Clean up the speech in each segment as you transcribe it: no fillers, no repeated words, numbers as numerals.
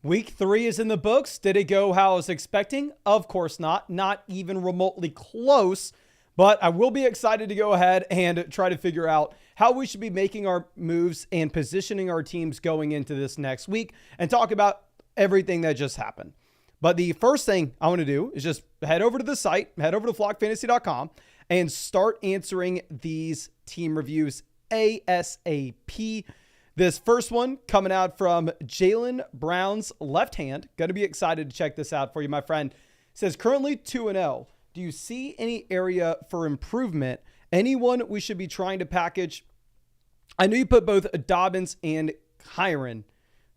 Week 3 is in the books. Did it go how I was expecting? Of course not. Not even remotely close. But I will be excited to go ahead and try to figure out how we should be making our moves and positioning our teams going into this next week and talk about everything that just happened. But the first thing I want to do is just head over to the site, head over to flockfantasy.com and start answering these team reviews ASAP. This first one coming out from Jalen Brown's left hand. Going to be excited to check this out for you, my friend. It says currently 2-0. Do you see any area for improvement? Anyone we should be trying to package? I know you put both Dobbins and Kyren.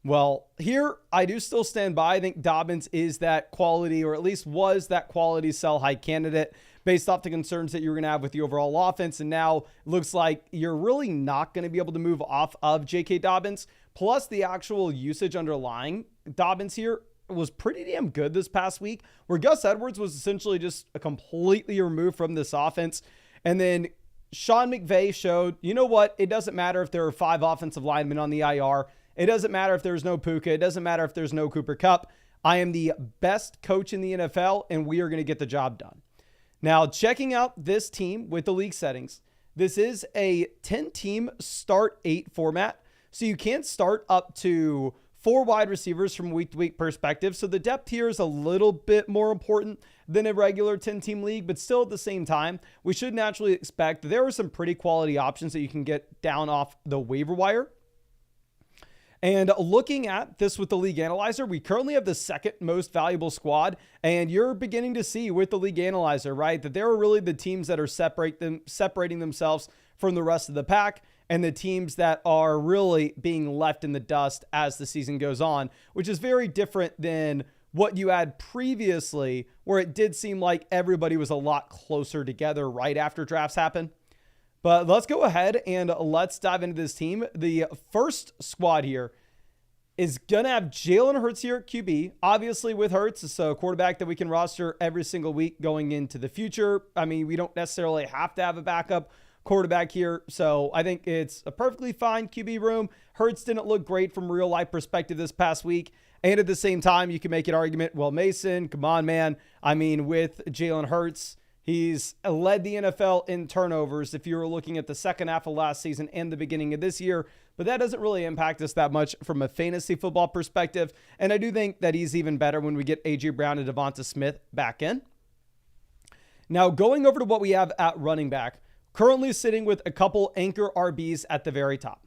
Well, here I do still stand by. I think Dobbins is that quality, or at least was that quality sell high candidate based off the concerns that you're going to have with the overall offense. And now it looks like you're really not going to be able to move off of J.K. Dobbins. Plus the actual usage underlying Dobbins here was pretty damn good this past week, where Gus Edwards was essentially just completely removed from this offense. And then Sean McVay showed, you know what? It doesn't matter if there are 5 offensive linemen on the IR. It doesn't matter if there's no Puka. It doesn't matter if there's no Cooper Kupp. I am the best coach in the NFL, and we are going to get the job done. Now, checking out this team with the league settings, this is a 10-team start 8 format. So you can't start up to 4 wide receivers from week-to-week perspective. So the depth here is a little bit more important than a regular 10-team league, but still at the same time, we should naturally expect there are some pretty quality options that you can get down off the waiver wire. And looking at this with the league analyzer, we currently have the second most valuable squad. And you're beginning to see with the league analyzer, right, that there are really the teams that are separating themselves from the rest of the pack, and the teams that are really being left in the dust as the season goes on, which is very different than what you had previously, where it did seem like everybody was a lot closer together right after drafts happen. But let's go ahead and let's dive into this team. The first squad here is going to have Jalen Hurts here at QB. Obviously, with Hurts, it's a quarterback that we can roster every single week going into the future. I mean, we don't necessarily have to have a backup quarterback here. So I think it's a perfectly fine QB room. Hurts didn't look great from real life perspective this past week. And at the same time, you can make an argument, well, Mason, come on, man. I mean, with Jalen Hurts, he's led the NFL in turnovers if you were looking at the second half of last season and the beginning of this year, but that doesn't really impact us that much from a fantasy football perspective. And I do think that he's even better when we get A.J. Brown and Devonta Smith back in. Now, going over to what we have at running back, currently sitting with a couple anchor RBs at the very top.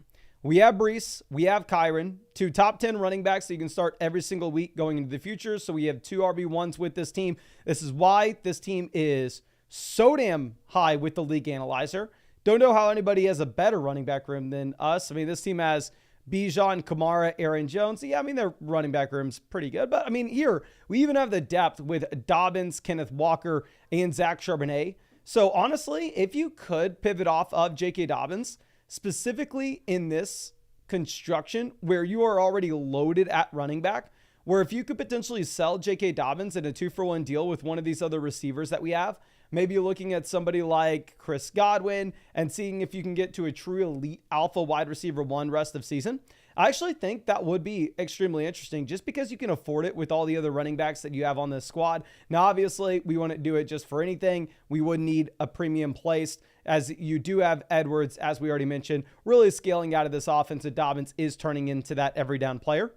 We have Brees, we have Kyren, 2 top 10 running backs that you can start every single week going into the future. So we have 2 RB1s with this team. This is why this team is so damn high with the league analyzer. Don't know how anybody has a better running back room than us. I mean, this team has Bijan, Kamara, Aaron Jones. Yeah, I mean, their running back room's pretty good. But, I mean, here, we even have the depth with Dobbins, Kenneth Walker, and Zach Charbonnet. So, honestly, if you could pivot off of J.K. Dobbins, specifically in this construction where you are already loaded at running back, where if you could potentially sell J.K. Dobbins in a 2-for-1 deal with one of these other receivers that we have, maybe you're looking at somebody like Chris Godwin and seeing if you can get to a true elite alpha wide receiver 1 rest of season. I actually think that would be extremely interesting just because you can afford it with all the other running backs that you have on this squad. Now, obviously, we wouldn't do it just for anything. We would need a premium placed, as you do have Edwards, as we already mentioned, really scaling out of this offense. And Dobbins is turning into that every down player.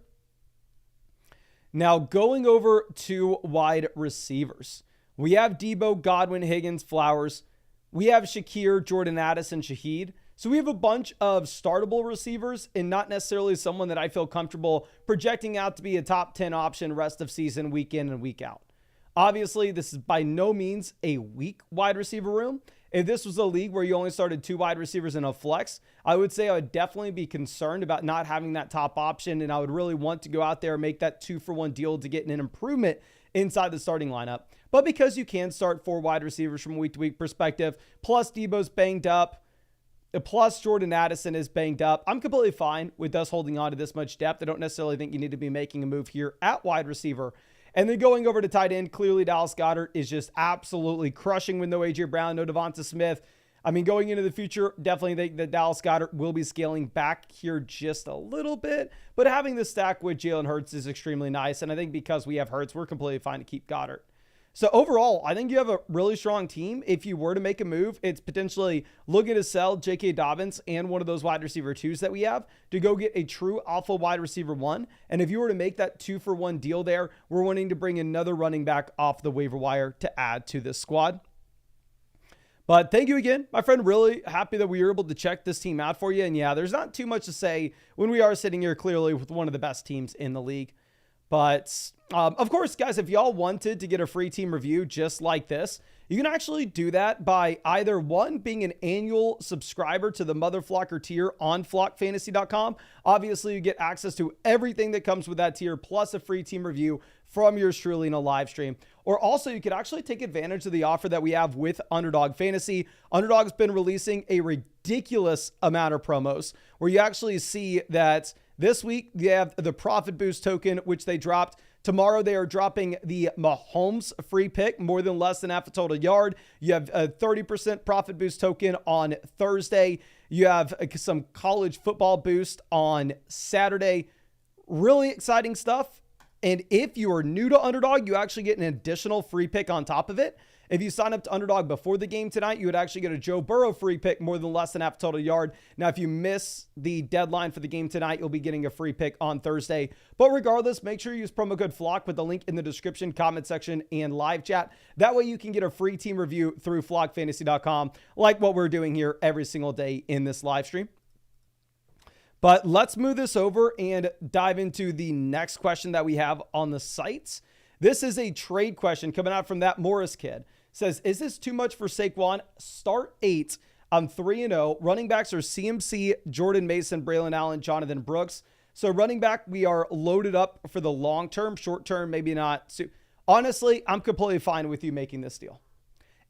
Now, going over to wide receivers. We have Debo, Godwin, Higgins, Flowers. We have Shakir, Jordan Addison, Shaheed. So we have a bunch of startable receivers and not necessarily someone that I feel comfortable projecting out to be a top 10 option rest of season, week in and week out. Obviously, this is by no means a weak wide receiver room. If this was a league where you only started 2 wide receivers in a flex, I would say I would definitely be concerned about not having that top option. And I would really want to go out there and make that 2-for-1 deal to get an improvement inside the starting lineup. But because you can start 4 wide receivers from a week-to-week perspective, plus Debo's banged up, plus Jordan Addison is banged up, I'm completely fine with us holding on to this much depth. I don't necessarily think you need to be making a move here at wide receiver. And then going over to tight end, clearly Dallas Goedert is just absolutely crushing with no A.J. Brown, no Devonta Smith. I mean, going into the future, definitely think that Dallas Goedert will be scaling back here just a little bit, but having the stack with Jalen Hurts is extremely nice. And I think because we have Hurts, we're completely fine to keep Goedert. So overall, I think you have a really strong team. If you were to make a move, it's potentially looking to sell J.K. Dobbins and one of those wide receiver 2s that we have to go get a true alpha wide receiver 1. And if you were to make that 2-for-1 deal there, we're wanting to bring another running back off the waiver wire to add to this squad. But thank you again, my friend. Really happy that we were able to check this team out for you. And yeah, there's not too much to say when we are sitting here clearly with one of the best teams in the league. But of course, guys, if y'all wanted to get a free team review just like this, you can actually do that by either one, being an annual subscriber to the Mother Flocker tier on flockfantasy.com. Obviously, you get access to everything that comes with that tier, plus a free team review from yours truly in a live stream. Or also, you could actually take advantage of the offer that we have with Underdog Fantasy. Underdog's been releasing a ridiculous amount of promos where you actually see that this week, they have the Profit Boost token, which they dropped. Tomorrow, they are dropping the Mahomes free pick, more than less than half a total yard. You have a 30% Profit Boost token on Thursday. You have some college football boost on Saturday. Really exciting stuff. And if you are new to Underdog, you actually get an additional free pick on top of it. If you sign up to Underdog before the game tonight, you would actually get a Joe Burrow free pick, more than less than half total yard. Now, if you miss the deadline for the game tonight, you'll be getting a free pick on Thursday. But regardless, make sure you use promo code FLOCK with the link in the description, comment section, and live chat. That way you can get a free team review through flockfantasy.com, like what we're doing here every single day in this live stream. But let's move this over and dive into the next question that we have on the sites. This is a trade question coming out from that Morris kid. Says, is this too much for Saquon? Start 8. I'm 3-0. Running backs are CMC, Jordan Mason, Braylon Allen, Jonathan Brooks. So running back, we are loaded up for the long term. Short term, maybe not. So honestly, I'm completely fine with you making this deal.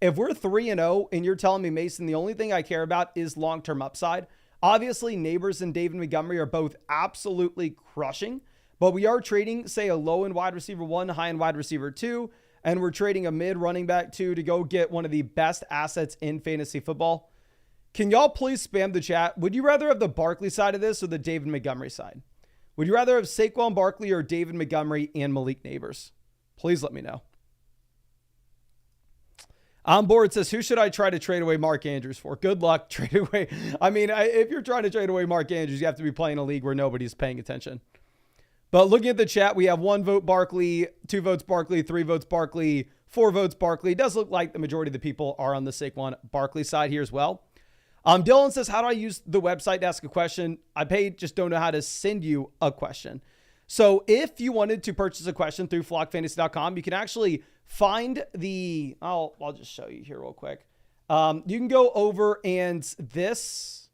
If we're 3-0 and you're telling me, Mason, the only thing I care about is long-term upside. Obviously, Neighbors and David Montgomery are both absolutely crushing. But we are trading, say, a low-end wide receiver 1, high-end wide receiver 2. And we're trading a mid running back 2 to go get one of the best assets in fantasy football. Can y'all please spam the chat? Would you rather have the Barkley side of this or the David Montgomery side? Would you rather have Saquon Barkley or David Montgomery and Malik Neighbors? Please let me know. On board says, who should I try to trade away Mark Andrews for? Good luck. Trade away. I mean, if you're trying to trade away Mark Andrews, you have to be playing a league where nobody's paying attention. But looking at the chat, we have 1 vote Barkley, 2 votes Barkley, 3 votes Barkley, 4 votes Barkley. It does look like the majority of the people are on the Saquon Barkley side here as well. Dylan says, how do I use the website to ask a question? I paid, just don't know how to send you a question. So if you wanted to purchase a question through flockfantasy.com, you can actually find the, I'll just show you here real quick. You can go over and this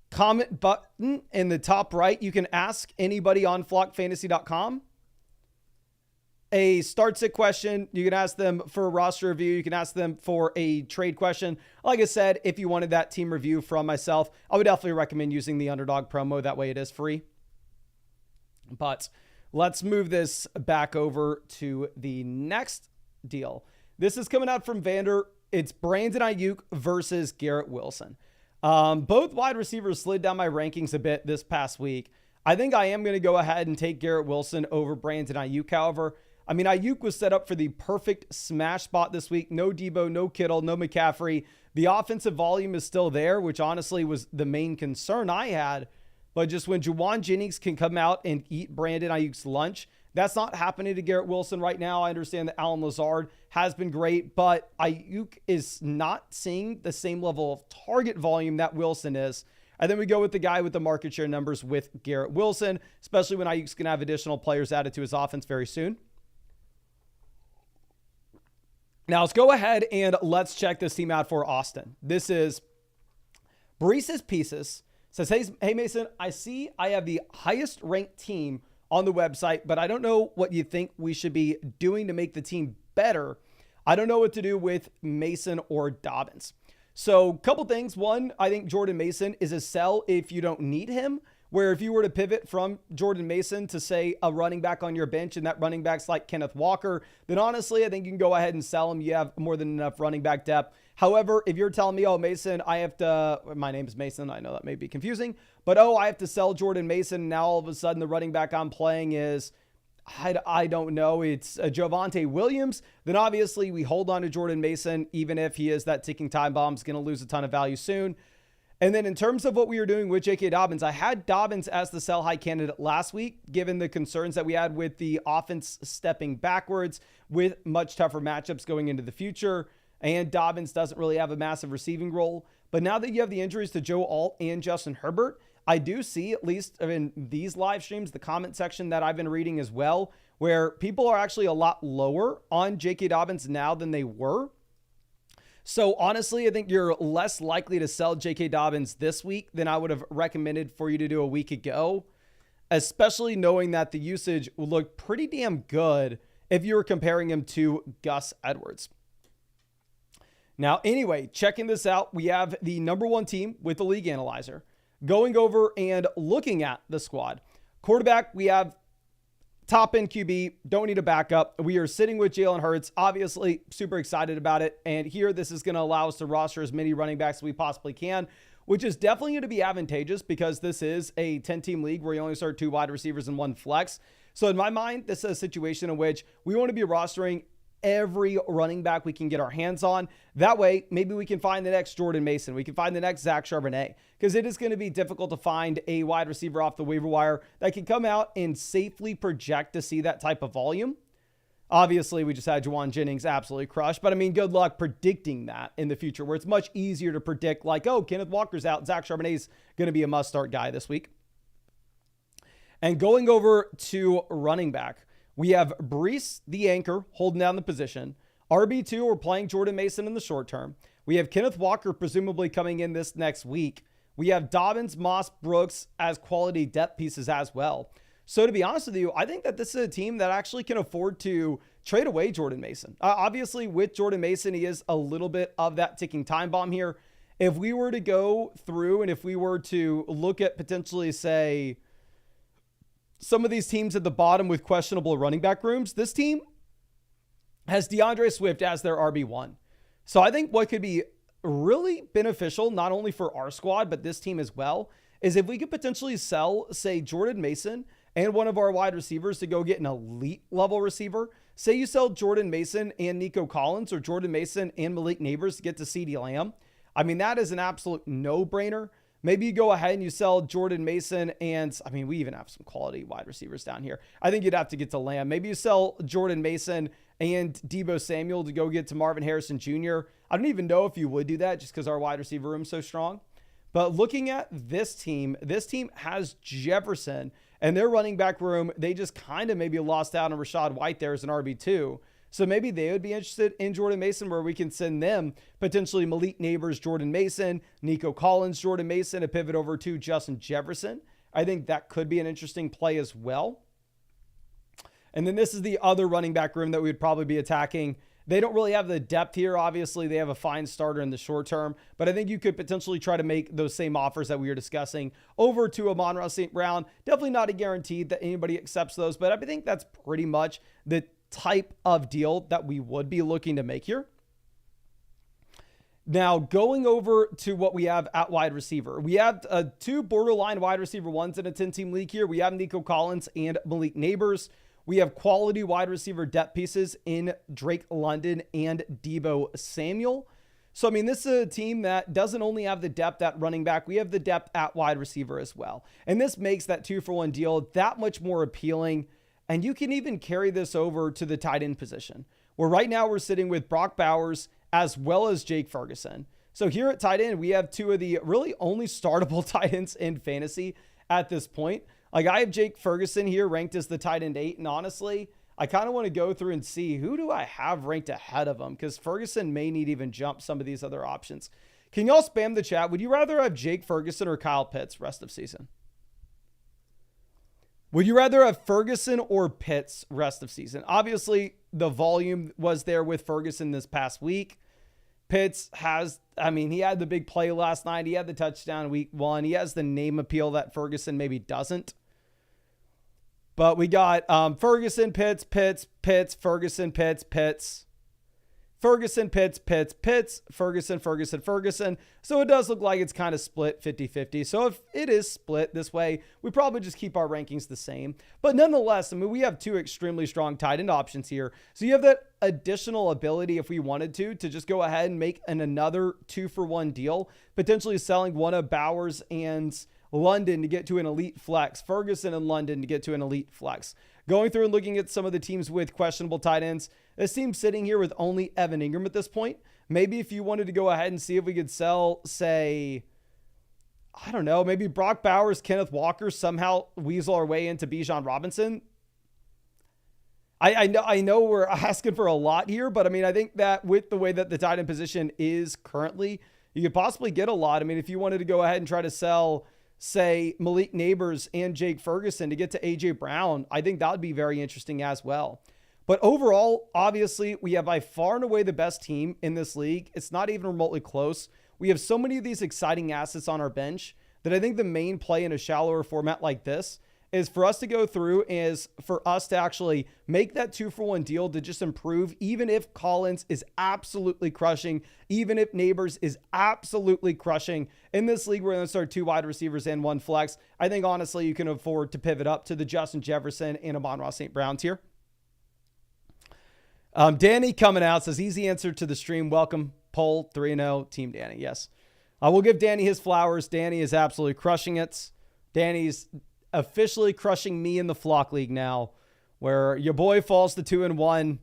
comment button in the top right, you can ask anybody on flockfantasy.com a start sit question. You can ask them for a roster review. You can ask them for a trade question. Like I said, if you wanted that team review from myself, I would definitely recommend using the Underdog promo. That way it is free. But let's move this back over to the next deal. This is coming out from Vander. It's Brandon Ayuk versus Garrett Wilson. Both wide receivers slid down my rankings a bit this past week. I think I am going to go ahead and take Garrett Wilson over Brandon Ayuk. However, I mean, Ayuk was set up for the perfect smash spot this week. No Debo, no Kittle, no McCaffrey. The offensive volume is still there, which honestly was the main concern I had. But just when Juwan Jennings can come out and eat Brandon Ayuk's lunch, that's not happening to Garrett Wilson right now. I understand that Alan Lazard has been great, but Ayuk is not seeing the same level of target volume that Wilson is. And then we go with the guy with the market share numbers with Garrett Wilson, especially when Ayuk's going to have additional players added to his offense very soon. Now let's go ahead and let's check this team out for Austin. This is Baris's Pieces. Says, hey Mason, I see I have the highest ranked team on the website, but I don't know what you think we should be doing to make the team better. I don't know what to do with Mason or Dobbins. So a couple things. One, I think Jordan Mason is a sell if you don't need him, where if you were to pivot from Jordan Mason to, say, a running back on your bench, and that running back's like Kenneth Walker, then honestly, I think you can go ahead and sell him. You have more than enough running back depth. However, if you're telling me, oh, Mason, my name is Mason, I know that may be confusing, but I have to sell Jordan Mason, and now all of a sudden the running back I'm playing is, I don't know, it's Javonte Williams, then obviously we hold on to Jordan Mason, even if he is that ticking time bomb, is going to lose a ton of value soon. And then in terms of what we were doing with J.K. Dobbins, I had Dobbins as the sell high candidate last week, given the concerns that we had with the offense stepping backwards with much tougher matchups going into the future. And Dobbins doesn't really have a massive receiving role. But now that you have the injuries to Joe Alt and Justin Herbert, I do see, at least in these live streams, the comment section that I've been reading as well, where people are actually a lot lower on J.K. Dobbins now than they were. So honestly, I think you're less likely to sell J.K. Dobbins this week than I would have recommended for you to do a week ago, especially knowing that the usage will look pretty damn good if you were comparing him to Gus Edwards. Now, anyway, checking this out, we have the number one team with the league analyzer going over and looking at the squad. Quarterback, we have top end QB, don't need a backup. We are sitting with Jalen Hurts, obviously super excited about it. And here, this is going to allow us to roster as many running backs as we possibly can, which is definitely going to be advantageous because this is a 10-team league where you only start 2 wide receivers and 1 flex. So in my mind, this is a situation in which we want to be rostering every running back we can get our hands on. That way, maybe we can find the next Jordan Mason. We can find the next Zach Charbonnet, because it is going to be difficult to find a wide receiver off the waiver wire that can come out and safely project to see that type of volume. Obviously, we just had Juwan Jennings absolutely crushed, but I mean, good luck predicting that in the future, where it's much easier to predict like, oh, Kenneth Walker's out, Zach Charbonnet's going to be a must-start guy this week. And going over to running back, we have Breece, the anchor, holding down the position. RB2, we're playing Jordan Mason in the short term. We have Kenneth Walker presumably coming in this next week. We have Dobbins, Moss, Brooks as quality depth pieces as well. So to be honest with you, I think that this is a team that actually can afford to trade away Jordan Mason. Obviously, with Jordan Mason, he is a little bit of that ticking time bomb here. If we were to go through and if we were to look at potentially, say, some of these teams at the bottom with questionable running back rooms, this team has DeAndre Swift as their RB1. So I think what could be really beneficial, not only for our squad, but this team as well, is if we could potentially sell, say, Jordan Mason and one of our wide receivers to go get an elite level receiver. Say you sell Jordan Mason and Nico Collins, or Jordan Mason and Malik Neighbors to get to CeeDee Lamb. I mean, that is an absolute no-brainer. Maybe you go ahead and you sell Jordan Mason and, I mean, we even have some quality wide receivers down here. I think you'd have to get to Lamb. Maybe you sell Jordan Mason and Deebo Samuel to go get to Marvin Harrison Jr. I don't even know if you would do that just because our wide receiver room is so strong. But looking at this team has Jefferson, and their running back room, they just kind of maybe lost out on Rachaad White there as an RB2. So maybe they would be interested in Jordan Mason, where we can send them potentially Malik Neighbors, Jordan Mason, Nico Collins, Jordan Mason, a pivot over to Justin Jefferson. I think that could be an interesting play as well. And then this is the other running back room that we would probably be attacking. They don't really have the depth here. Obviously, they have a fine starter in the short term, but I think you could potentially try to make those same offers that we were discussing over to Amon-Ra St. Brown. Definitely not a guarantee that anybody accepts those, but I think that's pretty much the type of deal that we would be looking to make here. Now, going over to what we have at wide receiver, we have 2 borderline wide receiver ones in a 10-team league here. We have Nico Collins and Malik Neighbors. We have quality wide receiver depth pieces in Drake London and Deebo Samuel. So, I mean, this is a team that doesn't only have the depth at running back, we have the depth at wide receiver as well. And this makes that 2-for-1 deal that much more appealing. And you can even carry this over to the tight end position, where right now we're sitting with Brock Bowers as well as Jake Ferguson. So here at tight end, we have 2 of the really only startable tight ends in fantasy at this point. Like, I have Jake Ferguson here ranked as the tight end 8. And honestly, I kind of want to go through and see who do I have ranked ahead of him, because Ferguson may need even jump some of these other options. Can y'all spam the chat? Would you rather have Jake Ferguson or Kyle Pitts rest of season? Would you rather have Ferguson or Pitts rest of season? Obviously, the volume was there with Ferguson this past week. Pitts he had the big play last night. He had the touchdown week 1. He has the name appeal that Ferguson maybe doesn't. But we got Ferguson, Pitts, Ferguson, Pitts. Ferguson, Pitts, Ferguson. So it does look like it's kind of split 50-50. So if it is split this way, we probably just keep our rankings the same. But nonetheless, we have 2 extremely strong tight end options here. So you have that additional ability, if we wanted to just go ahead and make another 2-for-1 deal, potentially selling one of Bowers and London to get to an elite flex, Ferguson and London to get to an elite flex. Going through and looking at some of the teams with questionable tight ends, this team's sitting here with only Evan Ingram at this point. Maybe if you wanted to go ahead and see if we could sell, say, I don't know, maybe Brock Bowers, Kenneth Walker, somehow weasel our way into Bijan Robinson. I know we're asking for a lot here, but I think that with the way that the tight end position is currently, you could possibly get a lot. If you wanted to go ahead and try to sell, say, Malik Neighbors and Jake Ferguson to get to AJ Brown, I think that would be very interesting as well. But overall, obviously, we have by far and away the best team in this league. It's not even remotely close. We have so many of these exciting assets on our bench that I think the main play in a shallower format like this is for us to go through, is for us to actually make that 2-for-1 deal to just improve, even if Collins is absolutely crushing, even if Neighbors is absolutely crushing. In this league, we're going to start 2 wide receivers and 1 flex. I think, honestly, you can afford to pivot up to the Justin Jefferson and Amon-Ra St. Brown tier. Danny coming out says, easy answer to the stream. Welcome. Poll 3-0 Team Danny. Yes. We'll give Danny his flowers. Danny is absolutely crushing it. Danny's officially crushing me in the flock league now, where your boy falls to 2-1.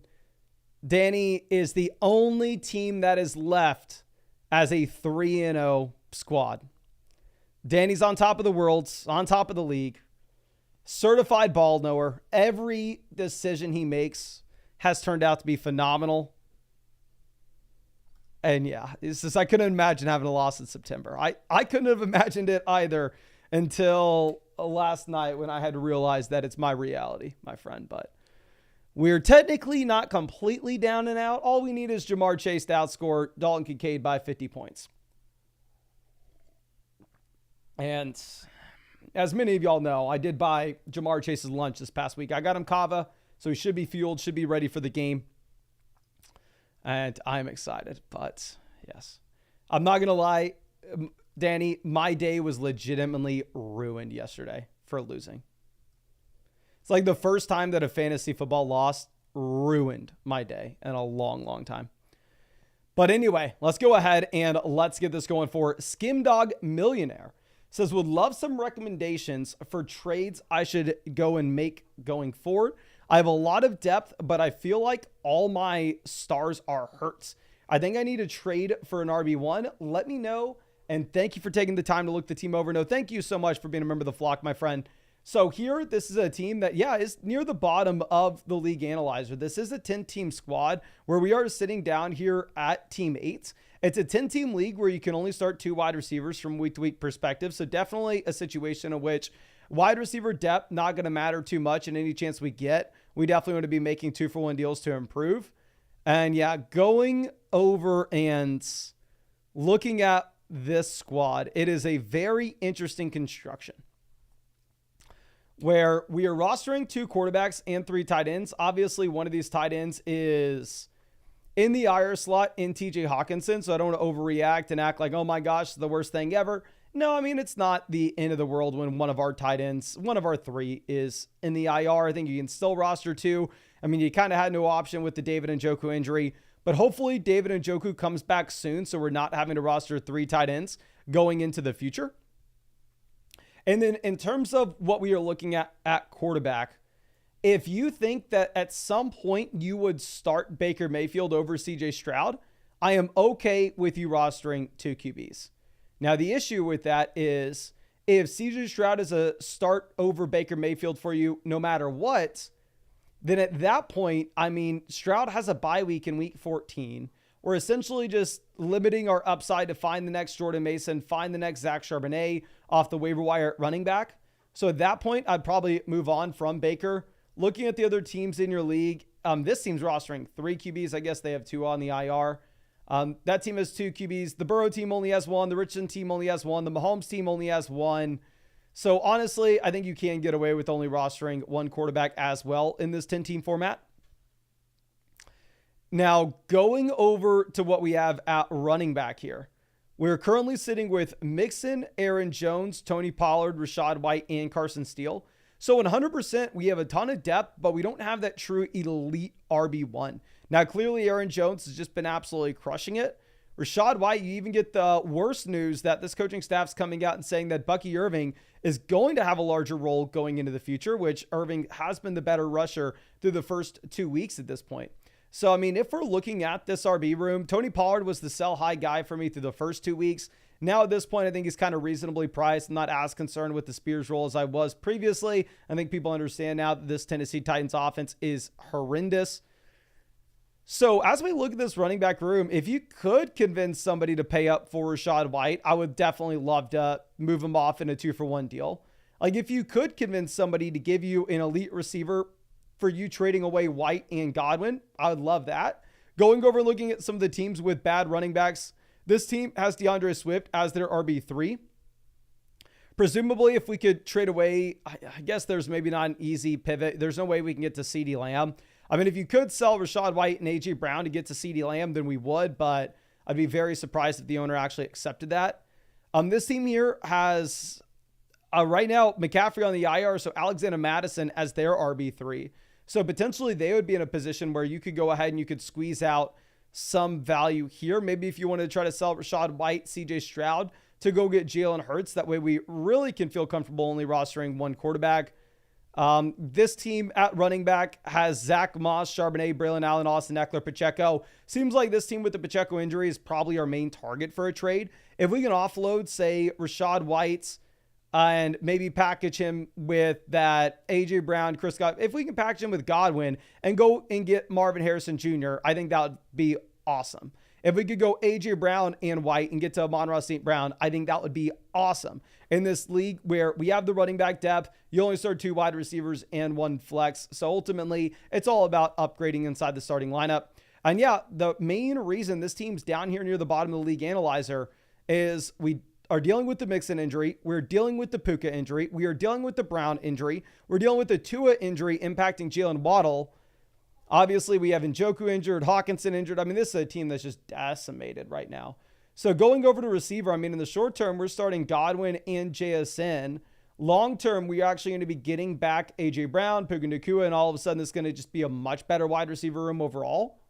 Danny is the only team that is left as a 3-0 squad. Danny's on top of the world, on top of the league, certified ball knower. Every decision he makes has turned out to be phenomenal. And yeah, it's just, I couldn't imagine having a loss in September. I couldn't have imagined it either until last night when I had to realize that it's my reality, my friend. But we're technically not completely down and out. All we need is Jamar Chase to outscore Dalton Kincaid by 50 points. And as many of y'all know, I did buy Jamar Chase's lunch this past week. I got him Kava, so he should be fueled, should be ready for the game. And I'm excited. But yes, I'm not going to lie, Danny, my day was legitimately ruined yesterday for losing. It's like the first time that a fantasy football loss ruined my day in a long, long time. But anyway, let's go ahead and let's get this going for Skimdog Millionaire. Says, would love some recommendations for trades I should go and make going forward. I have a lot of depth, but I feel like all my stars are hurt. I think I need a trade for an RB1. Let me know. And thank you for taking the time to look the team over. No, thank you so much for being a member of the flock, my friend. So here, this is a team that, is near the bottom of the league analyzer. This is a 10-team squad where we are sitting down here at team 8. It's a 10-team league where you can only start 2 wide receivers from week-to-week perspective. So definitely a situation in which wide receiver depth not going to matter too much in any chance we get. We definitely want to be making 2-for-1 deals to improve. And going over and looking at this squad, it is a very interesting construction where we are rostering 2 quarterbacks and 3 tight ends. Obviously, one of these tight ends is in the IR slot in TJ Hawkinson, so I don't want to overreact and act like, oh my gosh, it's the worst thing ever. No, it's not the end of the world when one of our tight ends, one of our 3 is in the IR. I think you can still roster 2. You kind of had no option with the David Njoku injury, but hopefully David Njoku comes back soon, so we're not having to roster 3 tight ends going into the future. And then in terms of what we are looking at quarterback, if you think that at some point you would start Baker Mayfield over CJ Stroud, I am okay with you rostering 2 QBs. Now, the issue with that is if CJ Stroud is a start over Baker Mayfield for you, no matter what, then at that point, Stroud has a bye week in week 14. We're essentially just limiting our upside to find the next Jordan Mason, find the next Zach Charbonnet off the waiver wire at running back. So at that point, I'd probably move on from Baker. Looking at the other teams in your league, this team's rostering 3 QBs. I guess they have 2 on the IR. That team has 2 QBs. The Burrow team only has 1. The Richardson team only has 1. The Mahomes team only has 1. So honestly, I think you can get away with only rostering 1 quarterback as well in this 10-team format. Now, going over to what we have at running back here. We're currently sitting with Mixon, Aaron Jones, Tony Pollard, Rachaad White, and Carson Steele. So 100%, we have a ton of depth, but we don't have that true elite RB1. Now, clearly, Aaron Jones has just been absolutely crushing it. Rachaad White, you even get the worst news that this coaching staff's coming out and saying that Bucky Irving is going to have a larger role going into the future, which Irving has been the better rusher through the first 2 weeks at this point. So, I mean, if we're looking at this RB room, Tony Pollard was the sell high guy for me through the first 2 weeks. Now, at this point, I think he's kind of reasonably priced. I'm not as concerned with the Spears role as I was previously. I think people understand now that this Tennessee Titans offense is horrendous. So, as we look at this running back room, if you could convince somebody to pay up for Rachaad White, I would definitely love to move him off in a 2-for-1 deal. Like, if you could convince somebody to give you an elite receiver for you trading away White and Godwin, I would love that. Going over looking at some of the teams with bad running backs, this team has DeAndre Swift as their RB3. Presumably, if we could trade away, I guess there's maybe not an easy pivot. There's no way we can get to CeeDee Lamb. I mean, if you could sell Rachaad White and A.J. Brown to get to CeeDee Lamb, then we would, but I'd be very surprised if the owner actually accepted that. This team here has, right now, McCaffrey on the IR, so Alexander Mattison as their RB3. So potentially they would be in a position where you could go ahead and you could squeeze out some value here. Maybe if you want to try to sell Rachaad White, CJ Stroud to go get Jalen Hurts. That way we really can feel comfortable only rostering 1 quarterback. This team at running back has Zach Moss, Charbonnet, Braylon Allen, Austin Eckler, Pacheco. Seems like this team with the Pacheco injury is probably our main target for a trade. If we can offload, say, Rachaad White's and maybe package him with that A.J. Brown, Chris Godwin. If we can package him with Godwin and go and get Marvin Harrison Jr., I think that would be awesome. If we could go A.J. Brown and White and get to Amon-Ra St. Brown, I think that would be awesome. In this league where we have the running back depth, you only start 2 wide receivers and 1 flex. So ultimately, it's all about upgrading inside the starting lineup. And yeah, the main reason this team's down here near the bottom of the league analyzer is we are dealing with the Mixon injury. We're dealing with the Puka injury. We are dealing with the Brown injury. We're dealing with the Tua injury impacting Jalen Waddle. Obviously, we have Njoku injured, Hawkinson injured. I mean, this is a team that's just decimated right now. So going over to receiver, I mean, in the short term, we're starting Godwin and JSN. Long term, we're actually going to be getting back A.J. Brown, Puka Nacua, and all of a sudden, it's going to just be a much better wide receiver room overall.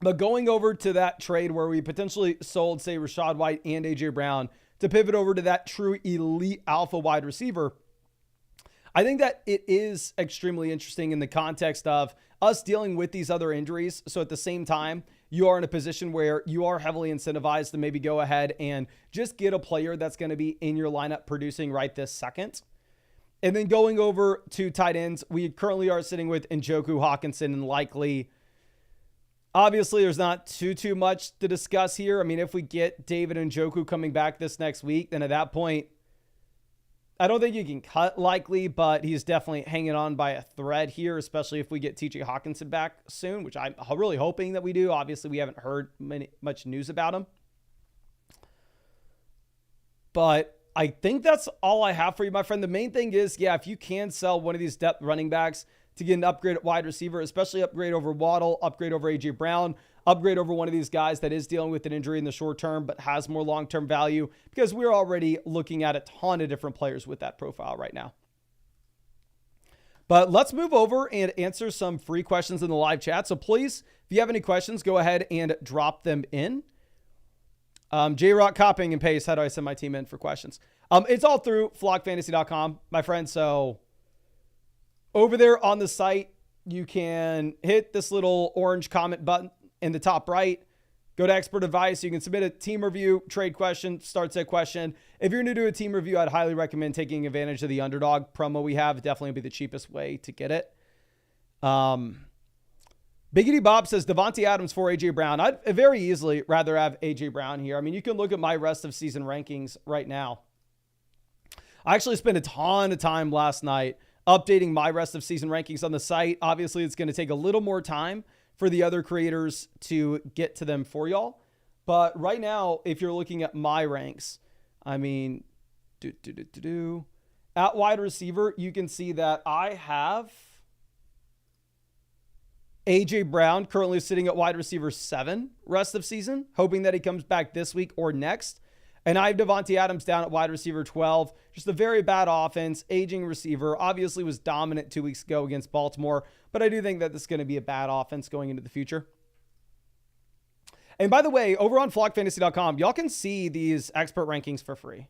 But going over to that trade where we potentially sold, say, Rachaad White and A.J. Brown to pivot over to that true elite alpha wide receiver, I think that it is extremely interesting in the context of us dealing with these other injuries. So at the same time, you are in a position where you are heavily incentivized to maybe go ahead and just get a player that's going to be in your lineup producing right this second. And then going over to tight ends, we currently are sitting with Njoku, Hawkinson, and likely. Obviously, there's not too much to discuss here. I mean, if we get David Njoku coming back this next week, then at that point, I don't think you can cut likely, but he's definitely hanging on by a thread here, especially if we get TJ Hawkinson back soon, which I'm really hoping that we do. Obviously, we haven't heard much news about him. But I think that's all I have for you, my friend. The main thing is, yeah, if you can sell one of these depth running backs to get an upgrade at wide receiver, especially upgrade over Waddle, upgrade over A.J. Brown, upgrade over one of these guys that is dealing with an injury in the short term but has more long-term value, because we're already looking at a ton of different players with that profile right now. But let's move over and answer some free questions in the live chat. So please, if you have any questions, go ahead and drop them in. J-Rock Copping and Pace, how do I send my team in for questions? It's all through flockfantasy.com, my friend. So over there on the site, you can hit this little orange comment button in the top right. Go to expert advice. You can submit a team review, trade question, start set question. If you're going to do a team review, I'd highly recommend taking advantage of the Underdog promo we have. It'd definitely be the cheapest way to get it. Biggity Bob says Devontae Adams for A.J. Brown. I'd very easily rather have A.J. Brown here. I mean, you can look at my rest of season rankings right now. I actually spent a ton of time last night updating my rest of season rankings on the site. Obviously, it's going to take a little more time for the other creators to get to them for y'all. But right now, if you're looking at my ranks, I mean, at wide receiver, you can see that I have AJ Brown currently sitting at wide receiver 7 rest of season, hoping that he comes back this week or next. And I have Devontae Adams down at wide receiver 12. Just a very bad offense, aging receiver. Obviously was dominant 2 weeks ago against Baltimore, but I do think that this is going to be a bad offense going into the future. And by the way, over on flockfantasy.com, y'all can see these expert rankings for free.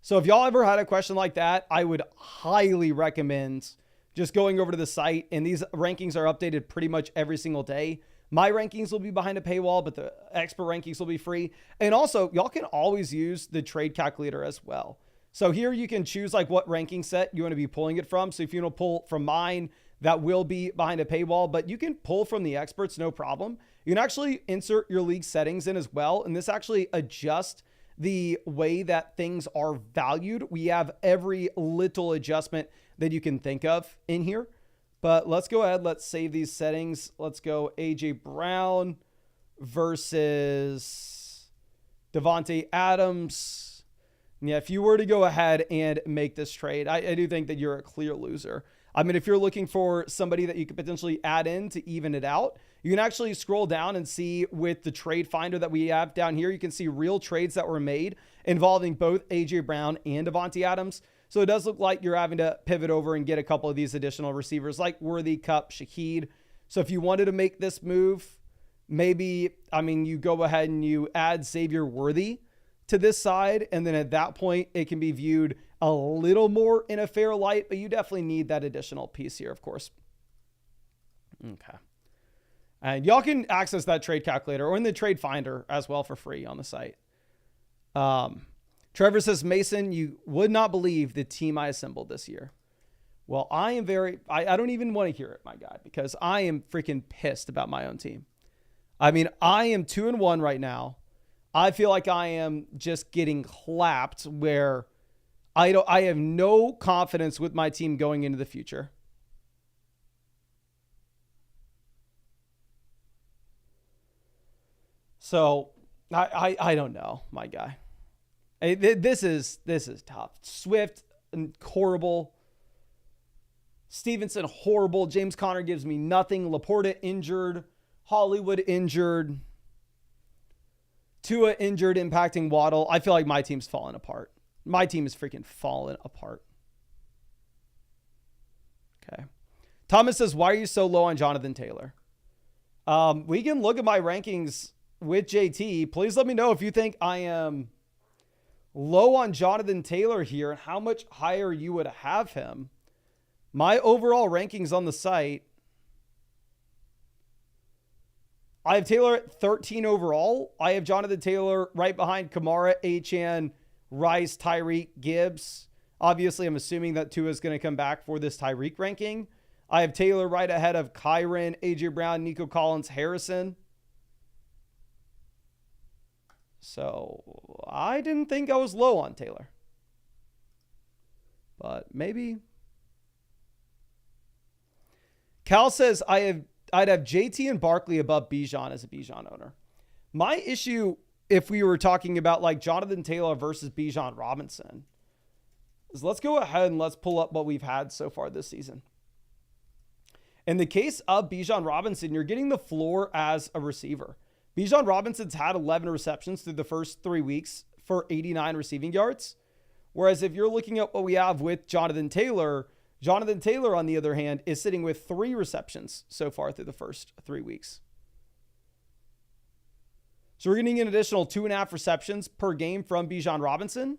So if y'all ever had a question like that, I would highly recommend just going over to the site. And these rankings are updated pretty much every single day. My rankings will be behind a paywall, but the expert rankings will be free. And also, y'all can always use the trade calculator as well. So here you can choose like what ranking set you want to be pulling it from. So if you want to pull from mine, that will be behind a paywall, but you can pull from the experts, no problem. You can actually insert your league settings in as well. And this actually adjusts the way that things are valued. We have every little adjustment that you can think of in here. But let's go ahead. Let's save these settings. Let's go AJ Brown versus Devontae Adams. Yeah, if you were to go ahead and make this trade, I do think that you're a clear loser. I mean, if you're looking for somebody that you could potentially add in to even it out, you can actually scroll down and see with the trade finder that we have down here, you can see real trades that were made involving both AJ Brown and Devontae Adams. So it does look like you're having to pivot over and get a couple of these additional receivers like Worthy, Kupp, Shaheed. So if you wanted to make this move, maybe, I mean, you go ahead and you add Xavier Worthy to this side. And then at that point, it can be viewed a little more in a fair light, but you definitely need that additional piece here, of course. Okay. And y'all can access that trade calculator or in the trade finder as well for free on the site. Trevor says, Mason, you would not believe the team I assembled this year. Well, I don't even want to hear it, my guy, because I am freaking pissed about my own team. I mean, I am 2-1 right now. I feel like I am just getting clapped where I have no confidence with my team going into the future. So I don't know, my guy. This is tough. Swift, horrible. Stevenson, horrible. James Conner gives me nothing. Laporta injured. Hollywood injured. Tua injured, impacting Waddle. I feel like my team's falling apart. My team is freaking falling apart. Okay. Thomas says, why are you so low on Jonathan Taylor? We can look at my rankings with JT. Please let me know if you think I am low on Jonathan Taylor here and how much higher you would have him. My overall rankings on the site, I have Taylor at 13 overall. I have Jonathan Taylor right behind Kamara, Achane, Rice, Tyreek, Gibbs. Obviously, I'm assuming that Tua is going to come back for this Tyreek ranking. I have Taylor right ahead of Kyron, AJ Brown, Nico Collins, Harrison. So I didn't think I was low on Taylor. But maybe. Cal says I'd have JT and Barkley above Bijan as a Bijan owner. My issue, if we were talking about like Jonathan Taylor versus Bijan Robinson, is let's go ahead and let's pull up what we've had so far this season. In the case of Bijan Robinson, you're getting the floor as a receiver. Bijan Robinson's had 11 receptions through the first 3 weeks for 89 receiving yards. Whereas if you're looking at what we have with Jonathan Taylor, on the other hand, is sitting with 3 receptions so far through the first 3 weeks. So we're getting an additional 2.5 receptions per game from Bijan Robinson.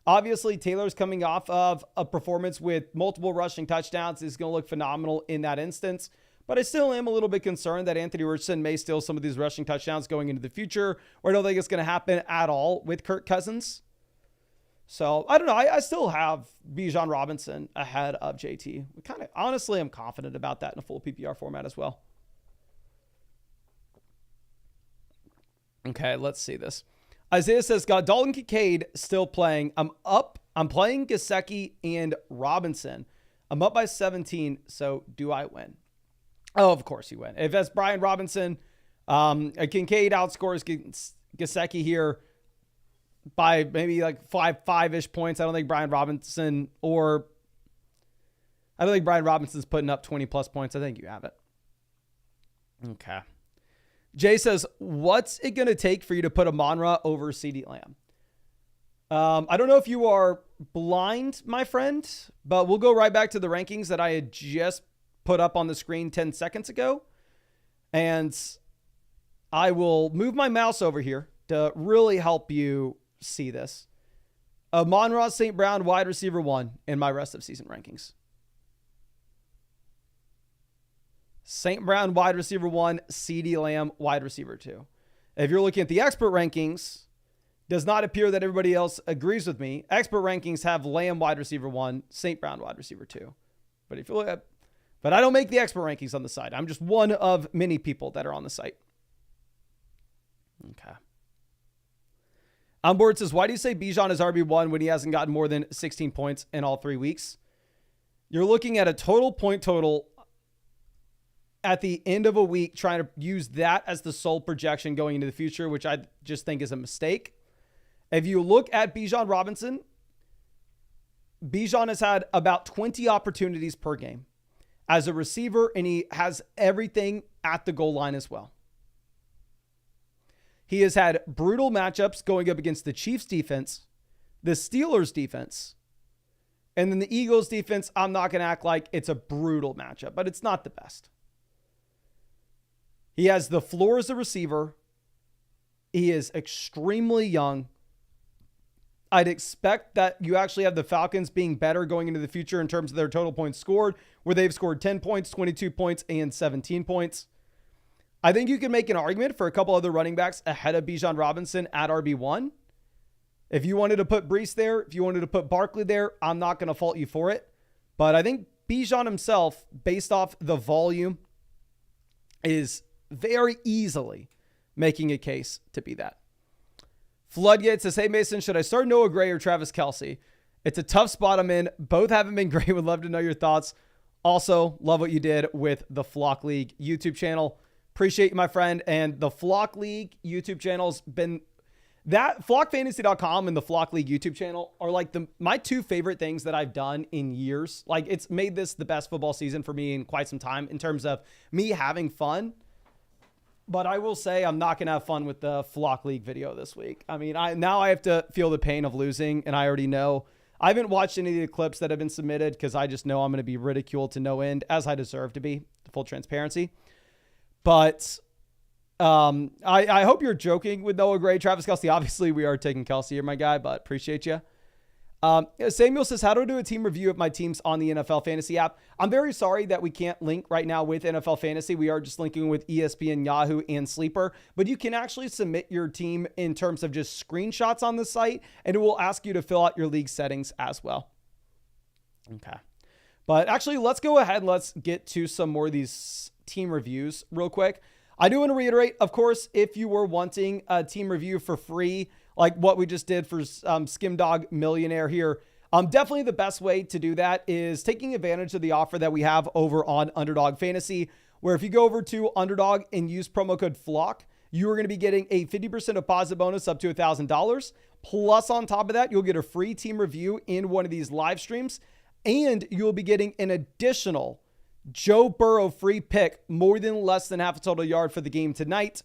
Obviously, Taylor's coming off of a performance with multiple rushing touchdowns. Is going to look phenomenal in that instance. But I still am a little bit concerned that Anthony Richardson may steal some of these rushing touchdowns going into the future, or I don't think it's going to happen at all with Kirk Cousins. So I don't know. I still have Bijan Robinson ahead of JT. Honestly, I'm confident about that in a full PPR format as well. Okay, let's see this. Isaiah says, got Dalton Kincaid still playing. I'm playing Gesicki and Robinson. I'm up by 17, so do I win? Oh, of course you win. If that's Brian Robinson, Kincaid outscores Gesicki here by maybe like five-ish points. I don't think Brian Robinson's putting up 20-plus points. I think you have it. Okay. Jay says, what's it going to take for you to put Amon-Ra over CeeDee Lamb? I don't know if you are blind, my friend, but we'll go right back to the rankings that I had just put up on the screen 10 seconds ago. And I will move my mouse over here to really help you see this. Amon-Ra St. Brown, wide receiver 1 in my rest of season rankings. St. Brown, wide receiver 1, CeeDee Lamb, wide receiver 2. If you're looking at the expert rankings, does not appear that everybody else agrees with me. Expert rankings have Lamb, wide receiver 1, St. Brown, wide receiver 2. But if you look at, but I don't make the expert rankings on the site. I'm just one of many people that are on the site. Okay. Onboard says, why do you say Bijan is RB1 when he hasn't gotten more than 16 points in all 3 weeks? You're looking at a point total at the end of a week, trying to use that as the sole projection going into the future, which I just think is a mistake. If you look at Bijan Robinson, Bijan has had about 20 opportunities per game as a receiver, and he has everything at the goal line as well. He has had brutal matchups going up against the Chiefs defense, the Steelers defense, and then the Eagles defense. I'm not going to act like it's a brutal matchup, but it's not the best. He has the floor as a receiver. He is extremely young. I'd expect that you actually have the Falcons being better going into the future in terms of their total points scored, where they've scored 10 points, 22 points, and 17 points. I think you can make an argument for a couple other running backs ahead of Bijan Robinson at RB1. If you wanted to put Breece there, if you wanted to put Barkley there, I'm not going to fault you for it. But I think Bijan himself, based off the volume, is very easily making a case to be that. Floodgate says, hey, Mason, should I start Noah Gray or Travis Kelce? It's a tough spot I'm in. Both haven't been great. Would love to know your thoughts. Also, love what you did with the Flock League YouTube channel. Appreciate you, my friend. And the Flock League YouTube channel's been that flockfantasy.com and the Flock League YouTube channel are like my two favorite things that I've done in years. Like, it's made this the best football season for me in quite some time in terms of me having fun. But I will say I'm not going to have fun with the Flock League video this week. I mean, now I have to feel the pain of losing, and I already know. I haven't watched any of the clips that have been submitted because I just know I'm going to be ridiculed to no end, as I deserve to be, full transparency. But I hope you're joking with Noah Gray, Travis Kelce. Obviously, we are taking Kelce here, my guy, but appreciate you. Samuel says, how do I do a team review of my teams on the NFL Fantasy app? I'm very sorry that we can't link right now with NFL Fantasy. We are just linking with ESPN, Yahoo, and Sleeper. But you can actually submit your team in terms of just screenshots on the site, and it will ask you to fill out your league settings as well. Okay. But actually, let's go ahead and let's get to some more of these team reviews real quick. I do want to reiterate, of course, if you were wanting a team review for free, like what we just did for Skimdog Millionaire here, definitely the best way to do that is taking advantage of the offer that we have over on Underdog Fantasy, where if you go over to Underdog and use promo code FLOCK, you are going to be getting a 50% deposit bonus up to $1,000. Plus, on top of that, you'll get a free team review in one of these live streams, and you'll be getting an additional Joe Burrow free pick, more than less than half a total yard for the game tonight.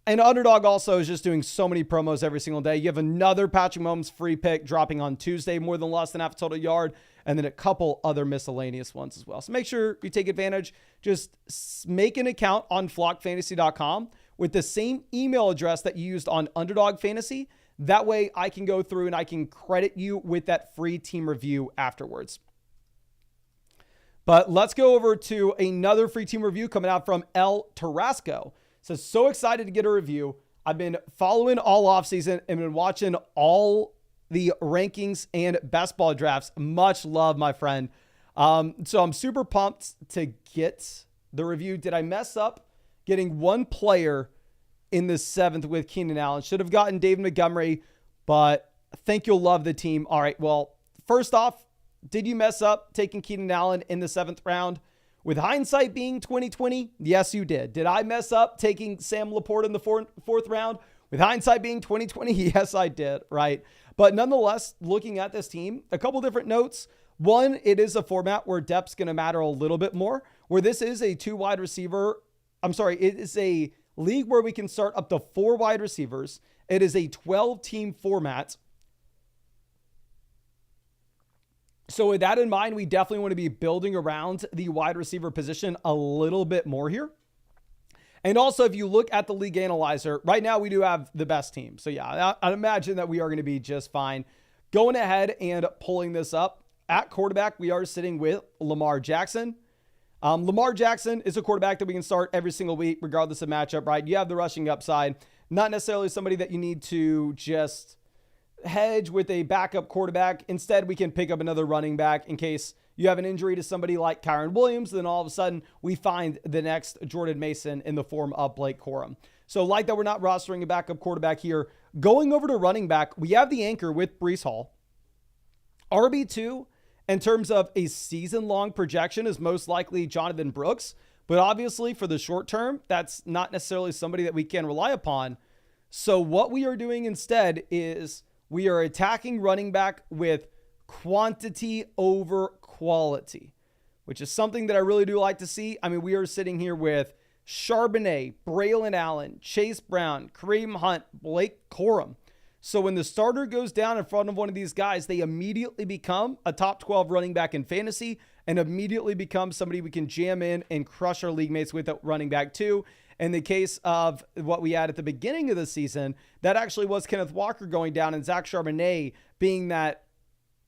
And Underdog also is just doing so many promos every single day. You have another Patrick Mahomes free pick dropping on Tuesday, more than less than half a total yard, and then a couple other miscellaneous ones as well. So make sure you take advantage. Just make an account on flockfantasy.com with the same email address that you used on Underdog Fantasy. That way I can go through and I can credit you with that free team review afterwards. But let's go over to another free team review coming out from El Tarasco. So excited to get a review. I've been following all offseason and been watching all the rankings and best ball drafts. Much love, my friend. So I'm super pumped to get the review. Did I mess up getting one player in the 7th with Keenan Allen? Should have gotten David Montgomery, but I think you'll love the team. All right, well, first off, did you mess up taking Keenan Allen in the 7th round? With hindsight being 2020, yes, you did. Did I mess up taking Sam Laporta in the fourth round? With hindsight being 2020, yes, I did, right? But nonetheless, looking at this team, a couple different notes. One, it is a format where depth's going to matter a little bit more, where this is a it is a league where we can start up to 4 wide receivers. It is a 12-team format. So with that in mind, we definitely want to be building around the wide receiver position a little bit more here. And also, if you look at the league analyzer, right now we do have the best team. So yeah, I'd imagine that we are going to be just fine. Going ahead and pulling this up, at quarterback, we are sitting with Lamar Jackson. Lamar Jackson is a quarterback that we can start every single week, regardless of matchup, right? You have the rushing upside. Not necessarily somebody that you need to just hedge with a backup quarterback. Instead, we can pick up another running back in case you have an injury to somebody like Kyron Williams. Then all of a sudden, we find the next Jordan Mason in the form of Blake Corum. So like that, we're not rostering a backup quarterback here. Going over to running back, we have the anchor with Breece Hall. RB2, in terms of a season-long projection, is most likely Jonathan Brooks. But obviously, for the short term, that's not necessarily somebody that we can rely upon. So what we are doing instead is we are attacking running back with quantity over quality, which is something that I really do like to see. I mean, we are sitting here with Charbonnet, Braylon Allen, Chase Brown, Kareem Hunt, Blake Corum. So when the starter goes down in front of one of these guys, they immediately become a top 12 running back in fantasy and immediately become somebody we can jam in and crush our league mates with at running back too. In the case of what we had at the beginning of the season, that actually was Kenneth Walker going down and Zach Charbonnet being that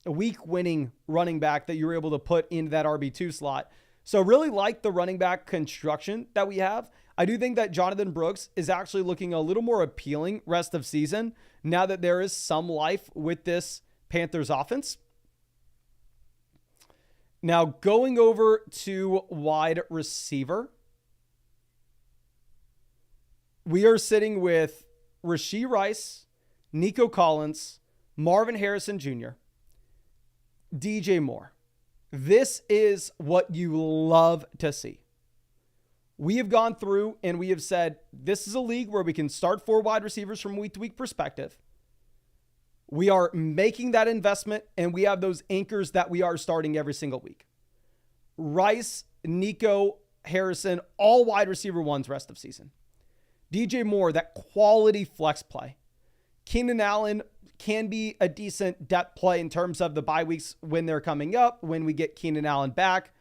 week winning running back that you were able to put into that RB2 slot. So really like the running back construction that we have. I do think that Jonathan Brooks is actually looking a little more appealing rest of season now that there is some life with this Panthers offense. Now going over to wide receiver, we are sitting with Rashee Rice, Nico Collins, Marvin Harrison Jr., DJ Moore. This is what you love to see. We have gone through and we have said, this is a league where we can start 4 wide receivers from week to week perspective. We are making that investment and we have those anchors that we are starting every single week. Rice, Nico, Harrison, all wide receiver ones rest of season. DJ Moore, that quality flex play. Keenan Allen can be a decent depth play in terms of the bye weeks when they're coming up, when we get Keenan Allen back.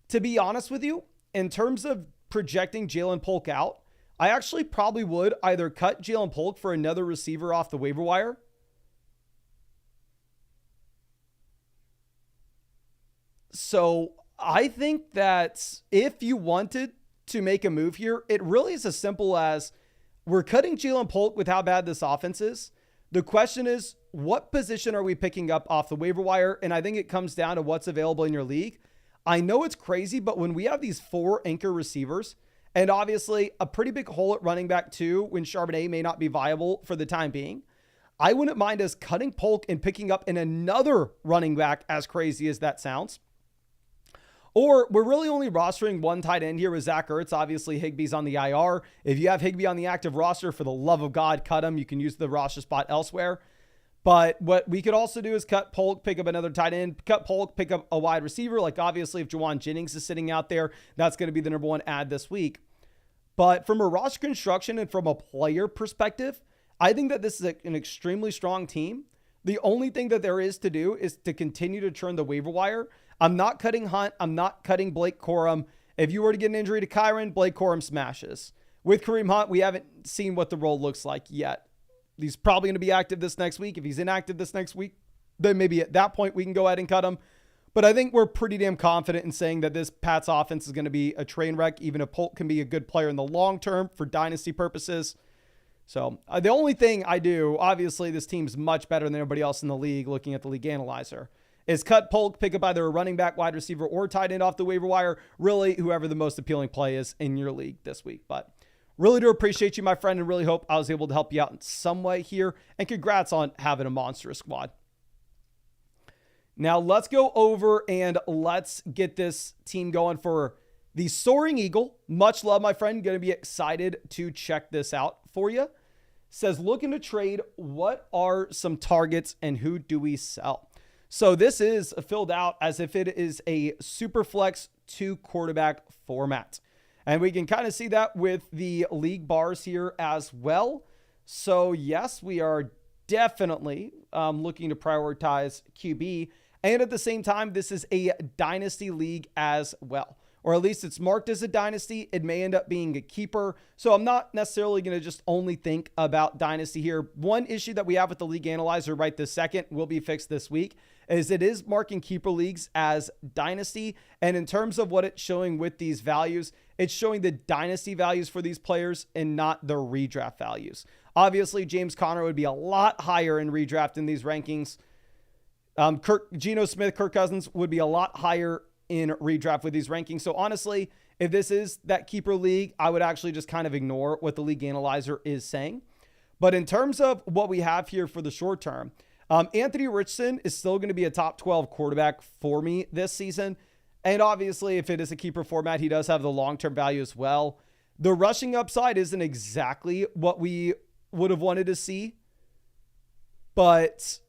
To be honest with you, in terms of projecting Jalen Polk out, I actually probably would either cut Jalen Polk for another receiver off the waiver wire, so I think that if you wanted to make a move here, it really is as simple as we're cutting Jalen Polk with how bad this offense is. The question is, what position are we picking up off the waiver wire? And I think it comes down to what's available in your league. I know it's crazy, but when we have these 4 anchor receivers and obviously a pretty big hole at running back too, when Charbonnet may not be viable for the time being, I wouldn't mind us cutting Polk and picking up in another running back, as crazy as that sounds. Or we're really only rostering 1 tight end here with Zach Ertz. Obviously, Higbee's on the IR. If you have Higbee on the active roster, for the love of God, cut him. You can use the roster spot elsewhere. But what we could also do is cut Polk, pick up another tight end, cut Polk, pick up a wide receiver. Like obviously if Juwan Jennings is sitting out there, that's going to be the number 1 ad this week. But from a roster construction and from a player perspective, I think that this is an extremely strong team. The only thing that there is to do is to continue to churn the waiver wire. I'm not cutting Hunt. I'm not cutting Blake Corum. If you were to get an injury to Kyron, Blake Corum smashes. With Kareem Hunt, we haven't seen what the role looks like yet. He's probably going to be active this next week. If he's inactive this next week, then maybe at that point we can go ahead and cut him. But I think we're pretty damn confident in saying that this Pats offense is going to be a train wreck, even if Polk can be a good player in the long term for dynasty purposes. So the only thing I do, obviously this team's much better than everybody else in the league looking at the league analyzer, is cut Polk, pick up either a running back, wide receiver, or tight end off the waiver wire. Really, whoever the most appealing play is in your league this week. But really do appreciate you, my friend, and really hope I was able to help you out in some way here. And congrats on having a monstrous squad. Now let's go over and let's get this team going for the Soaring Eagle. Much love, my friend. Going to be excited to check this out for you. Says, looking to trade, what are some targets and who do we sell? So this is filled out as if it is a Superflex 2 quarterback format. And we can kind of see that with the league bars here as well. So yes, we are definitely looking to prioritize QB. And at the same time, this is a dynasty league as well. Or at least it's marked as a dynasty. It may end up being a keeper. So I'm not necessarily going to just only think about dynasty here. One issue that we have with the league analyzer right this second will be fixed this week is it is marking keeper leagues as dynasty. And in terms of what it's showing with these values, it's showing the dynasty values for these players and not the redraft values. Obviously, James Conner would be a lot higher in redraft in these rankings. Geno Smith, Kirk Cousins would be a lot higher in redraft with these rankings. So honestly, if this is that keeper league, I would actually just kind of ignore what the league analyzer is saying. But in terms of what we have here for the short term, Anthony Richardson is still going to be a top 12 quarterback for me this season. And obviously, if it is a keeper format, he does have the long-term value as well. The rushing upside isn't exactly what we would have wanted to see. But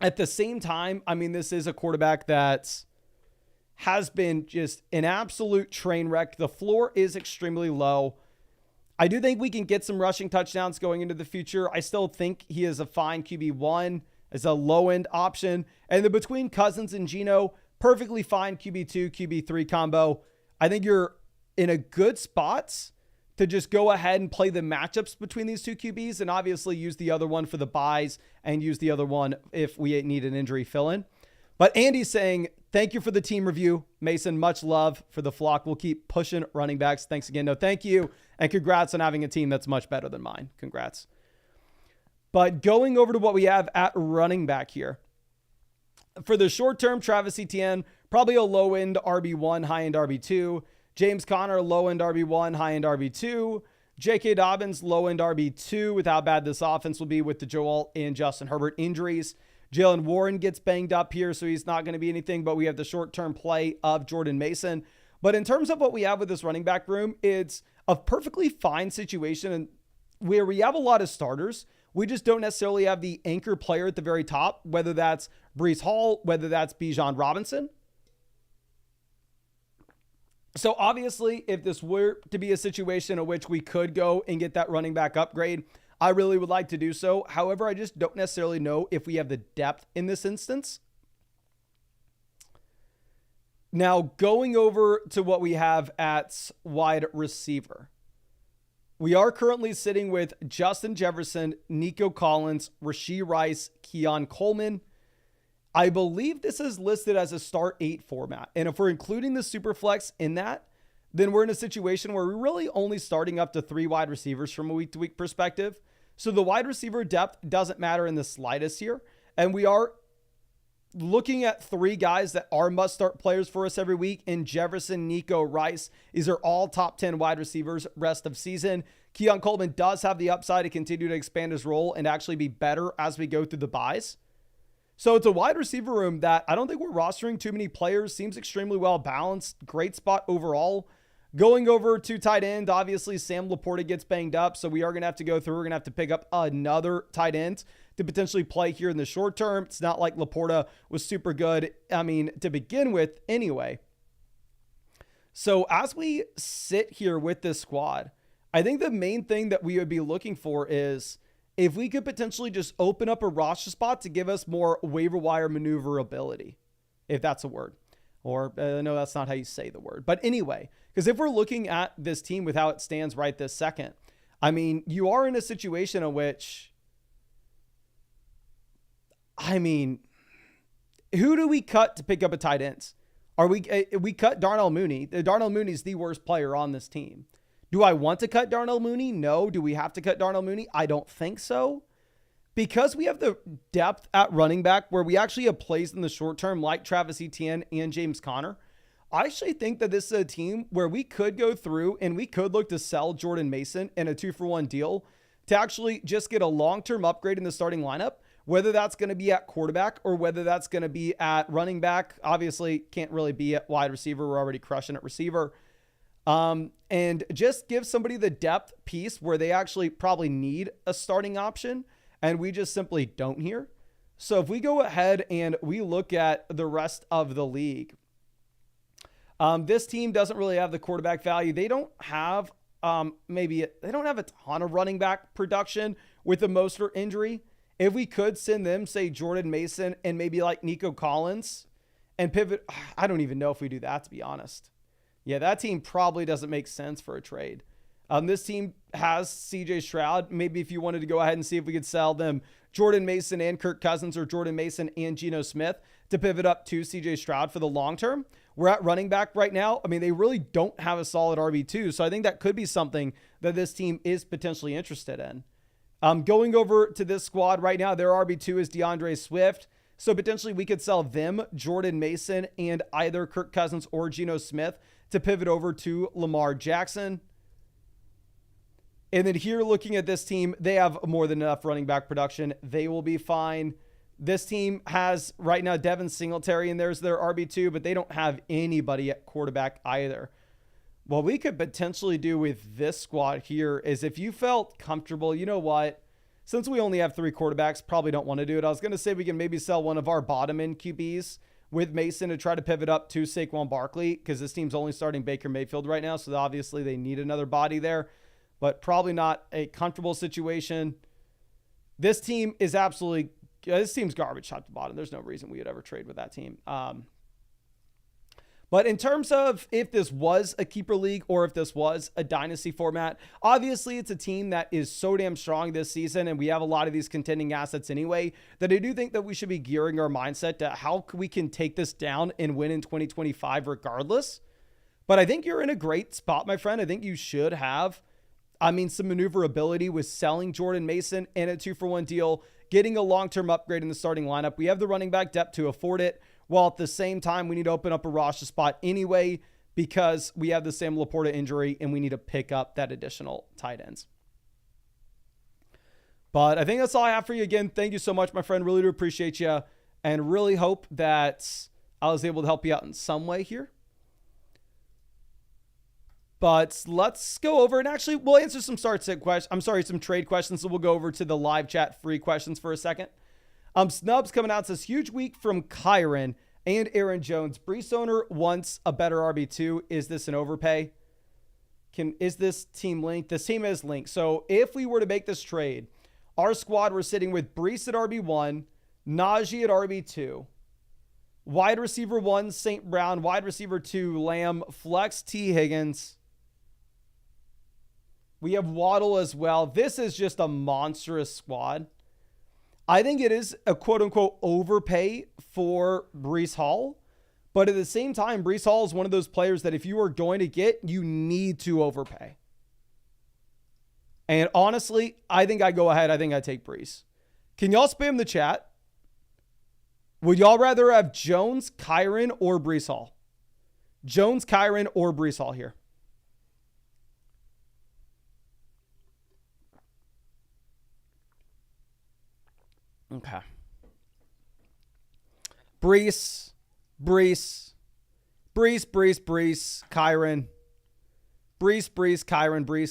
at the same time, I mean, this is a quarterback that has been just an absolute train wreck. The floor is extremely low. I do think we can get some rushing touchdowns going into the future. I still think he is a fine QB1 as a low-end option. And then between Cousins and Geno, perfectly fine QB2, QB3 combo. I think you're in a good spot to just go ahead and play the matchups between these two QBs and obviously use the other one for the buys and use the other one if we need an injury fill-in. But Andy's saying, thank you for the team review. Mason, much love for the flock. We'll keep pushing running backs. Thanks again. No, thank you. And congrats on having a team that's much better than mine. Congrats. But going over to what we have at running back here. For the short term, Travis Etienne, probably a low-end RB1, high-end RB2. James Conner, low-end RB1, high-end RB2. J.K. Dobbins, low-end RB2 with how bad this offense will be with the Joel and Justin Herbert injuries. Jalen Warren gets banged up here, so he's not going to be anything, but we have the short-term play of Jordan Mason. But in terms of what we have with this running back room, it's a perfectly fine situation where we have a lot of starters. We just don't necessarily have the anchor player at the very top, whether that's Breece Hall, whether that's Bijan Robinson. So obviously, if this were to be a situation in which we could go and get that running back upgrade, I really would like to do so. However, I just don't necessarily know if we have the depth in this instance. Now, going over to what we have at wide receiver. We are currently sitting with Justin Jefferson, Nico Collins, Rashee Rice, Keon Coleman. I believe this is listed as a start 8 format. And if we're including the Superflex in that, then we're in a situation where we're really only starting up to 3 wide receivers from a week-to-week perspective. So the wide receiver depth doesn't matter in the slightest here. And we are looking at 3 guys that are must-start players for us every week in Jefferson, Nico, Rice. These are all top 10 wide receivers rest of season. Keon Coleman does have the upside to continue to expand his role and actually be better as we go through the buys. So it's a wide receiver room that I don't think we're rostering too many players. Seems extremely well balanced. Great spot overall. Going over to tight end, obviously Sam Laporta gets banged up, so we are going to have to go through. We're going to have to pick up another tight end to potentially play here in the short term. It's not like Laporta was super good, I mean, to begin with anyway. So as we sit here with this squad, I think the main thing that we would be looking for is if we could potentially just open up a roster spot to give us more waiver wire maneuverability, if that's a word. Or no, that's not how you say the word. But anyway, because if we're looking at this team with how it stands right this second, I mean, you are in a situation in which, I mean, who do we cut to pick up a tight end? We cut Darnell Mooney. Darnell Mooney is the worst player on this team. Do I want to cut Darnell Mooney? No. Do we have to cut Darnell Mooney? I don't think so. Because we have the depth at running back where we actually have plays in the short term like Travis Etienne and James Conner, I actually think that this is a team where we could go through and we could look to sell Jordan Mason in a 2-for-1 deal to actually just get a long-term upgrade in the starting lineup whether that's going to be at quarterback or whether that's going to be at running back. Obviously, can't really be at wide receiver. We're already crushing at receiver. And just give somebody the depth piece where they actually probably need a starting option, and we just simply don't here. So if we go ahead and we look at the rest of the league, this team doesn't really have the quarterback value. They don't have they don't have a ton of running back production with the Mostert injury. If we could send them, say, Jordan Mason and maybe like Nico Collins and pivot, I don't even know if we do that, to be honest. Yeah, that team probably doesn't make sense for a trade. This team has CJ Stroud. Maybe if you wanted to go ahead and see if we could sell them Jordan Mason and Kirk Cousins or Jordan Mason and Geno Smith to pivot up to CJ Stroud for the long term. We're at running back right now. I mean, they really don't have a solid RB2. So I think that could be something that this team is potentially interested in. Going over to this squad right now, their RB2 is DeAndre Swift. So potentially we could sell them, Jordan Mason, and either Kirk Cousins or Geno Smith to pivot over to Lamar Jackson. And then here, looking at this team, they have more than enough running back production. They will be fine. This team has right now Devin Singletary, and there's their RB2, but they don't have anybody at quarterback either. What we could potentially do with this squad here is if you felt comfortable, you know what? Since we only have 3 quarterbacks, probably don't want to do it. I was going to say we can maybe sell one of our bottom end QBs with Mason to try to pivot up to Saquon Barkley, because this team's only starting Baker Mayfield right now. So obviously they need another body there, but probably not a comfortable situation. This team is this team's garbage top to bottom. There's no reason we would ever trade with that team. But in terms of if this was a keeper league or if this was a dynasty format, obviously it's a team that is so damn strong this season, and we have a lot of these contending assets anyway, that I do think that we should be gearing our mindset to how we can take this down and win in 2025 regardless. But I think you're in a great spot, my friend. I think you should have, some maneuverability with selling Jordan Mason in a 2-for-1 deal, getting a long-term upgrade in the starting lineup. We have the running back depth to afford it, while at the same time, we need to open up a roster spot anyway because we have the Sam Laporta injury and we need to pick up that additional tight ends. But I think that's all I have for you. Again, thank you so much, my friend. Really do appreciate you and really hope that I was able to help you out in some way here. But let's go over and actually we'll answer some some trade questions. So we'll go over to the live chat free questions for a second. Snubs coming out, says huge week from Kyron and Aaron Jones. Brees owner wants a better RB2. Is this an overpay? Is this team linked? This team is linked. So if we were to make this trade, our squad, we're sitting with Brees at RB1, Najee at RB2, wide receiver 1, St. Brown, wide receiver 2, Lamb, flex T. Higgins. We have Waddle as well. This is just a monstrous squad. I think it is a quote-unquote overpay for Breece Hall. But at the same time, Breece Hall is one of those players that if you are going to get, you need to overpay. And honestly, I think I go ahead. I think I take Breece. Can y'all spam the chat? Would y'all rather have Jones, Kyron, or Breece Hall? Jones, Kyron, or Breece Hall here? Okay. Breece, Kyron. Breece,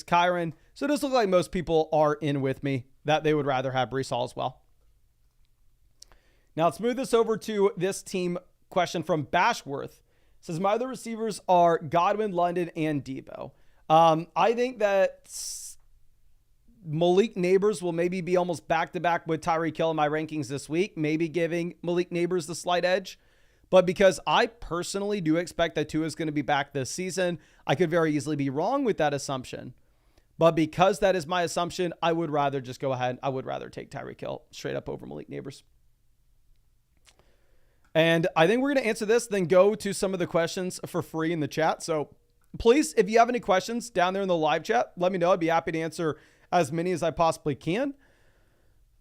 Kyron. So it does look like most people are in with me that they would rather have Breece Hall as well. Now let's move this over to this team question from Bashworth. It says, my other receivers are Godwin, London, and Debo. I think that Malik Neighbors will maybe be almost back-to-back with Tyreek Hill in my rankings this week, maybe giving Malik Neighbors the slight edge. But because I personally do expect that Tua is going to be back this season, I could very easily be wrong with that assumption. But because that is my assumption, I would rather just go ahead. I would rather take Tyreek Hill straight up over Malik Neighbors. And I think we're going to answer this, then go to some of the questions for free in the chat. So please, if you have any questions down there in the live chat, let me know. I'd be happy to answer as many as I possibly can.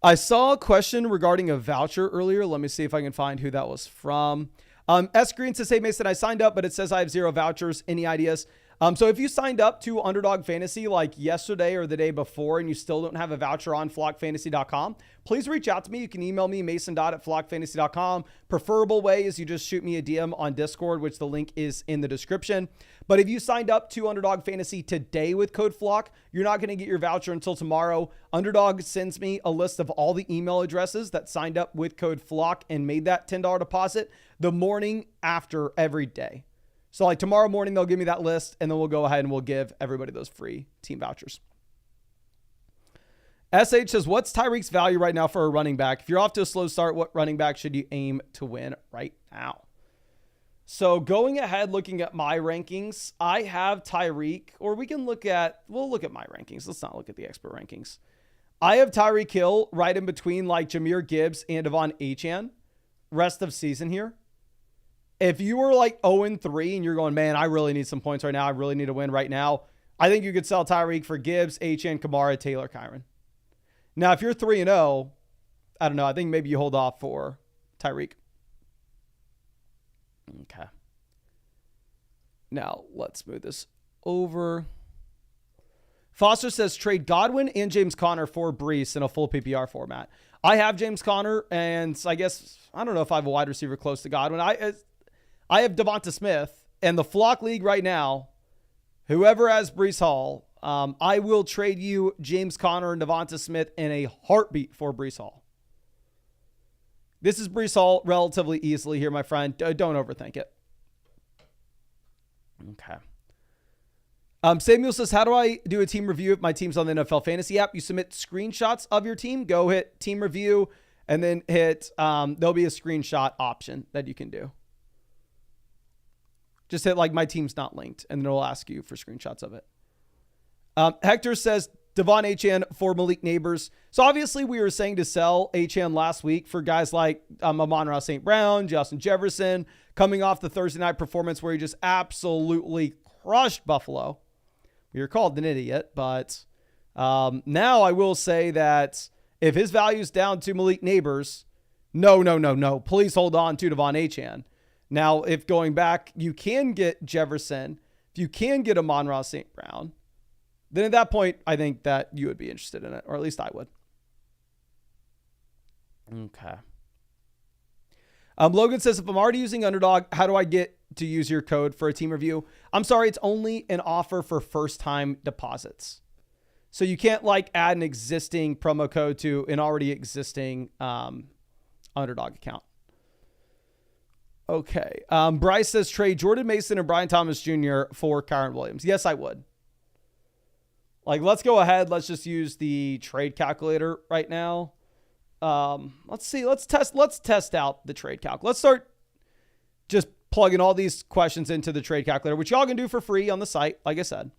I saw a question regarding a voucher earlier. Let me see if I can find who that was from. S Green says, hey Mason, I signed up, but it says I have 0 vouchers. Any ideas? So if you signed up to Underdog Fantasy like yesterday or the day before and you still don't have a voucher on flockfantasy.com, please reach out to me. You can email me, mason.at_flockfantasy.com. Preferable way is you just shoot me a DM on Discord, which the link is in the description. But if you signed up to Underdog Fantasy today with code FLOCK, you're not going to get your voucher until tomorrow. Underdog sends me a list of all the email addresses that signed up with code FLOCK and made that $10 deposit the morning after every day. So like tomorrow morning, they'll give me that list and then we'll go ahead and we'll give everybody those free team vouchers. SH says, what's Tyreek's value right now for a running back? If you're off to a slow start, what running back should you aim to win right now? So going ahead, looking at my rankings, I have Tyreek, or we'll look at my rankings. Let's not look at the expert rankings. I have Tyreek Hill right in between like Jahmyr Gibbs and Devon Achane rest of season here. If you were like 0-3 and you're going, man, I really need some points right now, I really need a win right now, I think you could sell Tyreek for Gibbs, Achane, Kamara, Taylor, Kyron. Now, if you're 3-0, I don't know. I think maybe you hold off for Tyreek. Okay. Now, let's move this over. Foster says, trade Godwin and James Conner for Breece in a full PPR format. I have James Conner, and I guess, I don't know if I have a wide receiver close to Godwin. I have Devonta Smith, and the Flock League right now, whoever has Breece Hall, I will trade you James Conner and Devonta Smith in a heartbeat for Breece Hall. This is Breece Hall relatively easily here, my friend. Don't overthink it. Okay. Samuel says, how do I do a team review if my team's on the NFL Fantasy app? You submit screenshots of your team, go hit team review, and then hit, there'll be a screenshot option that you can do. Just hit like my team's not linked, and then it'll ask you for screenshots of it. Hector says, Devon Achane for Malik Neighbors. So obviously we were saying to sell Achane last week for guys like Amon-Ra St. Brown, Justin Jefferson, coming off the Thursday night performance where he just absolutely crushed Buffalo. We were called an idiot, but now I will say that if his value's down to Malik Neighbors, no. Please hold on to Devon Achane. Now, if going back, you can get Jefferson, if you can get Amon-Ra St. Brown, then at that point, I think that you would be interested in it, or at least I would. Okay. Logan says, if I'm already using Underdog, how do I get to use your code for a team review? I'm sorry, it's only an offer for first-time deposits. So you can't like add an existing promo code to an already existing Underdog account. Okay. Bryce says, trade Jordan Mason and Brian Thomas Jr. for Kyron Williams. Yes, I would. Like, let's go ahead. Let's just use the trade calculator right now. Let's see. Let's test out the trade calc. Let's start just plugging all these questions into the trade calculator, which y'all can do for free on the site. Like I said,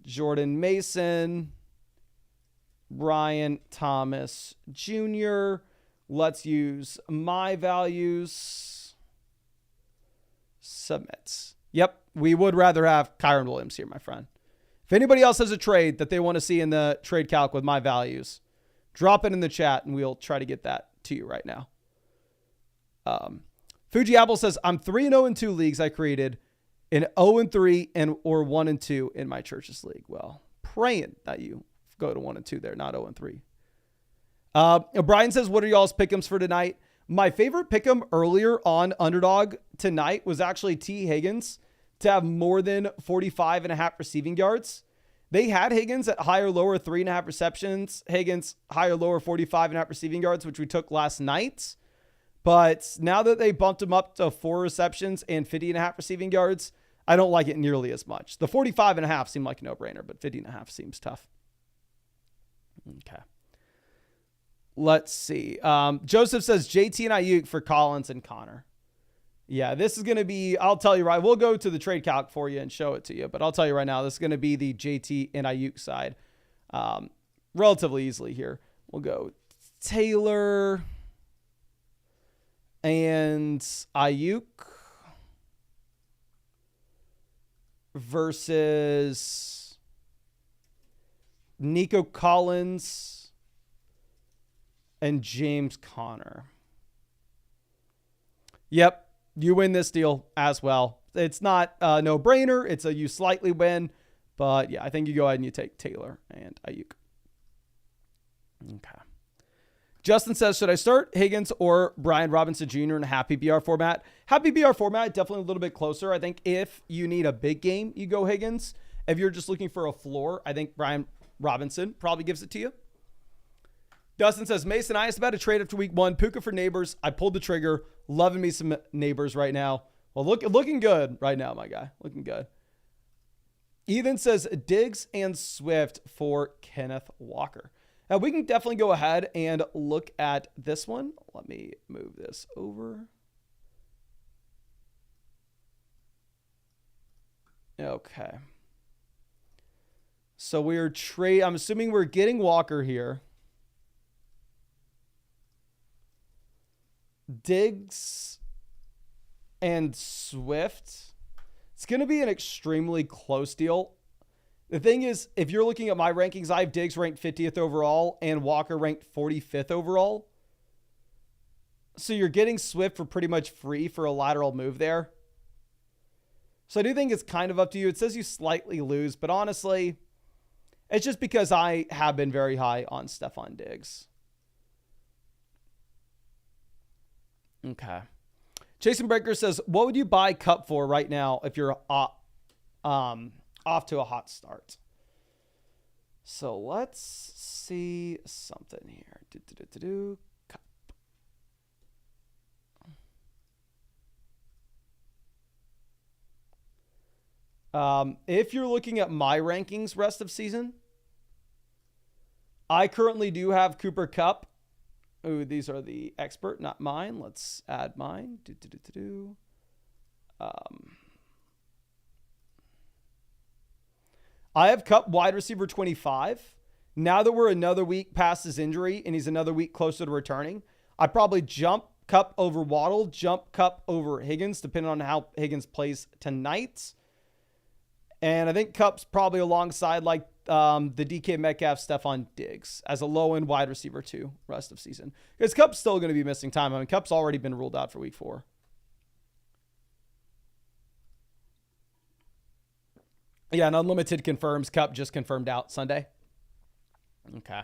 Jordan Mason, Brian Thomas Jr. Let's use my values. Submit. Yep. We would rather have Kyron Williams here, my friend. If anybody else has a trade that they want to see in the trade calc with my values, drop it in the chat and we'll try to get that to you right now. Fuji Apple says, I'm 3-0 in 2 leagues I created, and 0-3 or 1-2 in my church's league. Well, praying that you go to 1-2 there, not 0-3. Brian says, what are y'all's pick'ems for tonight? My favorite pick'em earlier on Underdog tonight was actually T. Higgins to have more than 45.5 receiving yards. They had Higgins at higher, lower 3.5 receptions. Higgins higher, lower 45.5 receiving yards, which we took last night. But now that they bumped him up to 4 receptions and 50.5 receiving yards, I don't like it nearly as much. The 45.5 seemed like a no-brainer, but 50.5 seems tough. Okay. Let's see. Joseph says JT and Ayuk for Collins and Connor. Yeah, this is going to be, I'll tell you right, we'll go to the trade calc for you and show it to you, but I'll tell you right now, this is going to be the JT and Ayuk side relatively easily here. We'll go Taylor and Ayuk versus Nico Collins and James Conner. Yep. You win this deal as well. it's not a no-brainer. It's a you slightly win. But yeah, I think you go ahead and you take Taylor and Ayuk. Okay. Justin says, should I start Higgins or Brian Robinson Jr. in a happy BR format? Happy BR format, definitely a little bit closer. I think if you need a big game, you go Higgins. If you're just looking for a floor, I think Brian Robinson probably gives it to you. Dustin says, Mason, I asked about a trade after week 1. Puka for Neighbors. I pulled the trigger. Loving me some Neighbors right now. Well, looking good right now, my guy. Looking good. Ethan says, Diggs and Swift for Kenneth Walker. Now, we can definitely go ahead and look at this one. Let me move this over. Okay. So I'm assuming we're getting Walker here. Diggs and Swift. It's going to be an extremely close deal. The thing is, if you're looking at my rankings, I have Diggs ranked 50th overall and Walker ranked 45th overall. So you're getting Swift for pretty much free for a lateral move there. So I do think it's kind of up to you. It says you slightly lose, but honestly, it's just because I have been very high on Stephon Diggs. Okay. Jason Breaker says, what would you buy Cup for right now if you're off to a hot start? So let's see something here. Cup. If you're looking at my rankings rest of season, I currently do have Cooper Kupp. Ooh, these are the expert, not mine. Let's add mine. I have Kupp wide receiver 25. Now that we're another week past his injury and he's another week closer to returning, I'd probably jump Kupp over Waddle, jump Kupp over Higgins, depending on how Higgins plays tonight. And I think Kupp's probably alongside like the DK Metcalf, Stephon Diggs as a low-end wide receiver 2 rest of season. Because Kupp's still going to be missing time. I mean, Kupp's already been ruled out for week 4. Yeah, and Unlimited confirms Kupp just confirmed out Sunday. Okay.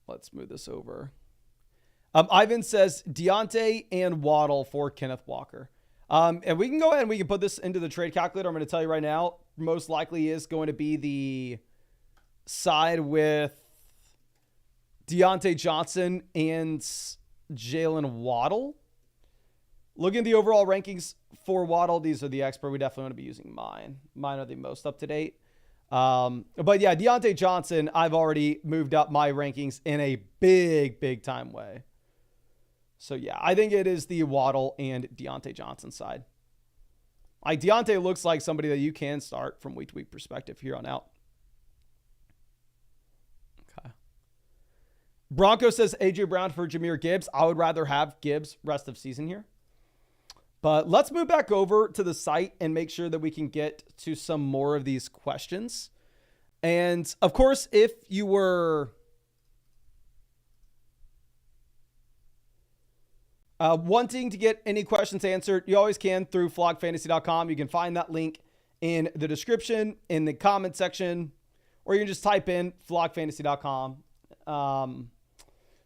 Let's move this over. Ivan says Deontay and Waddle for Kenneth Walker. And we can go ahead and we can put this into the trade calculator. I'm going to tell you right now, most likely is going to be the side with Deontay Johnson and Jalen Waddle. Looking at the overall rankings for Waddle, these are the expert. We definitely want to be using mine. Mine are the most up to date. But yeah, Deontay Johnson, I've already moved up my rankings in a big time way. So yeah, I think it is the Waddle and Deontay Johnson side. Like Deontay looks like somebody that you can start from week to week perspective here on out. Okay. Bronco says AJ Brown for Jahmyr Gibbs. I would rather have Gibbs rest of season here. But let's move back over to the site and make sure that we can get to some more of these questions. And of course, if you were wanting to get any questions answered, you always can through flogfantasy.com. You can find that link in the description, in the comment section, or you can just type in flogfantasy.com.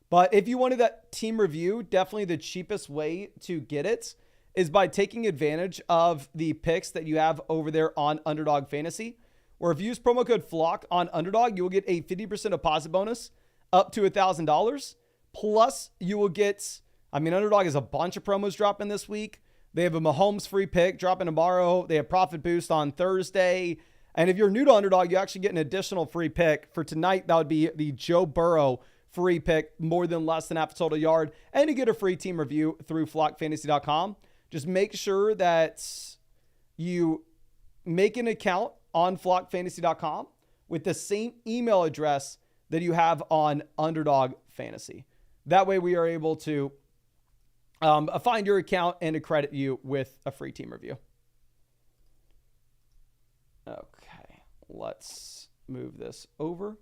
But if you wanted that team review, definitely the cheapest way to get it is by taking advantage of the picks that you have over there on Underdog Fantasy, where if you use promo code FLOCK on Underdog, you will get a 50% deposit bonus up to $1,000. Plus, you will get, Underdog has a bunch of promos dropping this week. They have a Mahomes free pick dropping tomorrow. They have Profit Boost on Thursday. And if you're new to Underdog, you actually get an additional free pick. For tonight, that would be the Joe Burrow free pick, more than less than half a total yard. And you get a free team review through flockfantasy.com. Just make sure that you make an account on flockfantasy.com with the same email address that you have on Underdog Fantasy. That way we are able to find your account and to credit you with a free team review. Okay, let's move this over.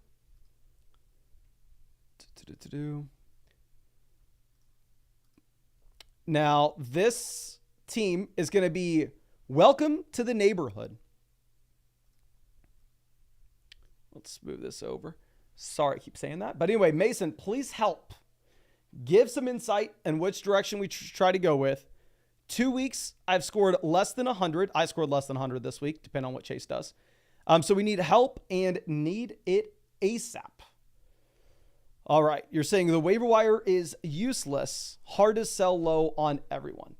Now, this team is going to be welcome to the neighborhood. Let's move this over. Sorry, I keep saying that. But anyway, Mason, please help. Give some insight in which direction we try to go with. 2 weeks, I've scored less than 100. I scored less than 100 this week, depending on what Chase does. So we need help and need it ASAP. All right, you're saying the waiver wire is useless, hard to sell low on everyone.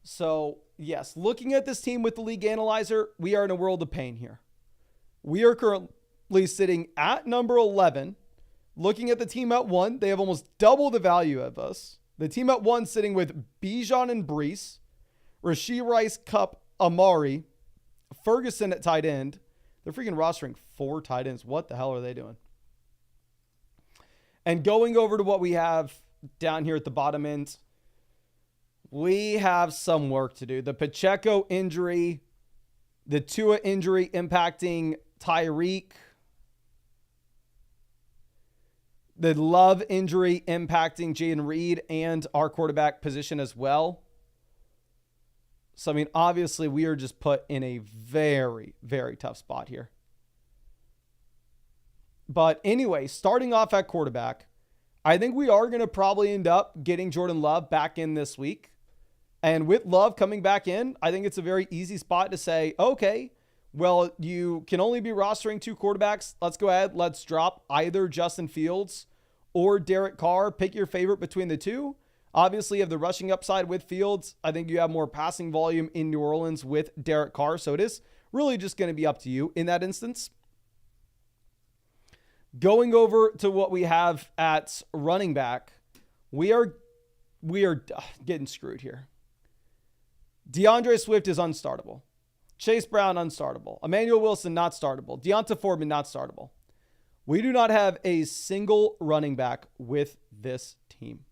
So yes, looking at this team with the league analyzer, we are in a world of pain here. We are currently sitting at number 11. Looking at the team at 1, they have almost double the value of us. The team at 1 sitting with Bijan and Brees, Rashee Rice, Cup, Amari, Ferguson at tight end. They're freaking rostering 4 tight ends. What the hell are they doing? And going over to what we have down here at the bottom end, we have some work to do. The Pacheco injury, the Tua injury impacting Tyreek, the Love injury impacting Jayden Reed and our quarterback position as well. So, I mean, obviously we are just put in a very, very tough spot here. But anyway, starting off at quarterback, I think we are going to probably end up getting Jordan Love back in this week. And with Love coming back in, I think it's a very easy spot to say, okay, well, you can only be rostering 2 quarterbacks. Let's go ahead. Let's drop either Justin Fields or Derek Carr. Pick your favorite between the 2. Obviously, you have the rushing upside with Fields. I think you have more passing volume in New Orleans with Derek Carr. So it is really just going to be up to you in that instance. Going over to what we have at running back, we are getting screwed here. DeAndre Swift is unstartable. Chase Brown, unstartable. Emmanuel Wilson, not startable. Deonta Foreman, not startable. We do not have a single running back with this team.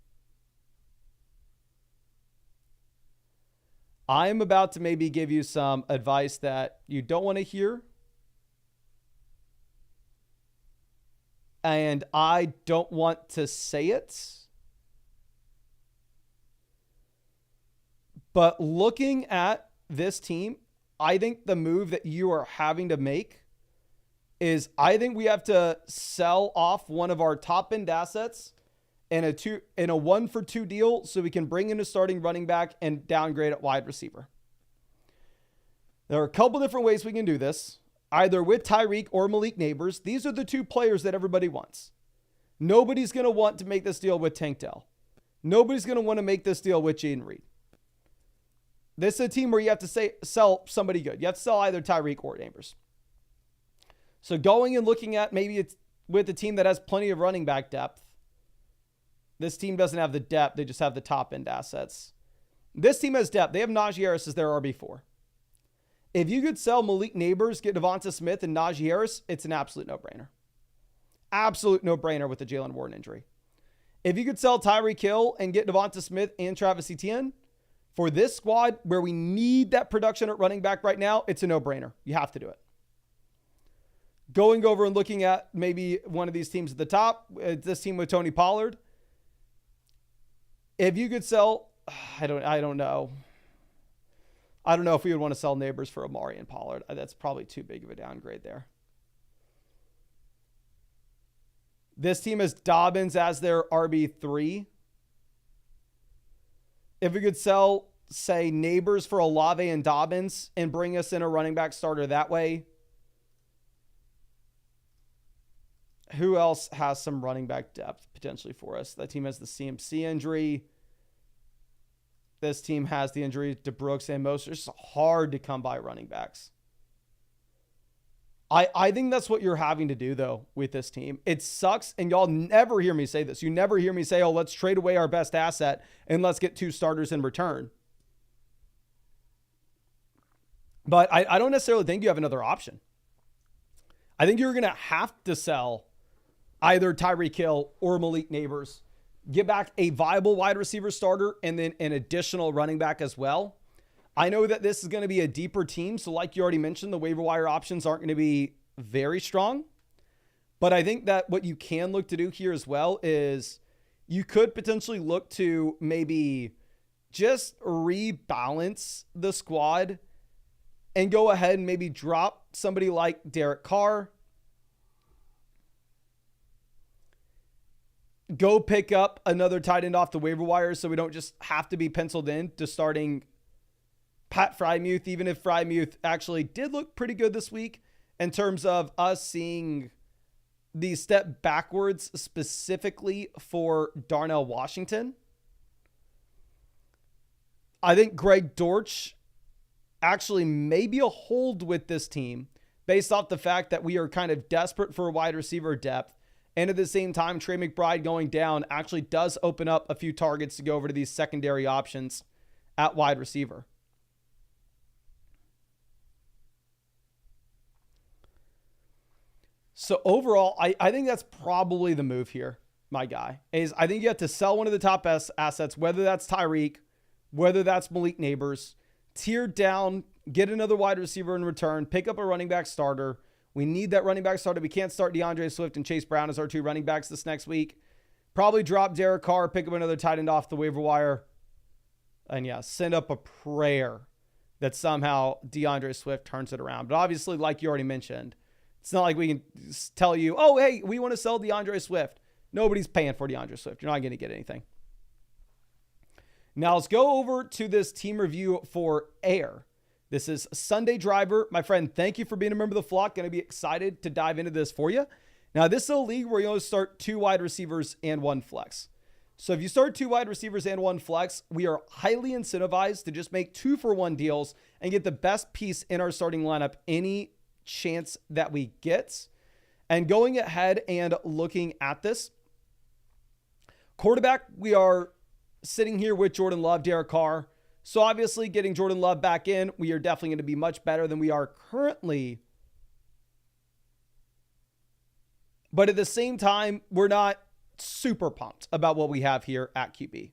I'm about to maybe give you some advice that you don't want to hear. And I don't want to say it. But looking at this team, I think the move that you are having to make is I think we have to sell off one of our top end assets in a 1-for-2 deal so we can bring in a starting running back and downgrade at wide receiver. There are a couple different ways we can do this, either with Tyreek or Malik Neighbors. These are the 2 players that everybody wants. Nobody's going to want to make this deal with Tank Dell. Nobody's going to want to make this deal with Jayden Reed. This is a team where you have to sell somebody good. You have to sell either Tyreek or Neighbors. So going and looking at maybe it's with a team that has plenty of running back depth. This team doesn't have the depth. They just have the top end assets. This team has depth. They have Najee Harris as their RB4. If you could sell Malik Neighbors, get Devonta Smith and Najee Harris, it's an absolute no-brainer. Absolute no-brainer with the Jalen Warren injury. If you could sell Tyreek Hill and get Devonta Smith and Travis Etienne, for this squad where we need that production at running back right now, it's a no-brainer. You have to do it. Going over and looking at maybe one of these teams at the top, this team with Tony Pollard. If you could sell, I don't know. I don't know if we would want to sell Neighbors for Amari and Pollard. That's probably too big of a downgrade there. This team has Dobbins as their RB3. If we could sell, say, Neighbors for Olave and Dobbins and bring us in a running back starter that way. Who else has some running back depth potentially for us? That team has the CMC injury. This team has the injury to Brooks and Mostert. It's hard to come by running backs. I think that's what you're having to do, though, with this team. It sucks, and y'all never hear me say this. You never hear me say, oh, let's trade away our best asset and let's get 2 starters in return. But I don't necessarily think you have another option. I think you're going to have to sell either Tyreek Hill or Malik Neighbors, get back a viable wide receiver starter, and then an additional running back as well. I know that this is going to be a deeper team, so like you already mentioned, the waiver wire options aren't going to be very strong. But I think that what you can look to do here as well is you could potentially look to maybe just rebalance the squad and go ahead and maybe drop somebody like Derek Carr. Go pick up another tight end off the waiver wire so we don't just have to be penciled in to starting Pat Freiermuth, even if Freiermuth actually did look pretty good this week in terms of us seeing the step backwards specifically for Darnell Washington. I think Greg Dortch actually may be a hold with this team based off the fact that we are kind of desperate for a wide receiver depth. And at the same time, Trey McBride going down actually does open up a few targets to go over to these secondary options at wide receiver. So overall, I think that's probably the move here, my guy, is I think you have to sell one of the top assets, whether that's Tyreek, whether that's Malik Neighbors, tear down, get another wide receiver in return, pick up a running back starter. We need that running back starter. We can't start DeAndre Swift and Chase Brown as our two running backs this next week. Probably drop Derek Carr, pick up another tight end off the waiver wire. And yeah, send up a prayer that somehow DeAndre Swift turns it around. But obviously, like you already mentioned, it's not like we can tell you, oh, hey, we want to sell DeAndre Swift. Nobody's paying for DeAndre Swift. You're not going to get anything. Now let's go over to this team review for Air. This is Sunday Driver. My friend, thank you for being a member of the flock. Going to be excited to dive into this for you. Now, this is a league where you only start 2 wide receivers and 1 flex. So if you start 2 wide receivers and 1 flex, we are highly incentivized to just make 2-for-1 deals and get the best piece in our starting lineup any chance that we get. And going ahead and looking at this, quarterback, we are sitting here with Jordan Love, Derek Carr. So obviously getting Jordan Love back in, we are definitely going to be much better than we are currently. But at the same time, we're not super pumped about what we have here at QB.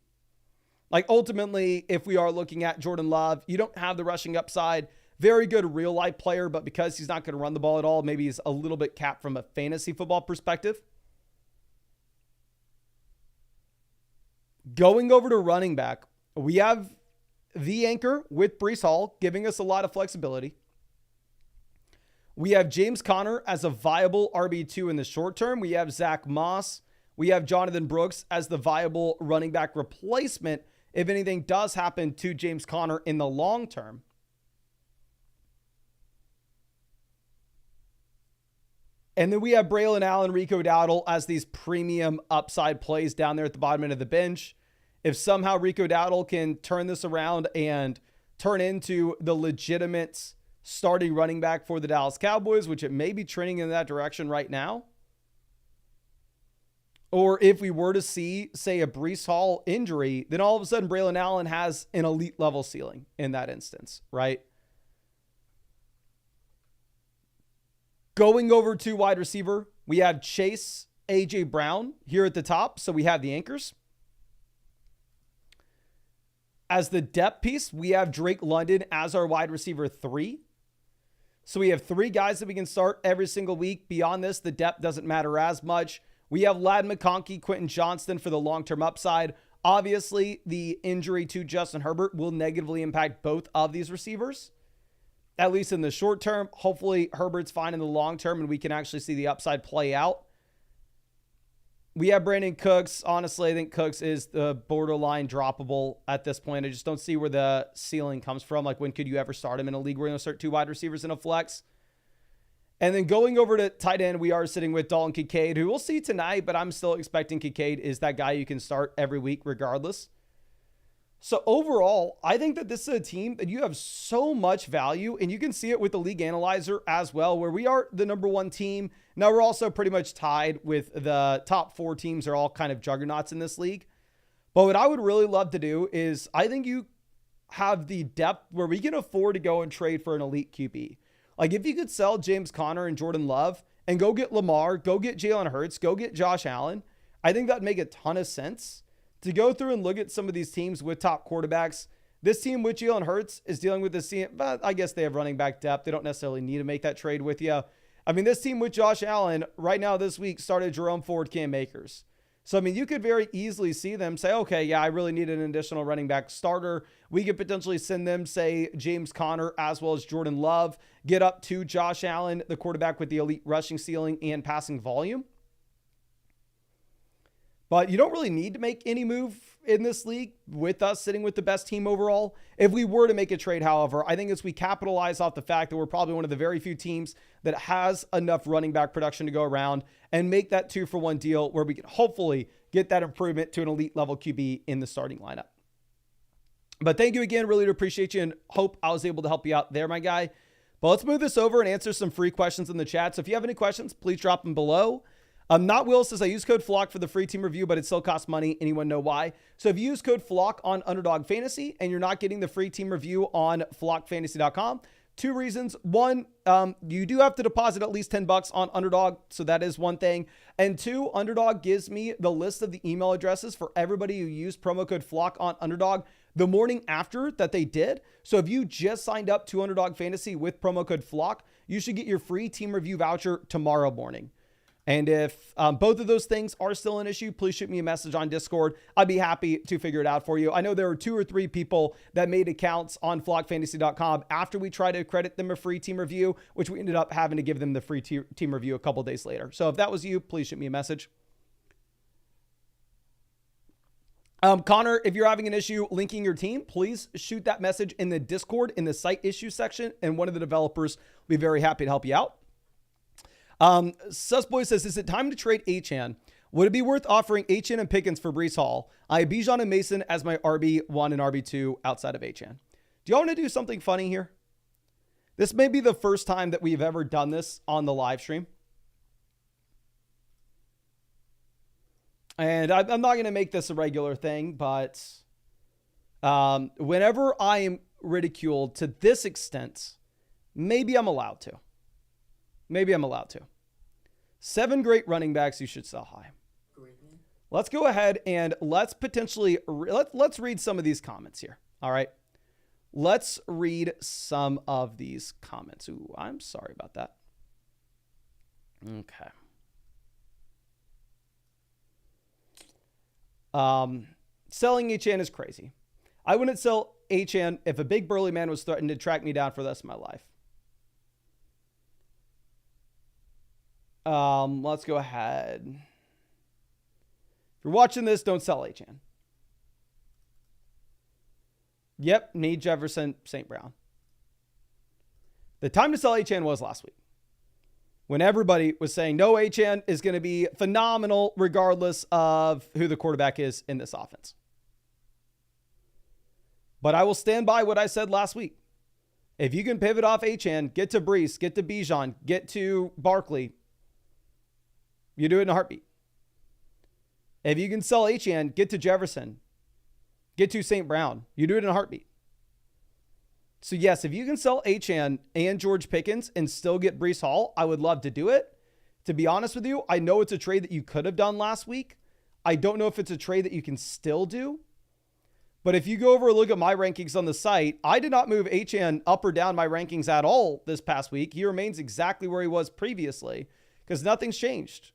Like ultimately, if we are looking at Jordan Love, you don't have the rushing upside. Very good real life player, but because he's not going to run the ball at all, maybe he's a little bit capped from a fantasy football perspective. Going over to running back, we have the anchor with Breece Hall, giving us a lot of flexibility. We have James Conner as a viable RB2 in the short term. We have Zach Moss. We have Jonathan Brooks as the viable running back replacement if anything does happen to James Conner in the long term. And then we have Braylon Allen, Rico Dowdle as these premium upside plays down there at the bottom end of the bench. If somehow Rico Dowdle can turn this around and turn into the legitimate starting running back for the Dallas Cowboys, which it may be trending in that direction right now. Or if we were to see, say, a Breece Hall injury, then all of a sudden Braylon Allen has an elite level ceiling in that instance, right? Going over to wide receiver, we have Chase, A.J. Brown here at the top. So we have the anchors. As the depth piece, we have Drake London as our wide receiver 3. So we have 3 guys that we can start every single week. Beyond this, the depth doesn't matter as much. We have Ladd McConkey, Quentin Johnston for the long-term upside. Obviously, the injury to Justin Herbert will negatively impact both of these receivers, at least in the short term. Hopefully, Herbert's fine in the long term, and we can actually see the upside play out. We have Brandon Cooks. Honestly, I think Cooks is the borderline droppable at this point. I just don't see where the ceiling comes from. Like, when could you ever start him in a league where you're going to start 2 wide receivers in a flex? And then going over to tight end, we are sitting with Dalton Kincaid, who we'll see tonight, but I'm still expecting Kincaid is that guy you can start every week regardless. So overall, I think that this is a team that you have so much value, and you can see it with the league analyzer as well, where we are the number 1 team. Now we're also pretty much tied with the top 4 teams are all kind of juggernauts in this league. But what I would really love to do is I think you have the depth where we can afford to go and trade for an elite QB. Like if you could sell James Conner and Jordan Love and go get Lamar, go get Jalen Hurts, go get Josh Allen, I think that'd make a ton of sense. To go through and look at some of these teams with top quarterbacks, this team with Jalen Hurts is dealing with this team, but I guess they have running back depth. They don't necessarily need to make that trade with you. I mean, this team with Josh Allen right now this week started Jerome Ford, Cam Akers. So, I mean, you could very easily see them say, okay, yeah, I really need an additional running back starter. We could potentially send them, say, James Conner as well as Jordan Love, get up to Josh Allen, the quarterback with the elite rushing ceiling and passing volume. But you don't really need to make any move in this league with us sitting with the best team overall. If we were to make a trade, however, I think as we capitalize off the fact that we're probably one of the very few teams that has enough running back production to go around and make that 2-for-1 deal where we can hopefully get that improvement to an elite level QB in the starting lineup. But thank you again. Really appreciate you and hope I was able to help you out there, my guy. But let's move this over and answer some free questions in the chat. So if you have any questions, please drop them below. Not Will says, I use code FLOCK for the free team review, but it still costs money. Anyone know why? So if you use code FLOCK on Underdog Fantasy and you're not getting the free team review on flockfantasy.com, 2 reasons. 1, you do have to deposit at least $10 on Underdog. So that is one thing. And 2, Underdog gives me the list of the email addresses for everybody who used promo code FLOCK on Underdog the morning after that they did. So if you just signed up to Underdog Fantasy with promo code FLOCK, you should get your free team review voucher tomorrow morning. And if both of those things are still an issue, please shoot me a message on Discord. I'd be happy to figure it out for you. I know there were 2 or 3 people that made accounts on flockfantasy.com after we tried to credit them a free team review, which we ended up having to give them the free team review a couple days later. So if that was you, please shoot me a message. Connor, if you're having an issue linking your team, please shoot that message in the Discord in the site issues section, and one of the developers will be very happy to help you out. Susboy says, is it time to trade Achane? Would it be worth offering Achane and Pickens for Breece Hall? I have Bijan and Mason as my RB1 and RB2 outside of Achane. Do y'all want to do something funny here? This may be the first time that we've ever done this on the live stream. And I'm not going to make this a regular thing, but whenever I am ridiculed to this extent, maybe I'm allowed to. Maybe I'm allowed to. 7 great running backs you should sell high. Let's go ahead and let's potentially, let's read some of these comments here. All right. Let's read some of these comments. Ooh, I'm sorry about that. Okay. Selling Achane is crazy. I wouldn't sell Achane if a big burly man was threatening to track me down for the rest of my life. Let's go ahead. If you're watching this, don't sell Achane. Yep, need Jefferson, St. Brown. The time to sell Achane was last week, when everybody was saying, no, Achane is going to be phenomenal regardless of who the quarterback is in this offense. But I will stand by what I said last week. If you can pivot off Achane, get to Breece, get to Bijan, get to Barkley, you do it in a heartbeat. If you can sell Achane, get to Jefferson, get to St. Brown, you do it in a heartbeat. So yes, if you can sell Achane and George Pickens and still get Breece Hall, I would love to do it. To be honest with you, I know it's a trade that you could have done last week. I don't know if it's a trade that you can still do. But if you go over and look at my rankings on the site, I did not move Achane up or down my rankings at all this past week. He remains exactly where he was previously because nothing's changed.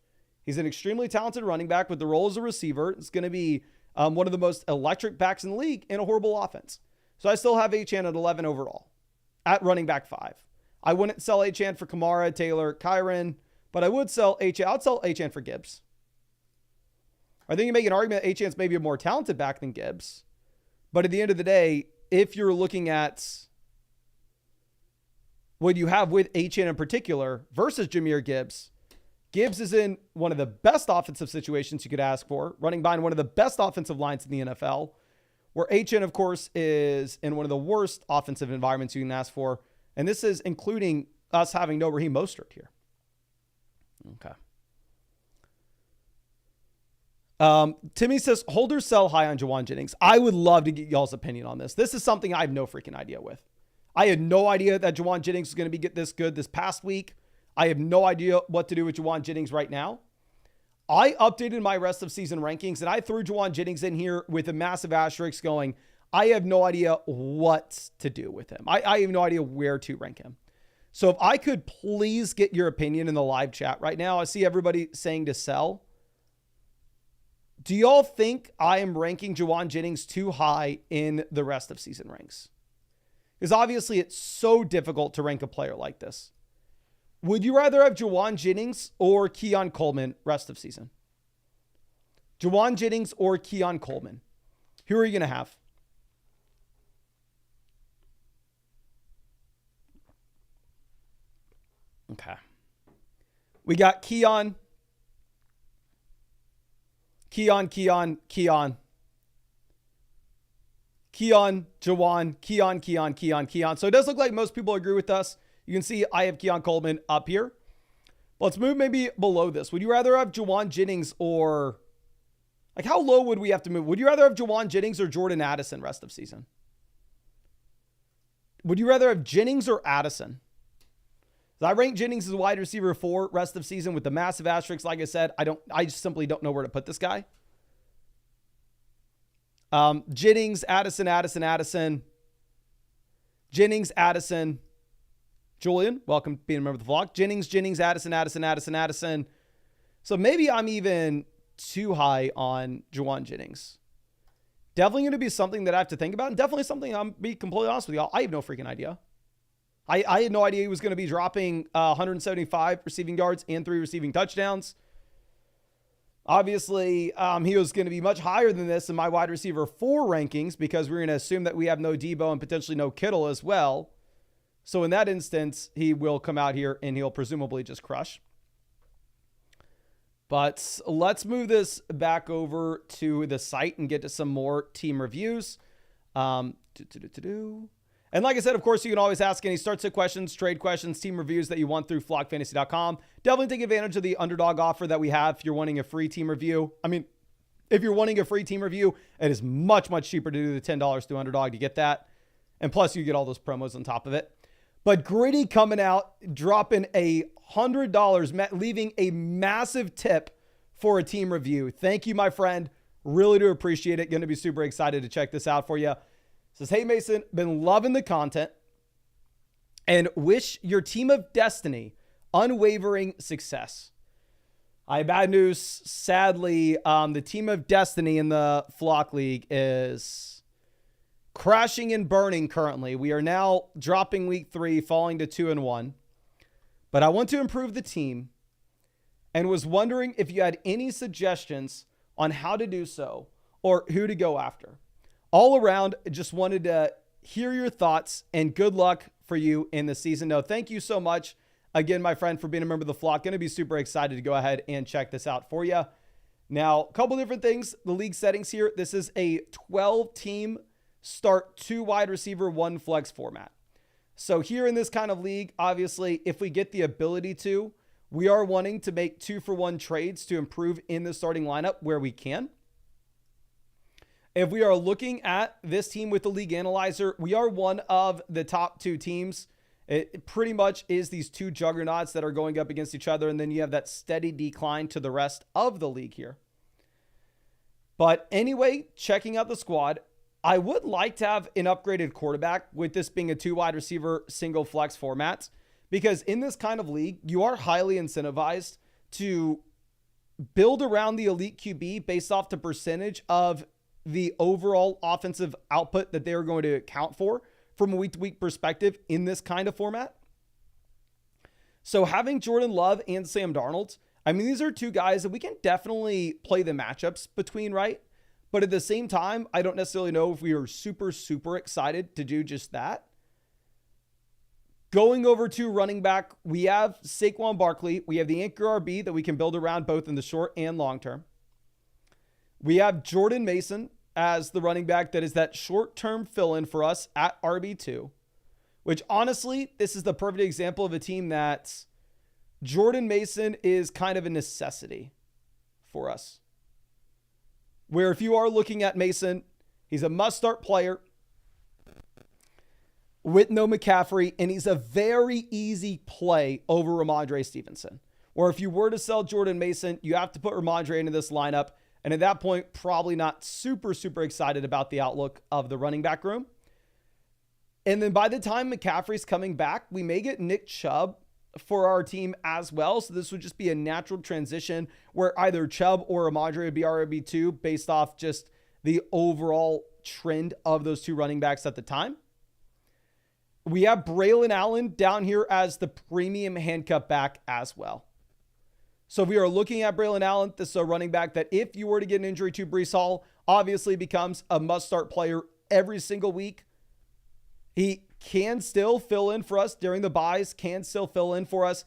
He's an extremely talented running back with the role as a receiver. It's going to be one of the most electric backs in the league in a horrible offense. So I still have Achane at 11 overall at running back 5. I wouldn't sell Achane for Kamara, Taylor, Kyron, but I would sell Achane. I'd sell Achane for Gibbs. I think you make an argument that Achane's maybe a more talented back than Gibbs. But at the end of the day, if you're looking at what you have with Achane in particular versus Jahmyr Gibbs, Gibbs is in one of the best offensive situations you could ask for, running behind one of the best offensive lines in the NFL, where Achane, of course, is in one of the worst offensive environments you can ask for. And this is including us having no Raheem Mostert here. Okay. Timmy says, hold or sell high on Juwan Jennings. I would love to get y'all's opinion on this. This is something I have no freaking idea with. I had no idea that Juwan Jennings was going to be this good this past week. I have no idea what to do with Juwan Jennings right now. I updated my rest of season rankings and I threw Juwan Jennings in here with a massive asterisk going, I have no idea what to do with him. I have no idea where to rank him. So if I could please get your opinion in the live chat right now. I see everybody saying to sell. Do y'all think I am ranking Juwan Jennings too high in the rest of season ranks? Because obviously it's so difficult to rank a player like this. Would you rather have Juwan Jennings or Keon Coleman rest of season? Juwan Jennings or Keon Coleman? Who are you going to have? Okay. We got Keon, Juwan, Keon. So it does look like most people agree with us. You can see I have Keon Coleman up here. Let's move maybe below this. Would you rather have Juwan Jennings or... Like, how low would we have to move? Would you rather have Juwan Jennings or Jordan Addison rest of season? Would you rather have Jennings or Addison? I rank Jennings as a wide receiver 4 rest of season with the massive asterisks. Like I said, I just simply don't know where to put this guy. Jennings, Addison. Jennings, Addison. Julian, welcome to being a member of the vlog. Jennings, Addison. So maybe I'm even too high on Juwan Jennings. Definitely going to be something that I have to think about, and definitely something I'm be completely honest with y'all. I have no freaking idea. I had no idea he was going to be dropping 175 receiving yards and 3 receiving touchdowns. Obviously, he was going to be much higher than this in my wide receiver 4 rankings because we're going to assume that we have no Debo and potentially no Kittle as well. So in that instance, he will come out here and he'll presumably just crush. But let's move this back over to the site and get to some more team reviews. And like I said, of course, you can always ask any start-sit questions, trade questions, team reviews that you want through flockfantasy.com. Definitely take advantage of the Underdog offer that we have if you're wanting a free team review. I mean, if you're wanting a free team review, it is much, much cheaper to do the $10 through Underdog to get that. And plus, you get all those promos on top of it. But Gritty coming out, dropping $100, leaving a massive tip for a team review. Thank you, my friend. Really do appreciate it. Going to be super excited to check this out for you. Says, hey, Mason, been loving the content and wish your team of destiny unwavering success. I have bad news. Sadly, the team of destiny in the Flock League is crashing and burning currently. We are now dropping week 3, falling to 2-1. But I want to improve the team and was wondering if you had any suggestions on how to do so or who to go after. All around, just wanted to hear your thoughts and good luck for you in the season. No, thank you so much again, my friend, for being a member of the flock. Going to be super excited to go ahead and check this out for you. Now, a couple different things. The league settings here. This is a 12-team start 2 wide receiver 1 flex format. So here in this kind of league, obviously, if we get the ability to, we are wanting to make 2-for-1 trades to improve in the starting lineup where we can. If we are looking at this team with the league analyzer, we are one of the top 2 teams. It pretty much is these 2 juggernauts that are going up against each other. And then you have that steady decline to the rest of the league here. But anyway, checking out the squad, I would like to have an upgraded quarterback with this being a 2 wide receiver single flex format. Because in this kind of league, you are highly incentivized to build around the elite QB based off the percentage of the overall offensive output that they're going to account for from a week-to-week perspective in this kind of format. So having Jordan Love and Sam Darnold, I mean, these are 2 guys that we can definitely play the matchups between, right? But at the same time, I don't necessarily know if we are super, super excited to do just that. Going over to running back, we have Saquon Barkley. We have the anchor RB that we can build around both in the short and long term. We have Jordan Mason as the running back that is that short-term fill-in for us at RB2, which honestly, this is the perfect example of a team that Jordan Mason is kind of a necessity for us. Where if you are looking at Mason, he's a must-start player with no McCaffrey, and he's a very easy play over Ramondre Stevenson. Or if you were to sell Jordan Mason, you have to put Ramondre into this lineup. And at that point, probably not super, super excited about the outlook of the running back room. And then by the time McCaffrey's coming back, we may get Nick Chubb for our team as well. So this would just be a natural transition where either Chubb or Amadre would be RB2 based off just the overall trend of those two running backs at the time. We have Braylon Allen down here as the premium handcuff back as well. So if we are looking at Braylon Allen, this is a running back that if you were to get an injury to Breece Hall, obviously becomes a must-start player every single week. He can still fill in for us during the buys, can still fill in for us.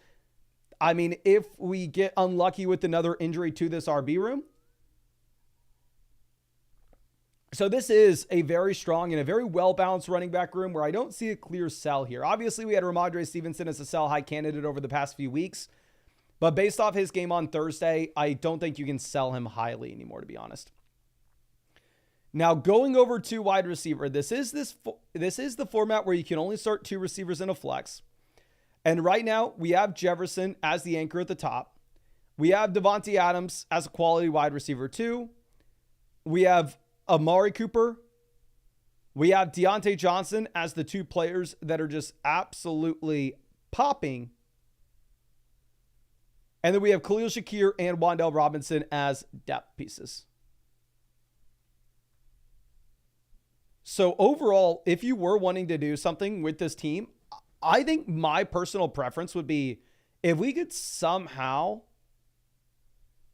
I mean, if we get unlucky with another injury to this RB room. So this is a very strong and a very well-balanced running back room where I don't see a clear sell here. Obviously, we had Ramondre Stevenson as a sell-high candidate over the past few weeks. But based off his game on Thursday, I don't think you can sell him highly anymore, to be honest. Now, going over to wide receiver, this is the format where you can only start two receivers in a flex. And right now, we have Jefferson as the anchor at the top. We have Devontae Adams as a quality wide receiver 2. We have Amari Cooper. We have Deontay Johnson as the two players that are just absolutely popping. And then we have Khalil Shakir and Wan'Dale Robinson as depth pieces. So overall, if you were wanting to do something with this team, I think my personal preference would be if we could somehow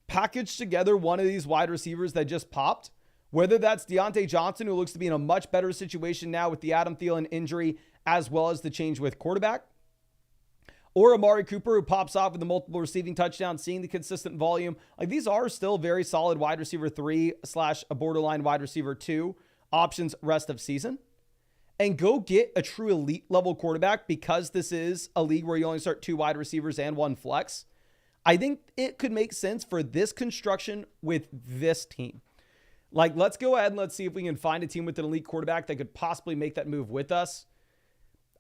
package together one of these wide receivers that just popped, whether that's Deontay Johnson, who looks to be in a much better situation now with the Adam Thielen injury, as well as the change with quarterback, or Amari Cooper, who pops off with the multiple receiving touchdowns, seeing the consistent volume. Like, these are still very solid wide receiver 3 / a borderline wide receiver 2 options rest of season. And go get a true elite level quarterback, because this is a league where you only start 2 wide receivers and 1 flex. I think it could make sense for this construction with this team. Like, let's go ahead and let's see if we can find a team with an elite quarterback that could possibly make that move with us.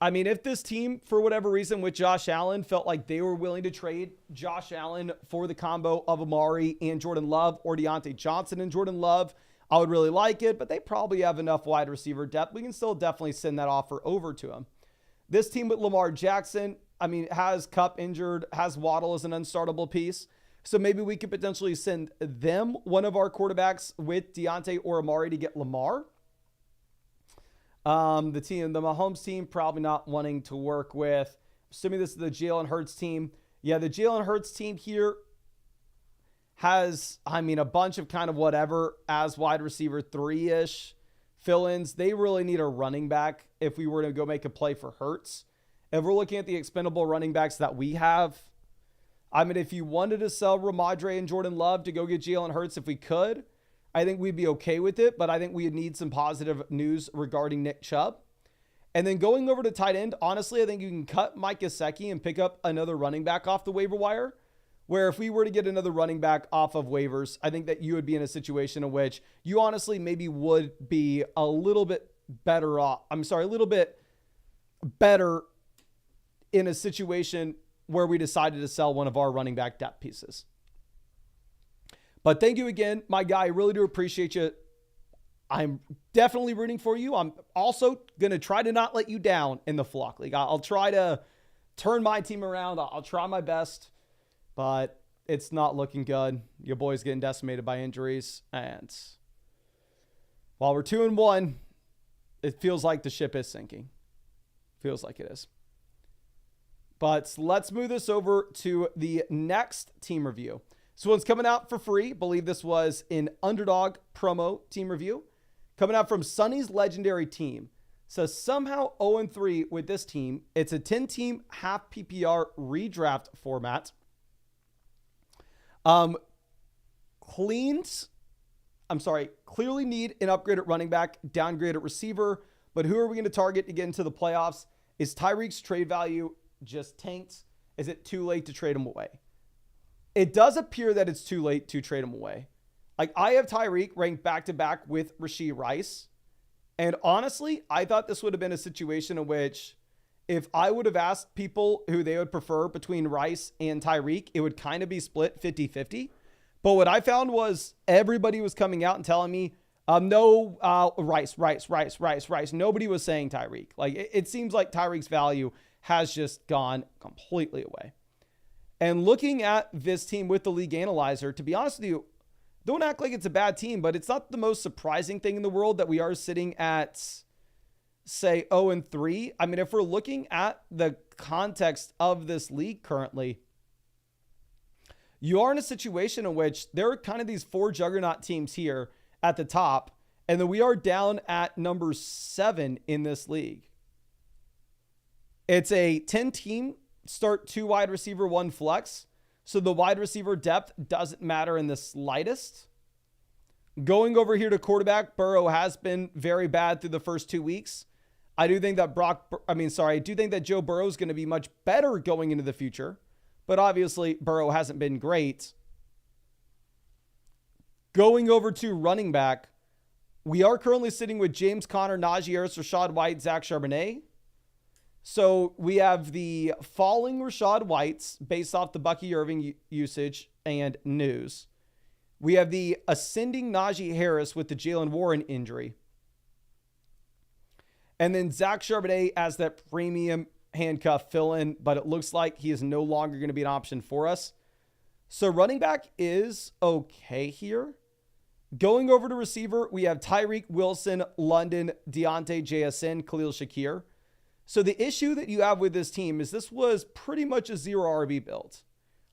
I mean, if this team, for whatever reason, with Josh Allen, felt like they were willing to trade Josh Allen for the combo of Amari and Jordan Love, or Deontay Johnson and Jordan Love, I would really like it, but they probably have enough wide receiver depth. We can still definitely send that offer over to them. This team with Lamar Jackson, I mean, has Kupp injured, has Waddle as an unstartable piece. So maybe we could potentially send them one of our quarterbacks with Deontay or Amari to get Lamar. The Mahomes team, probably not wanting to work with. Assuming this is the Jalen Hurts team. Yeah, the Jalen Hurts team here has, I mean, a bunch of kind of whatever as wide receiver 3-ish fill-ins. They really need a running back if we were to go make a play for Hurts. If we're looking at the expendable running backs that we have, I mean, if you wanted to sell Ramondre and Jordan Love to go get Jalen Hurts, if we could, I think we'd be okay with it, but I think we'd need some positive news regarding Nick Chubb. And then going over to tight end, honestly, I think you can cut Mike Gesicki and pick up another running back off the waiver wire, where if we were to get another running back off of waivers, I think that you would be in a situation in which you honestly maybe would be a little bit better off. A little bit better in a situation where we decided to sell one of our running back depth pieces. But thank you again, my guy. I really do appreciate you. I'm definitely rooting for you. I'm also going to try to not let you down in the Flock League. I'll try to turn my team around. I'll try my best, but it's not looking good. Your boy's getting decimated by injuries. And while we're 2-1, it feels like the ship is sinking. Feels like it is. But let's move this over to the next team review. This one's coming out for free. I believe this was an Underdog promo team review. Coming out from Sonny's Legendary Team. So somehow 0-3 with this team. It's a 10-team half PPR redraft format. Clearly need an upgrade at running back, downgrade at receiver. But who are we going to target to get into the playoffs? Is Tyreek's trade value just tanked? Is it too late to trade him away? It does appear that it's too late to trade him away. Like, I have Tyreek ranked back-to-back with Rashee Rice. And honestly, I thought this would have been a situation in which if I would have asked people who they would prefer between Rice and Tyreek, it would kind of be split 50-50. But what I found was everybody was coming out and telling me, no, Rice. Nobody was saying Tyreek. Like, it seems like Tyreek's value has just gone completely away. And looking at this team with the league analyzer, to be honest with you, don't act like it's a bad team, but it's not the most surprising thing in the world that we are sitting at, say, 0-3. I mean, if we're looking at the context of this league currently, you are in a situation in which there are kind of these 4 juggernaut teams here at the top, and then we are down at number 7 in this league. It's a 10-team start 2 wide receiver, 1 flex. So the wide receiver depth doesn't matter in the slightest. Going over here to quarterback, Burrow has been very bad through the first 2 weeks. I do think that Joe Burrow is going to be much better going into the future, but obviously Burrow hasn't been great. Going over to running back, we are currently sitting with James Conner, Najee Harris, Rachaad White, Zach Charbonnet. So we have the falling Rachaad Whites based off the Bucky Irving usage and news. We have the ascending Najee Harris with the Jalen Warren injury. And then Zach Charbonnet as that premium handcuff fill-in, but it looks like he is no longer going to be an option for us. So running back is okay here. Going over to receiver, we have Tyreek Wilson, London, Deontay JSN, Khalil Shakir. So the issue that you have with this team is this was pretty much a 0 RB build.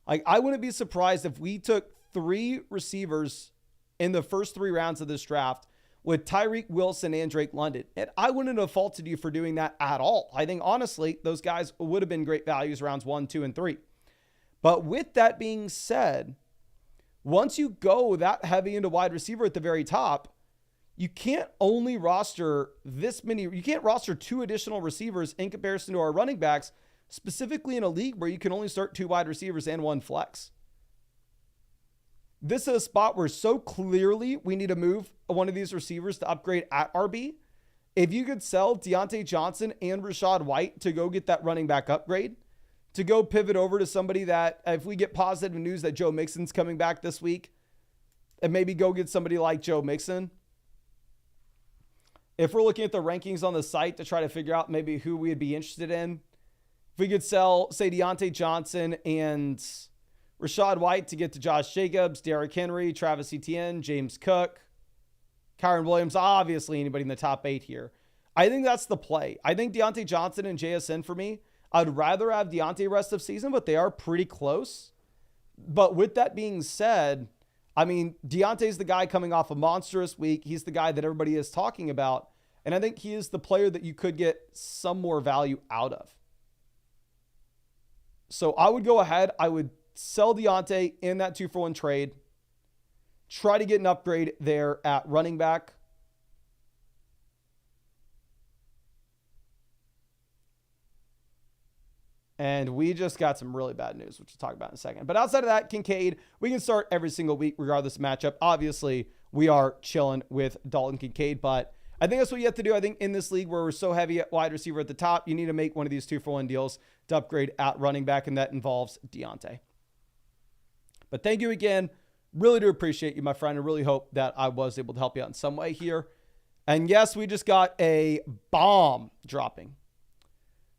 Like, I wouldn't be surprised if we took 3 receivers in the first 3 rounds of this draft with Tyreek Wilson and Drake London. And I wouldn't have faulted you for doing that at all. I think, honestly, those guys would have been great values rounds 1, 2, and 3. But with that being said, once you go that heavy into wide receiver at the very top, you can't only roster this many. You can't roster 2 additional receivers in comparison to our running backs, specifically in a league where you can only start 2 wide receivers and 1 flex. This is a spot where so clearly we need to move one of these receivers to upgrade at RB. If you could sell Deontay Johnson and Rachaad White to go get that running back upgrade, to go pivot over to somebody that, if we get positive news that Joe Mixon's coming back this week, and maybe go get somebody like Joe Mixon. If we're looking at the rankings on the site to try to figure out maybe who we'd be interested in, if we could sell, say, Deontay Johnson and Rachaad White to get to Josh Jacobs, Derrick Henry, Travis Etienne, James Cook, Kyron Williams, obviously anybody in the top 8 here. I think that's the play. I think Deontay Johnson and JSN for me, I'd rather have Deontay rest of season, but they are pretty close. But with that being said, I mean, Deontay's the guy coming off a monstrous week. He's the guy that everybody is talking about. And I think he is the player that you could get some more value out of. So I would go ahead. I would sell Deontay in that 2-for-1 trade. Try to get an upgrade there at running back. And we just got some really bad news, which we'll talk about in a second. But outside of that, Kincaid, we can start every single week, regardless of matchup. Obviously, we are chilling with Dalton Kincaid, but I think that's what you have to do. I think in this league where we're so heavy at wide receiver at the top, you need to make one of these 2-for-1 deals to upgrade at running back, and that involves Deontay. But thank you again. Really do appreciate you, my friend. I really hope that I was able to help you out in some way here. And yes, we just got a bomb dropping.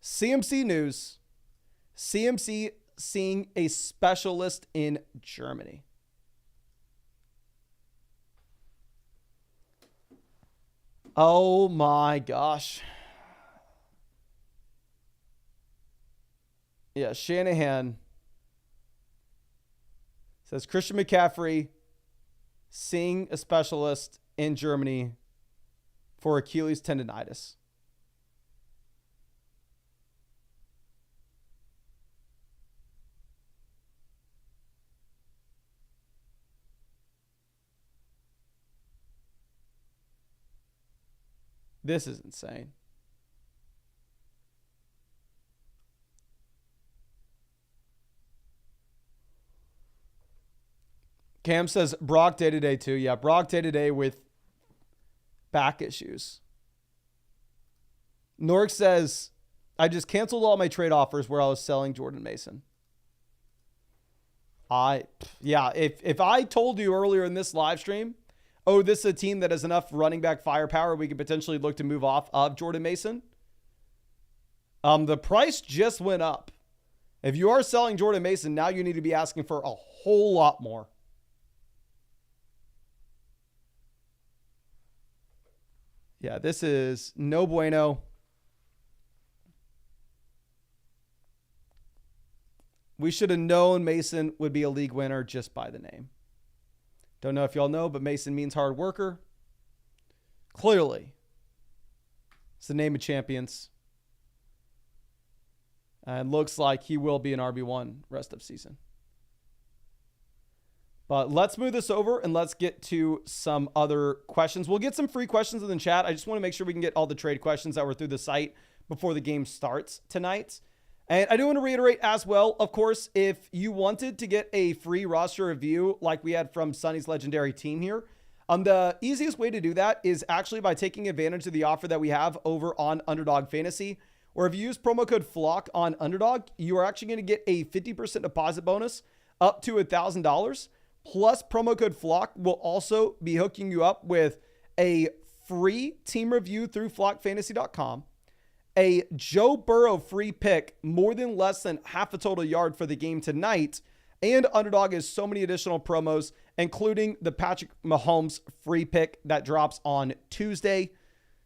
CMC news. CMC seeing a specialist in Germany. Oh my gosh. Yeah, Shanahan says Christian McCaffrey seeing a specialist in Germany for Achilles tendonitis. This is insane. Cam says Brock day-to-day too. Yeah, Brock day-to-day with back issues. Nork says, I just canceled all my trade offers where I was selling Jordan Mason. If I told you earlier in this live stream, oh, this is a team that has enough running back firepower, we could potentially look to move off of Jordan Mason, The price just went up. If you are selling Jordan Mason, now you need to be asking for a whole lot more. Yeah, this is no bueno. We should have known Mason would be a league winner just by the name. Don't know if y'all know, but Mason means hard worker. Clearly, it's the name of champions. And looks like he will be an RB1 rest of season. But let's move this over and let's get to some other questions. We'll get some free questions in the chat. I just want to make sure we can get all the trade questions that were through the site before the game starts tonight. And I do want to reiterate as well, of course, if you wanted to get a free roster review like we had from Sonny's legendary team here, the easiest way to do that is actually by taking advantage of the offer that we have over on Underdog Fantasy, where if you use promo code FLOCK on Underdog, you are actually going to get a 50% deposit bonus up to $1,000. Plus, promo code FLOCK will also be hooking you up with a free team review through flockfantasy.com, a Joe Burrow free pick, more than less than half a total yard for the game tonight, and Underdog has so many additional promos, including the Patrick Mahomes free pick that drops on Tuesday.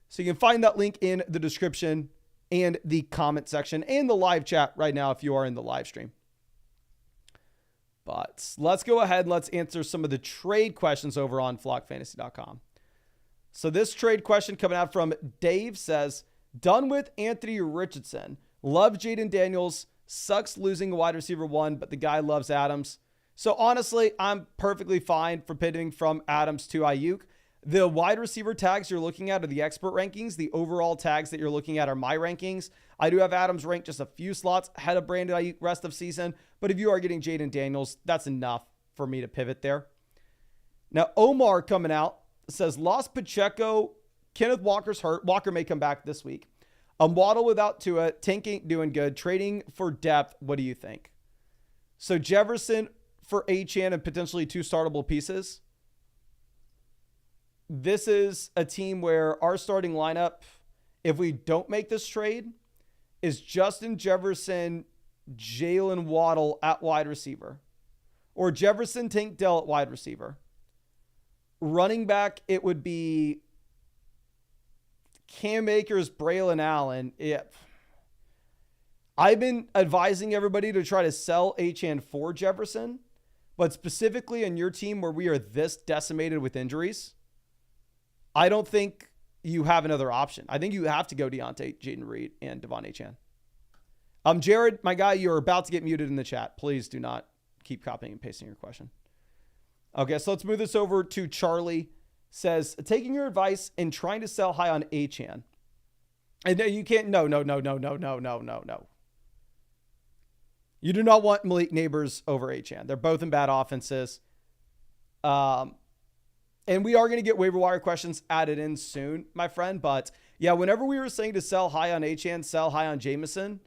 So you can find that link in the description and the comment section and the live chat right now if you are in the live stream. But let's go ahead and let's answer some of the trade questions over on flockfantasy.com. So this trade question coming out from Dave says, done with Anthony Richardson. Love Jaden Daniels. Sucks losing a wide receiver 1, but the guy loves Adams. So honestly, I'm perfectly fine for pivoting from Adams to Ayuk. The wide receiver tags you're looking at are the expert rankings. The overall tags that you're looking at are my rankings. I do have Adams ranked just a few slots ahead of Brandon Ayuk rest of season. But if you are getting Jaden Daniels, that's enough for me to pivot there. Now, Omar coming out says, lost Pacheco. Kenneth Walker's hurt. Walker may come back this week. Waddle without Tua. Tank ain't doing good. Trading for depth. What do you think? So Jefferson for Achane and potentially 2 startable pieces. This is a team where our starting lineup, if we don't make this trade, is Justin Jefferson, Jalen Waddle at wide receiver, or Jefferson, Tank Dell at wide receiver. Running back, it would be Cam Akers, Braylon Allen. I've been advising everybody to try to sell Achane for Jefferson, but specifically on your team where we are this decimated with injuries, I don't think you have another option. I think you have to go Deontay, Jaden Reed, and Devon Achane. Jared, my guy, you're about to get muted in the chat. Please do not keep copying and pasting your question. Okay, so let's move this over to Charlie. Says, taking your advice and trying to sell high on Achane. And you can't, no. You do not want Malik Neighbors over Achane. They're both in bad offenses. And we are going to get waiver wire questions added in soon, my friend. But yeah, whenever we were saying to sell high on Achane, sell high on Jameson,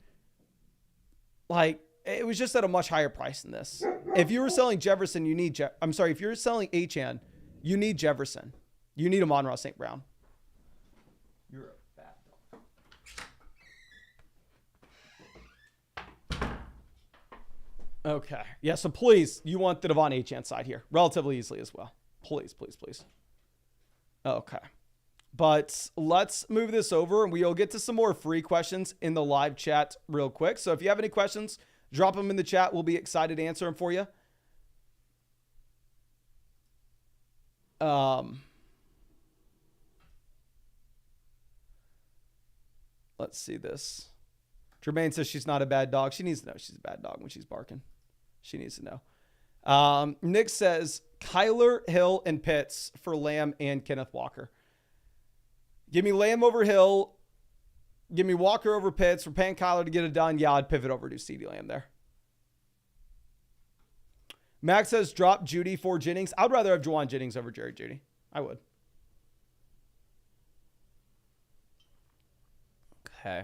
like it was just at a much higher price than this. If you were selling Jefferson, you need, if you're selling Achane, you need Jefferson. You need Amon-Ra St. Brown. You're a bad dog. Okay. Yeah, so please, you want the Devon Achane side here relatively easily as well. Please. Okay. But let's move this over and we'll get to some more free questions in the live chat real quick. So if you have any questions, drop them in the chat. We'll be excited to answer them for you. Let's see this. Jermaine says she's not a bad dog. She needs to know she's a bad dog when she's barking. She needs to know. Nick says Kyler, Hill, and Pitts for Lamb and Kenneth Walker. Give me Lamb over Hill. Give me Walker over Pitts. We're paying Kyler to get it done. Yeah, I'd pivot over to CeeDee Lamb there. Max says drop Judy for Jennings. I'd rather have Juwan Jennings over Jerry Judy. I would. Okay.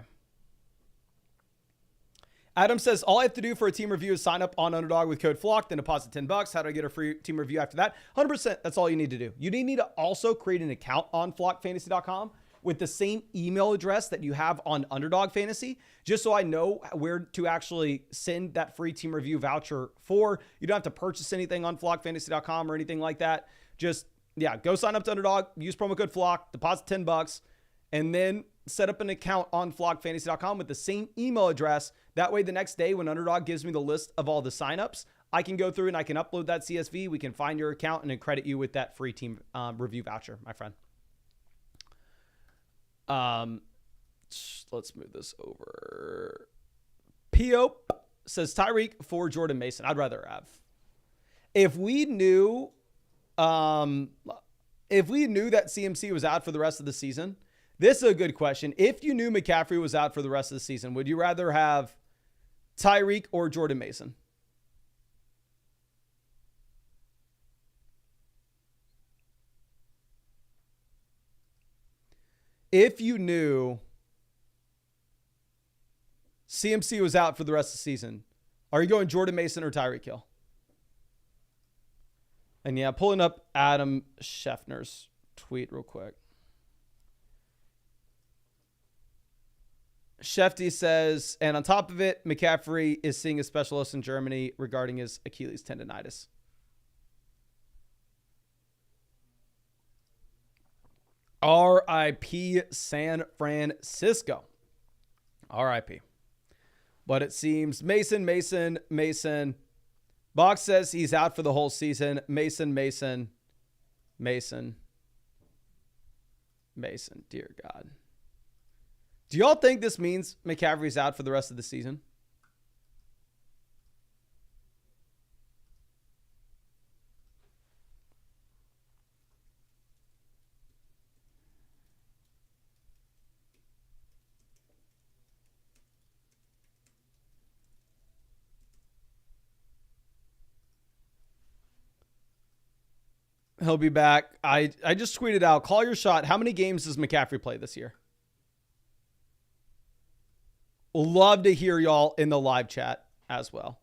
Adam says, all I have to do for a team review is sign up on Underdog with code FLOCK, then deposit $10. How do I get a free team review after that? 100%. That's all you need to do. You need to also create an account on flockfantasy.com with the same email address that you have on Underdog Fantasy, just so I know where to actually send that free team review voucher for. You don't have to purchase anything on flockfantasy.com or anything like that. Just, yeah, go sign up to Underdog, use promo code FLOCK, deposit $10, and then set up an account on flockfantasy.com with the same email address. That way, the next day when Underdog gives me the list of all the signups, I can go through and I can upload that CSV. We can find your account and then credit you with that free team review voucher, my friend. Let's move this over. Pio says Tyreek for Jordan Mason. I'd rather have. If we knew that CMC was out for the rest of the season, this is a good question. If you knew McCaffrey was out for the rest of the season, would you rather have Tyreek or Jordan Mason? If you knew CMC was out for the rest of the season, are you going Jordan Mason or Tyreek Hill? And yeah, pulling up Adam Scheffner's tweet real quick. Shefty says, and on top of it, McCaffrey is seeing a specialist in Germany regarding his Achilles tendonitis. R.I.P. San Francisco. R.I.P. But it seems Mason. Box says he's out for the whole season. Mason. Dear God. Do y'all think this means McCaffrey's out for the rest of the season? He'll be back. I just tweeted out, call your shot. How many games does McCaffrey play this year? Love to hear y'all in the live chat as well.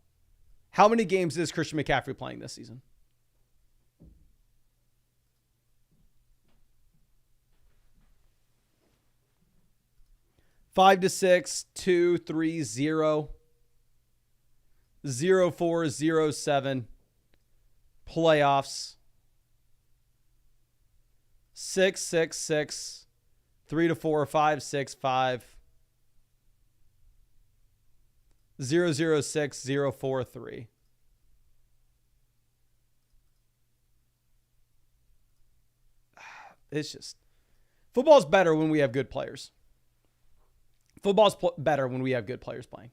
How many games is Christian McCaffrey playing this season? Five to 6, 2, 3, 0, 0, 4, 0, 7. Playoffs. 6, 6, 6, 3 to 4, 5, 6, 5. 0, 0, 6, 0, 4, 3. It's just, football's better when we have good players. Football's better when we have good players playing.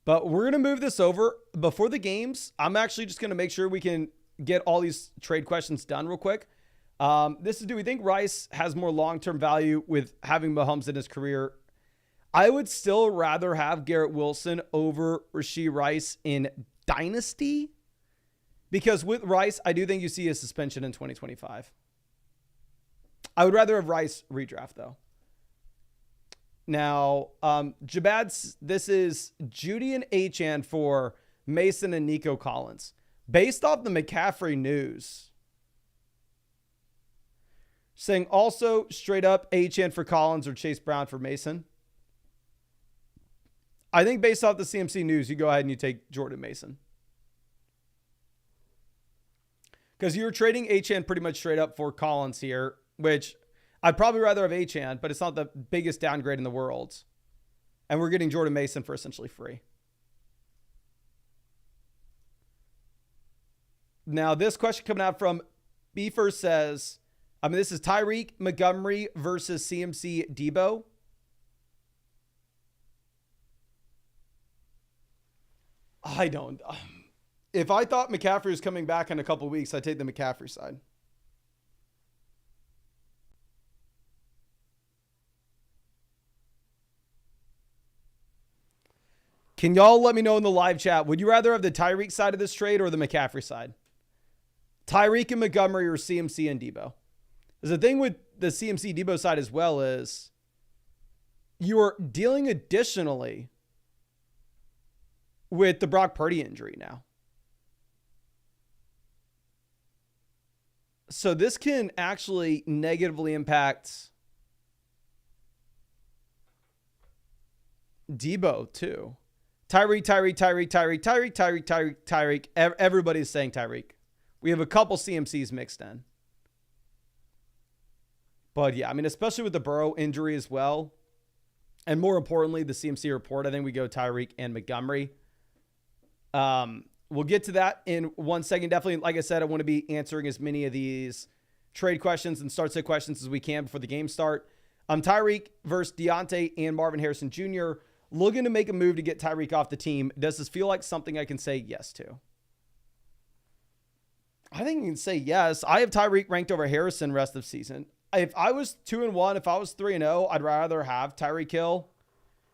But we're going to move this over. Before the games, I'm actually just going to make sure we can get all these trade questions done real quick. This is, do we think Rice has more long-term value with having Mahomes in his career? I would still rather have Garrett Wilson over Rashee Rice in Dynasty, because with Rice, I do think you see a suspension in 2025. I would rather have Rice redraft, though. Now, Jabad, this is Judy and Achan for Mason and Nico Collins. Based off the McCaffrey news, saying also straight up Achan for Collins or Chase Brown for Mason. I think based off the CMC news, you go ahead and you take Jordan Mason. Because you're trading Achan pretty much straight up for Collins here, which I'd probably rather have Achan, but it's not the biggest downgrade in the world. And we're getting Jordan Mason for essentially free. Now, this question coming out from Beefer says, this is Tyreek Montgomery versus CMC Debo. I don't. If I thought McCaffrey was coming back in a couple of weeks, I'd take the McCaffrey side. Can y'all let me know in the live chat, would you rather have the Tyreek side of this trade or the McCaffrey side? Tyreek and Montgomery or CMC and Debo? Because the thing with the CMC Debo side as well is you're dealing additionally with the Brock Purdy injury now. So this can actually negatively impact Debo too. Tyreek. Everybody's saying Tyreek. We have a couple CMCs mixed in. But yeah, I mean, especially with the Burrow injury as well. And more importantly, the CMC report, I think we go Tyreek and Montgomery. We'll get to that in 1 second. Definitely, like I said, I want to be answering as many of these trade questions and start set questions as we can before the game start. Tyreek versus Deontay and Marvin Harrison Jr. Looking to make a move to get Tyreek off the team. Does this feel like something I can say yes to? I think you can say yes. I have Tyreek ranked over Harrison rest of season. If I was 2-1, if I was 3-0, I'd rather have Tyreek Hill.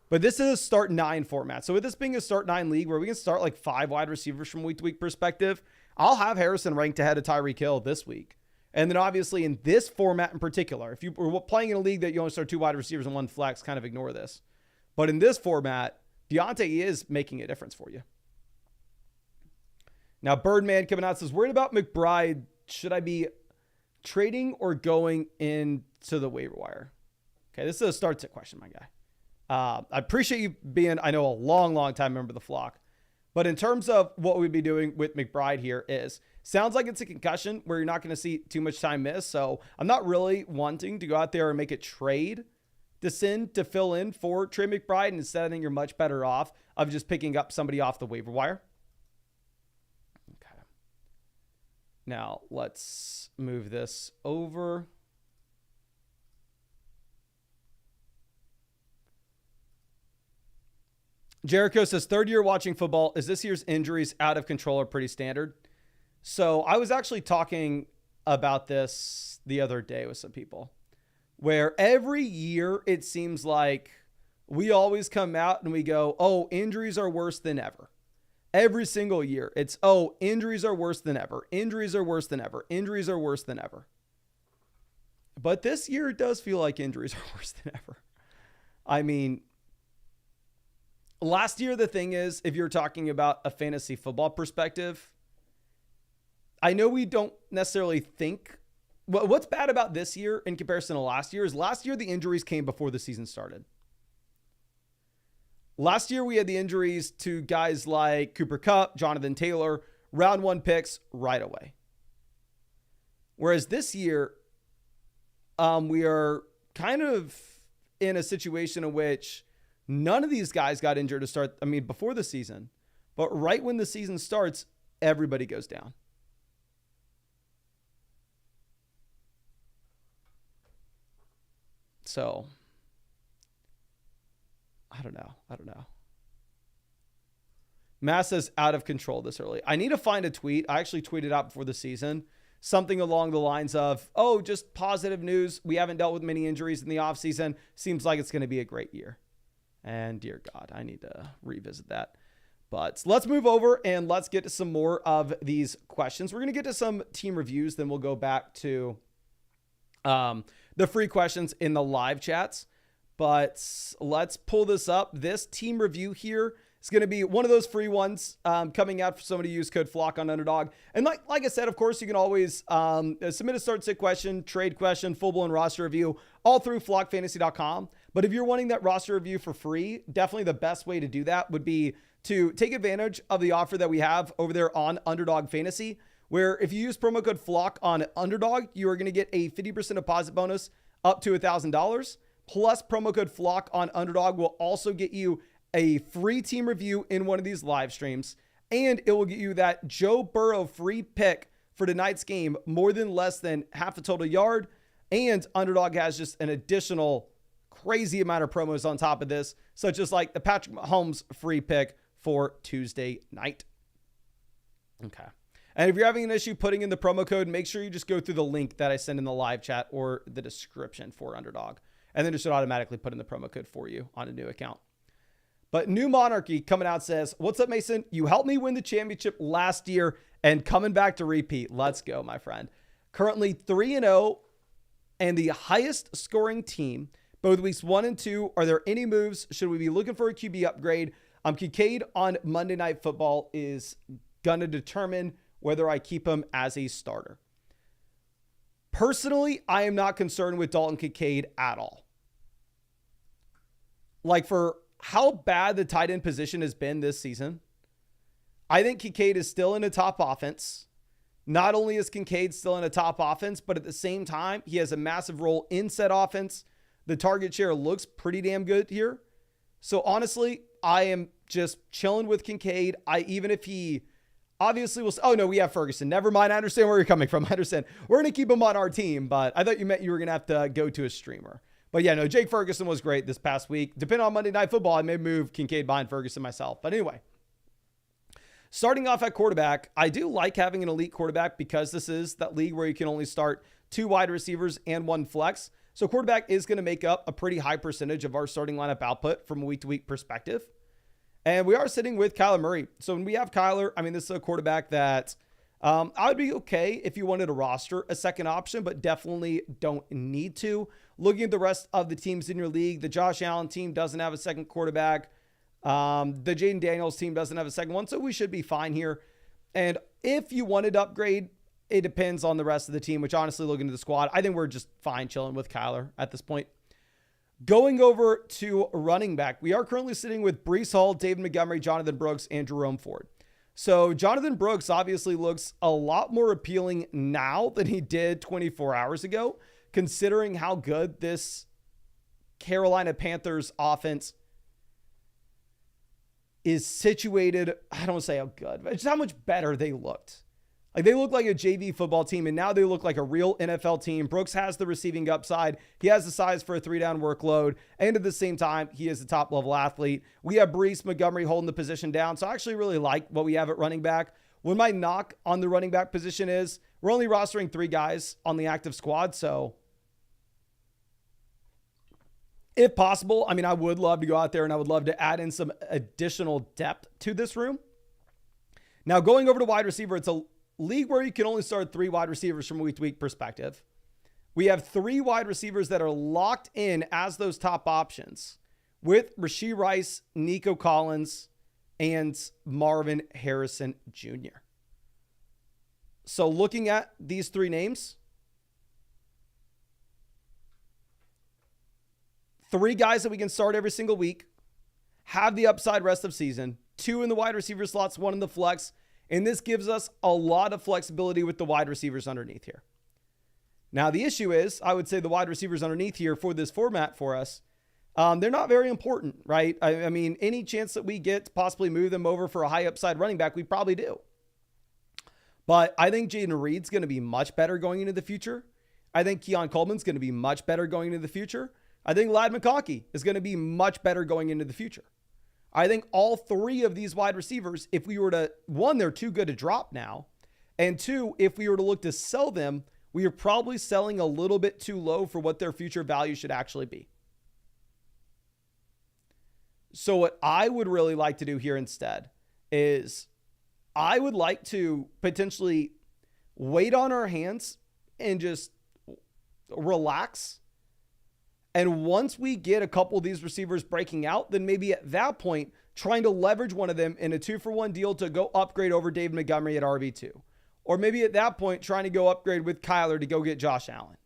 But this is a start 9 format. So with this being a start 9 league where we can start like 5 wide receivers from week to week perspective, I'll have Harrison ranked ahead of Tyreek Hill this week. And then obviously in this format in particular, if you were playing in a league that you only start 2 wide receivers and 1 flex, kind of ignore this. But in this format, Deontay is making a difference for you. Now, Birdman coming out says, worried about McBride. Should I be trading or going into the waiver wire? Okay, this is a start sit question, my guy. I appreciate you being, I know, a long time member of the flock. But in terms of what we'd be doing with McBride here is, sounds like it's a concussion where you're not going to see too much time miss. So I'm not really wanting to go out there and make a trade to fill in for Trey McBride. And instead, I think you're much better off of just picking up somebody off the waiver wire. Okay. Now let's move this over. Jericho says, 3rd year watching football. Is this year's injuries out of control or pretty standard? So I was actually talking about this the other day with some people, where every year it seems like we always come out and we go, oh, injuries are worse than ever. Every single year it's, oh, injuries are worse than ever. Injuries are worse than ever. Injuries are worse than ever. But this year it does feel like injuries are worse than ever. I mean, last year, the thing is, if you're talking about a fantasy football perspective, I know we don't necessarily think, what's bad about this year in comparison to last year is last year, the injuries came before the season started. Last year, we had the injuries to guys like Cooper Kupp, Jonathan Taylor, round 1 picks right away. Whereas this year, we are kind of in a situation in which none of these guys got injured to start, before the season. But right when the season starts, everybody goes down. So, I don't know. Matt says out of control this early. I need to find a tweet. I actually tweeted out before the season. Something along the lines of, oh, just positive news. We haven't dealt with many injuries in the offseason. Seems like it's going to be a great year. And dear God, I need to revisit that. But let's move over and let's get to some more of these questions. We're going to get to some team reviews. Then we'll go back to the free questions in the live chats. But let's pull this up. This team review here is going to be one of those free ones coming out for somebody to use code FLOCK on Underdog. And like I said, of course, you can always submit a start sit question, trade question, full blown roster review, all through flockfantasy.com. But if you're wanting that roster review for free, definitely the best way to do that would be to take advantage of the offer that we have over there on Underdog Fantasy, where if you use promo code FLOCK on Underdog, you are going to get a 50% deposit bonus up to $1,000. Plus promo code FLOCK on Underdog will also get you a free team review in one of these live streams. And it will get you that Joe Burrow free pick for tonight's game, more than less than half a total yard. And Underdog has just an additional crazy amount of promos on top of this, such as like the Patrick Mahomes free pick for Tuesday night. Okay. And if you're having an issue putting in the promo code, make sure you just go through the link that I send in the live chat or the description for Underdog. And then it should automatically put in the promo code for you on a new account. But New Monarchy coming out says, what's up, Mason? You helped me win the championship last year and coming back to repeat. Let's go, my friend. Currently 3-0 and the highest scoring team, both weeks 1 and 2. Are there any moves? Should we be looking for a QB upgrade? Kincaid on Monday Night Football is going to determine whether I keep him as a starter. Personally, I am not concerned with Dalton Kincaid at all. Like, for how bad the tight end position has been this season, I think Kincaid is still in a top offense. Not only is Kincaid still in a top offense, but at the same time, he has a massive role in said offense. The target share looks pretty damn good here. So honestly, I am just chilling with Kincaid. Even if he obviously will, oh no, we have Ferguson. Never mind. I understand where you're coming from. I understand. We're going to keep him on our team, but I thought you meant you were going to have to go to a streamer. But yeah, no, Jake Ferguson was great this past week. Depending on Monday Night Football, I may move Kincaid behind Ferguson myself. But anyway, starting off at quarterback, I do like having an elite quarterback because this is that league where you can only start 2 wide receivers and 1 flex. So quarterback is going to make up a pretty high percentage of our starting lineup output from a week-to-week perspective. And we are sitting with Kyler Murray. So when we have Kyler, I mean, this is a quarterback that I would be okay if you wanted to roster a second option, but definitely don't need to. Looking at the rest of the teams in your league, the Josh Allen team doesn't have a second quarterback. The Jaden Daniels team doesn't have a second one, so we should be fine here. And if you wanted to upgrade, it depends on the rest of the team, which honestly, looking at the squad, I think we're just fine chilling with Kyler at this point. Going over to running back, we are currently sitting with Breece Hall, David Montgomery, Jonathan Brooks, and Jerome Ford. So Jonathan Brooks obviously looks a lot more appealing now than he did 24 hours ago, considering how good this Carolina Panthers offense is situated. I don't want to say how good, but just how much better they looked. Like they look like a JV football team, and now they look like a real NFL team. Brooks has the receiving upside. He has the size for a 3-down workload. And at the same time, he is a top-level athlete. We have Breece Montgomery holding the position down. So I actually really like what we have at running back. When my knock on the running back position is, we're only rostering 3 guys on the active squad. So if possible, I mean, I would love to go out there and I would love to add in some additional depth to this room. Now, going over to wide receiver, it's a league where you can only start 3 wide receivers from a week-to-week perspective. We have 3 wide receivers that are locked in as those top options with Rashee Rice, Nico Collins, and Marvin Harrison Jr. So looking at these 3 names, 3 guys that we can start every single week, have the upside rest of season, 2 in the wide receiver slots, 1 in the flex. And this gives us a lot of flexibility with the wide receivers underneath here. Now, the issue is, I would say the wide receivers underneath here for this format for us, they're not very important, right? I mean, any chance that we get to possibly move them over for a high upside running back, we probably do. But I think Jaden Reed's going to be much better going into the future. I think Keon Coleman's going to be much better going into the future. I think Ladd McConkey is going to be much better going into the future. I think all 3 of these wide receivers, if we were to, 1, they're too good to drop now. And 2, if we were to look to sell them, we are probably selling a little bit too low for what their future value should actually be. So what I would really like to do here instead is I would like to potentially wait on our hands and just relax. And once we get a couple of these receivers breaking out, then maybe at that point, trying to leverage one of them in a 2-for-1 deal to go upgrade over David Montgomery at RB2. Or maybe at that point, trying to go upgrade with Kyler to go get Josh Allen.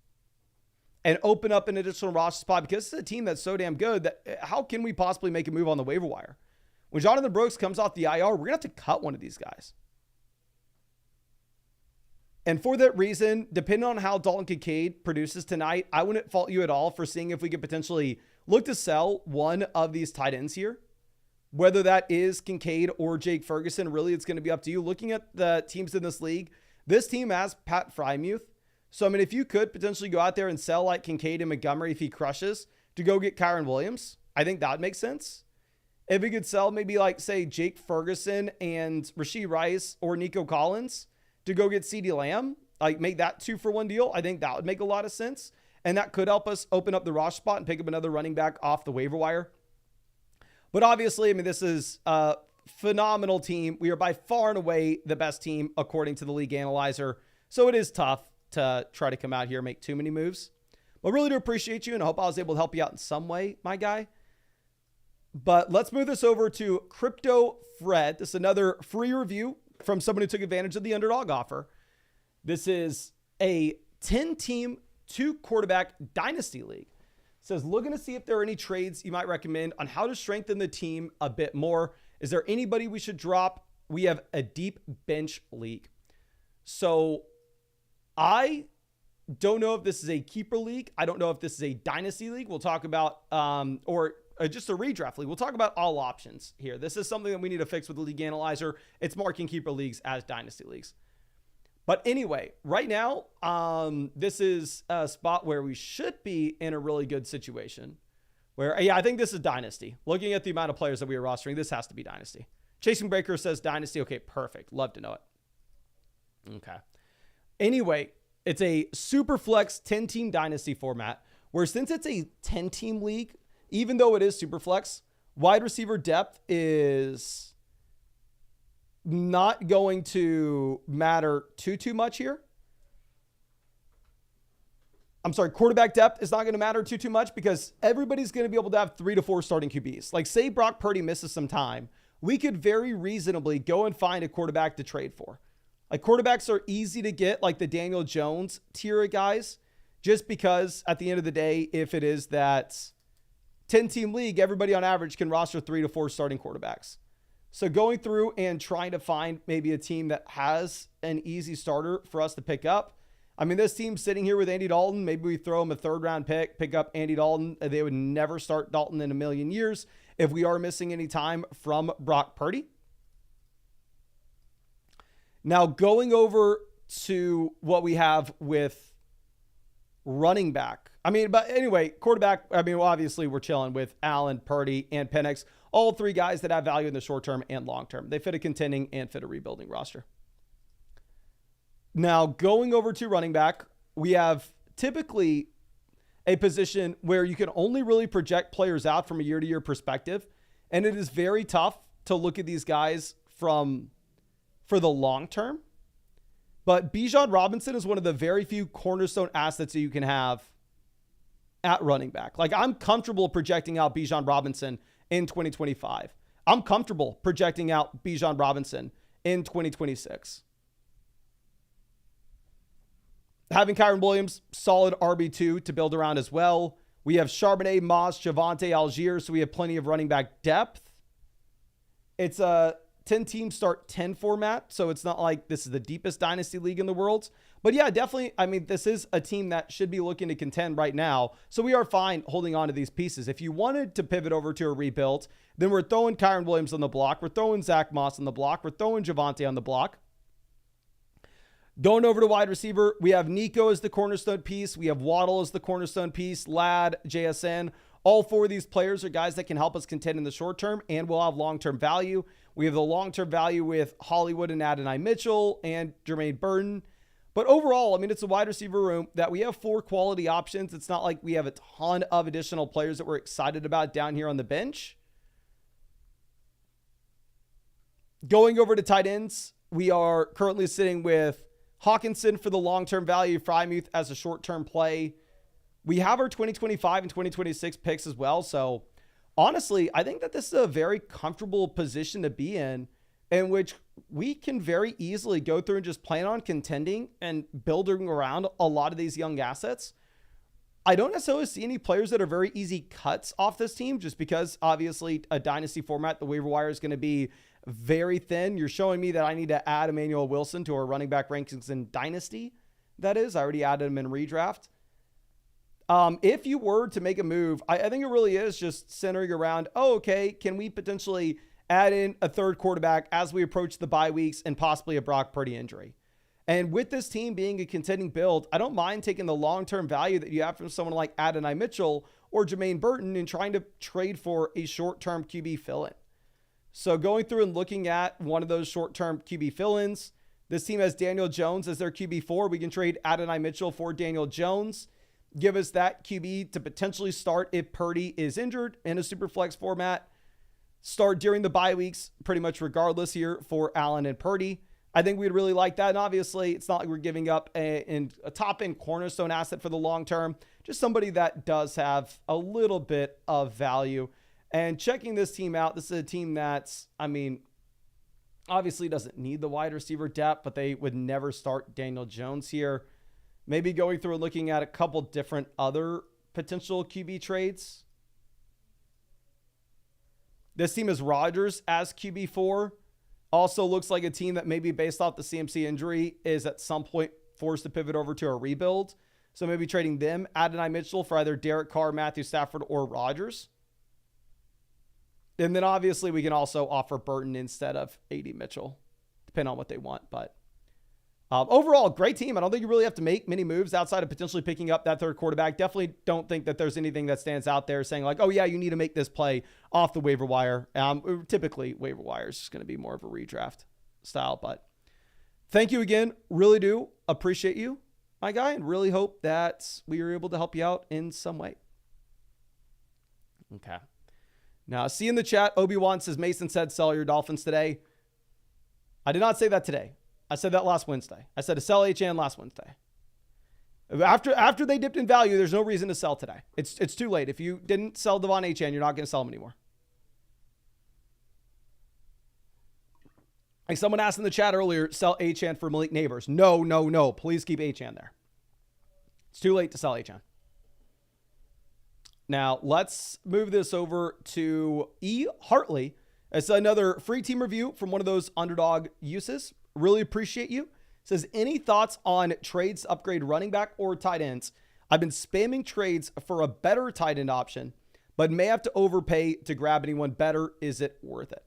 And open up an additional roster spot because it's a team that's so damn good that how can we possibly make a move on the waiver wire? When Jonathan Brooks comes off the IR, we're going to have to cut one of these guys. And for that reason, depending on how Dalton Kincaid produces tonight, I wouldn't fault you at all for seeing if we could potentially look to sell one of these tight ends here. Whether that is Kincaid or Jake Ferguson, really it's going to be up to you. Looking at the teams in this league, this team has Pat Frymuth. So, I mean, if you could potentially go out there and sell like Kincaid and Montgomery if he crushes to go get Kyron Williams, I think that would make sense. If we could sell maybe like, say, Jake Ferguson and Rashee Rice or Nico Collins to go get CeeDee Lamb, like make that 2-for-1 deal, I think that would make a lot of sense. And that could help us open up the roster spot and pick up another running back off the waiver wire. But obviously, I mean, this is a phenomenal team. We are by far and away the best team according to the league analyzer. So it is tough to try to come out here and make too many moves. But really do appreciate you, and I hope I was able to help you out in some way, my guy. But let's move this over to Crypto Fred. This is another free review from someone who took advantage of the Underdog offer. This is a 10-team, 2-quarterback dynasty league. says, looking to see if there are any trades you might recommend on how to strengthen the team a bit more. Is there anybody we should drop? We have a deep bench league. So I don't know if this is a keeper league. I don't know if this is a dynasty league. We'll talk about, or just a redraft league. We'll talk about all options here. This is something that we need to fix with the league analyzer. It's marking keeper leagues as dynasty leagues. But anyway, right now, this is a spot where we should be in a really good situation. Where, yeah, I think this is dynasty. Looking at the amount of players that we are rostering, this has to be dynasty. Chasing Breaker says dynasty. Okay, perfect. Love to know it. Okay. Anyway, it's a Superflex 10-team dynasty format where since it's a 10-team league, even though it is Superflex, wide receiver depth is not going to matter too much here. I'm sorry, quarterback depth is not going to matter too much because everybody's going to be able to have 3 to 4 starting QBs. Like say Brock Purdy misses some time, we could very reasonably go and find a quarterback to trade for. Like quarterbacks are easy to get, like the Daniel Jones tier of guys, just because at the end of the day, if it is that 10-team league, everybody on average can roster 3 to 4 starting quarterbacks. So going through and trying to find maybe a team that has an easy starter for us to pick up. I mean, this team's sitting here with Andy Dalton. Maybe we throw him a 3rd-round pick up Andy Dalton. They would never start Dalton in a million years if we are missing any time from Brock Purdy. Now, going over to what we have with running back. I mean, but anyway, quarterback, I mean, well, obviously we're chilling with Allen, Purdy, and Penix. All 3 guys that have value in the short term and long term. They fit a contending and fit a rebuilding roster. Now, going over to running back, we have typically a position where you can only really project players out from a year-to-year perspective. And it is very tough to look at these guys for the long term. But Bijan Robinson is one of the very few cornerstone assets that you can have at running back. Like I'm comfortable projecting out Bijan Robinson in 2025. I'm comfortable projecting out Bijan Robinson in 2026. Having Kyron Williams, solid RB2 to build around as well. We have Charbonnet, Moss, Javonte, Algier, so we have plenty of running back depth. It's a 10-team start 10 format, so it's not like this is the deepest dynasty league in the world. But yeah, definitely, I mean, this is a team that should be looking to contend right now, so we are fine holding on to these pieces. If you wanted to pivot over to a rebuild, then we're throwing Kyron Williams on the block, we're throwing Zach Moss on the block, we're throwing Javonte on the block. Going over to wide receiver, we have Nico as the cornerstone piece, we have Waddle as the cornerstone piece, Ladd, JSN. All 4 of these players are guys that can help us contend in the short term and will have long-term value. We have the long-term value with Hollywood and Adonai Mitchell and Jermaine Burton. But overall, I mean, it's a wide receiver room that we have 4 quality options. It's not like we have a ton of additional players that we're excited about down here on the bench. Going over to tight ends, we are currently sitting with Hawkinson for the long-term value, Frymuth as a short-term play. We have our 2025 and 2026 picks as well. So honestly, I think that this is a very comfortable position to be in which we can very easily go through and just plan on contending and building around a lot of these young assets. I don't necessarily see any players that are very easy cuts off this team just because obviously a dynasty format, the waiver wire is going to be very thin. You're showing me that I need to add Emmanuel Wilson to our running back rankings in dynasty. That is, I already added him in redraft. If you were to make a move, I think it really is just centering around, okay, can we potentially add in a 3rd quarterback as we approach the bye weeks and possibly a Brock Purdy injury? And with this team being a contending build, I don't mind taking the long-term value that you have from someone like Adonai Mitchell or Jermaine Burton and trying to trade for a short-term QB fill-in. So going through and looking at one of those short-term QB fill-ins, this team has Daniel Jones as their QB4. We can trade Adonai Mitchell for Daniel Jones. Give us that QB to potentially start if Purdy is injured in a Superflex format. Start during the bye weeks, pretty much regardless here for Allen and Purdy. I think we'd really like that. And obviously, it's not like we're giving up a top-end cornerstone asset for the long term. Just somebody that does have a little bit of value. And checking this team out, this is a team that's, I mean, obviously doesn't need the wide receiver depth, but they would never start Daniel Jones here. Maybe going through and looking at a couple different other potential QB trades. This team is Rodgers as QB4. Also looks like a team that maybe based off the CMC injury is at some point forced to pivot over to a rebuild. So maybe trading them, Adonai Mitchell for either Derek Carr, Matthew Stafford, or Rodgers. And then obviously we can also offer Burton instead of AD Mitchell, depending on what they want. But overall, great team. I don't think you really have to make many moves outside of potentially picking up that third quarterback. Definitely don't think that there's anything that stands out there saying like, oh yeah, you need to make this play off the waiver wire. Typically, waiver wire is just going to be more of a redraft style. But thank you again. Really do appreciate you, my guy, and really hope that we were able to help you out in some way. Okay. Now, see in the chat, Obi-Wan says, Mason said sell your Dolphins today. I did not say that today. I said that last Wednesday. I said to sell HN last Wednesday. After they dipped in value, there's no reason to sell today. It's too late. If you didn't sell Devon HN, you're not going to sell them anymore. Like someone asked in the chat earlier, sell HN for Malik Neighbors. No. Please keep HN there. It's too late to sell HN. Now, let's move this over to E. Hartley. It's another free team review from one of those Underdog uses. Really appreciate you. It says, any thoughts on trades to upgrade running back or tight ends? I've been spamming trades for a better tight end option, but may have to overpay to grab anyone better. Is it worth it?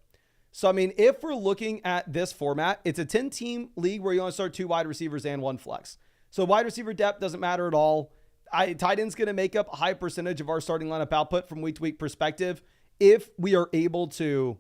So, I mean, if we're looking at this format, it's a 10-team league where you only start 2 wide receivers and 1 flex. So wide receiver depth doesn't matter at all. Tight end's going to make up a high percentage of our starting lineup output from week to week perspective. If we are able to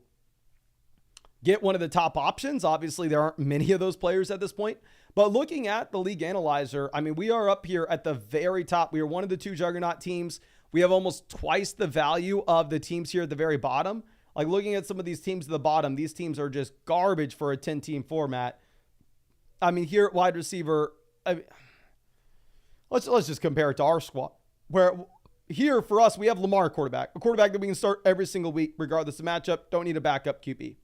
get one of the top options, obviously there aren't many of those players at this point, but looking at the league analyzer, I mean, we are up here at the very top. We are one of the 2 Juggernaut teams. We have almost twice the value of the teams here at the very bottom. Like looking at some of these teams at the bottom, these teams are just garbage for a 10-team format. I mean, here at wide receiver, let's just compare it to our squad, where here for us, we have Lamar a quarterback that we can start every single week, regardless of matchup. Don't need a backup QB.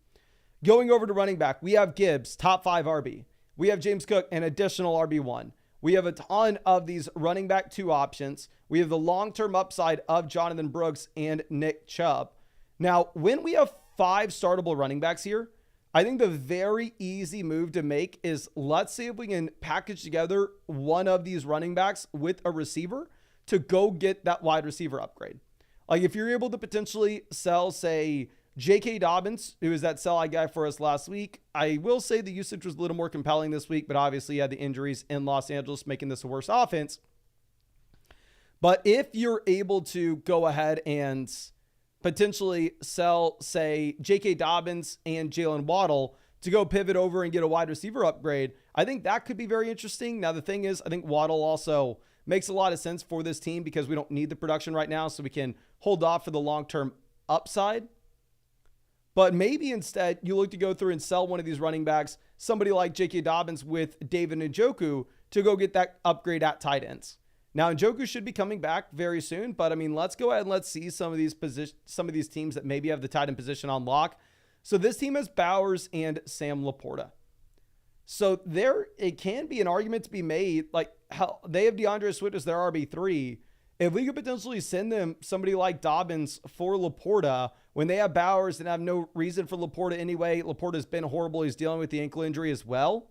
Going over to running back, we have Gibbs, top 5 RB. We have James Cook, an additional RB1. We have a ton of these running back 2 options. We have the long-term upside of Jonathan Brooks and Nick Chubb. Now, when we have 5 startable running backs here, I think the very easy move to make is let's see if we can package together one of these running backs with a receiver to go get that wide receiver upgrade. Like if you're able to potentially sell, say, J.K. Dobbins, who was that sell-high guy for us last week. I will say the usage was a little more compelling this week, but obviously you had the injuries in Los Angeles making this a worse offense. But if you're able to go ahead and potentially sell, say, J.K. Dobbins and Jalen Waddle to go pivot over and get a wide receiver upgrade, I think that could be very interesting. Now, the thing is, I think Waddle also makes a lot of sense for this team because we don't need the production right now, so we can hold off for the long-term upside. But maybe instead you look to go through and sell one of these running backs, somebody like J.K. Dobbins with David Njoku, to go get that upgrade at tight ends. Now, Njoku should be coming back very soon, but I mean, let's go ahead and let's see some of these teams that maybe have the tight end position on lock. So this team has Bowers and Sam Laporta. So it can be an argument to be made, like how they have DeAndre Swift as their RB3. If we could potentially send them somebody like Dobbins for Laporta when they have Bowers and have no reason for Laporta anyway. Laporta's been horrible. He's dealing with the ankle injury as well.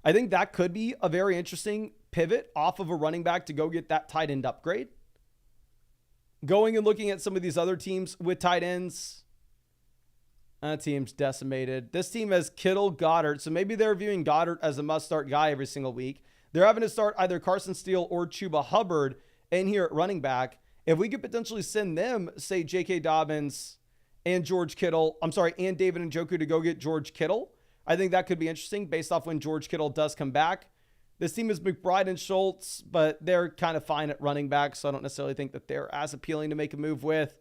I think that could be a very interesting pivot off of a running back to go get that tight end upgrade. Going and looking at some of these other teams with tight ends. That team's decimated. This team has Kittle, Goddard. So maybe they're viewing Goddard as a must-start guy every single week. They're having to start either Carson Steele or Chuba Hubbard in here at running back. If we could potentially send them, say, J.K. Dobbins and David Njoku to go get George Kittle, I think that could be interesting based off when George Kittle does come back. This team is McBride and Schultz, but they're kind of fine at running back, so I don't necessarily think that they're as appealing to make a move with.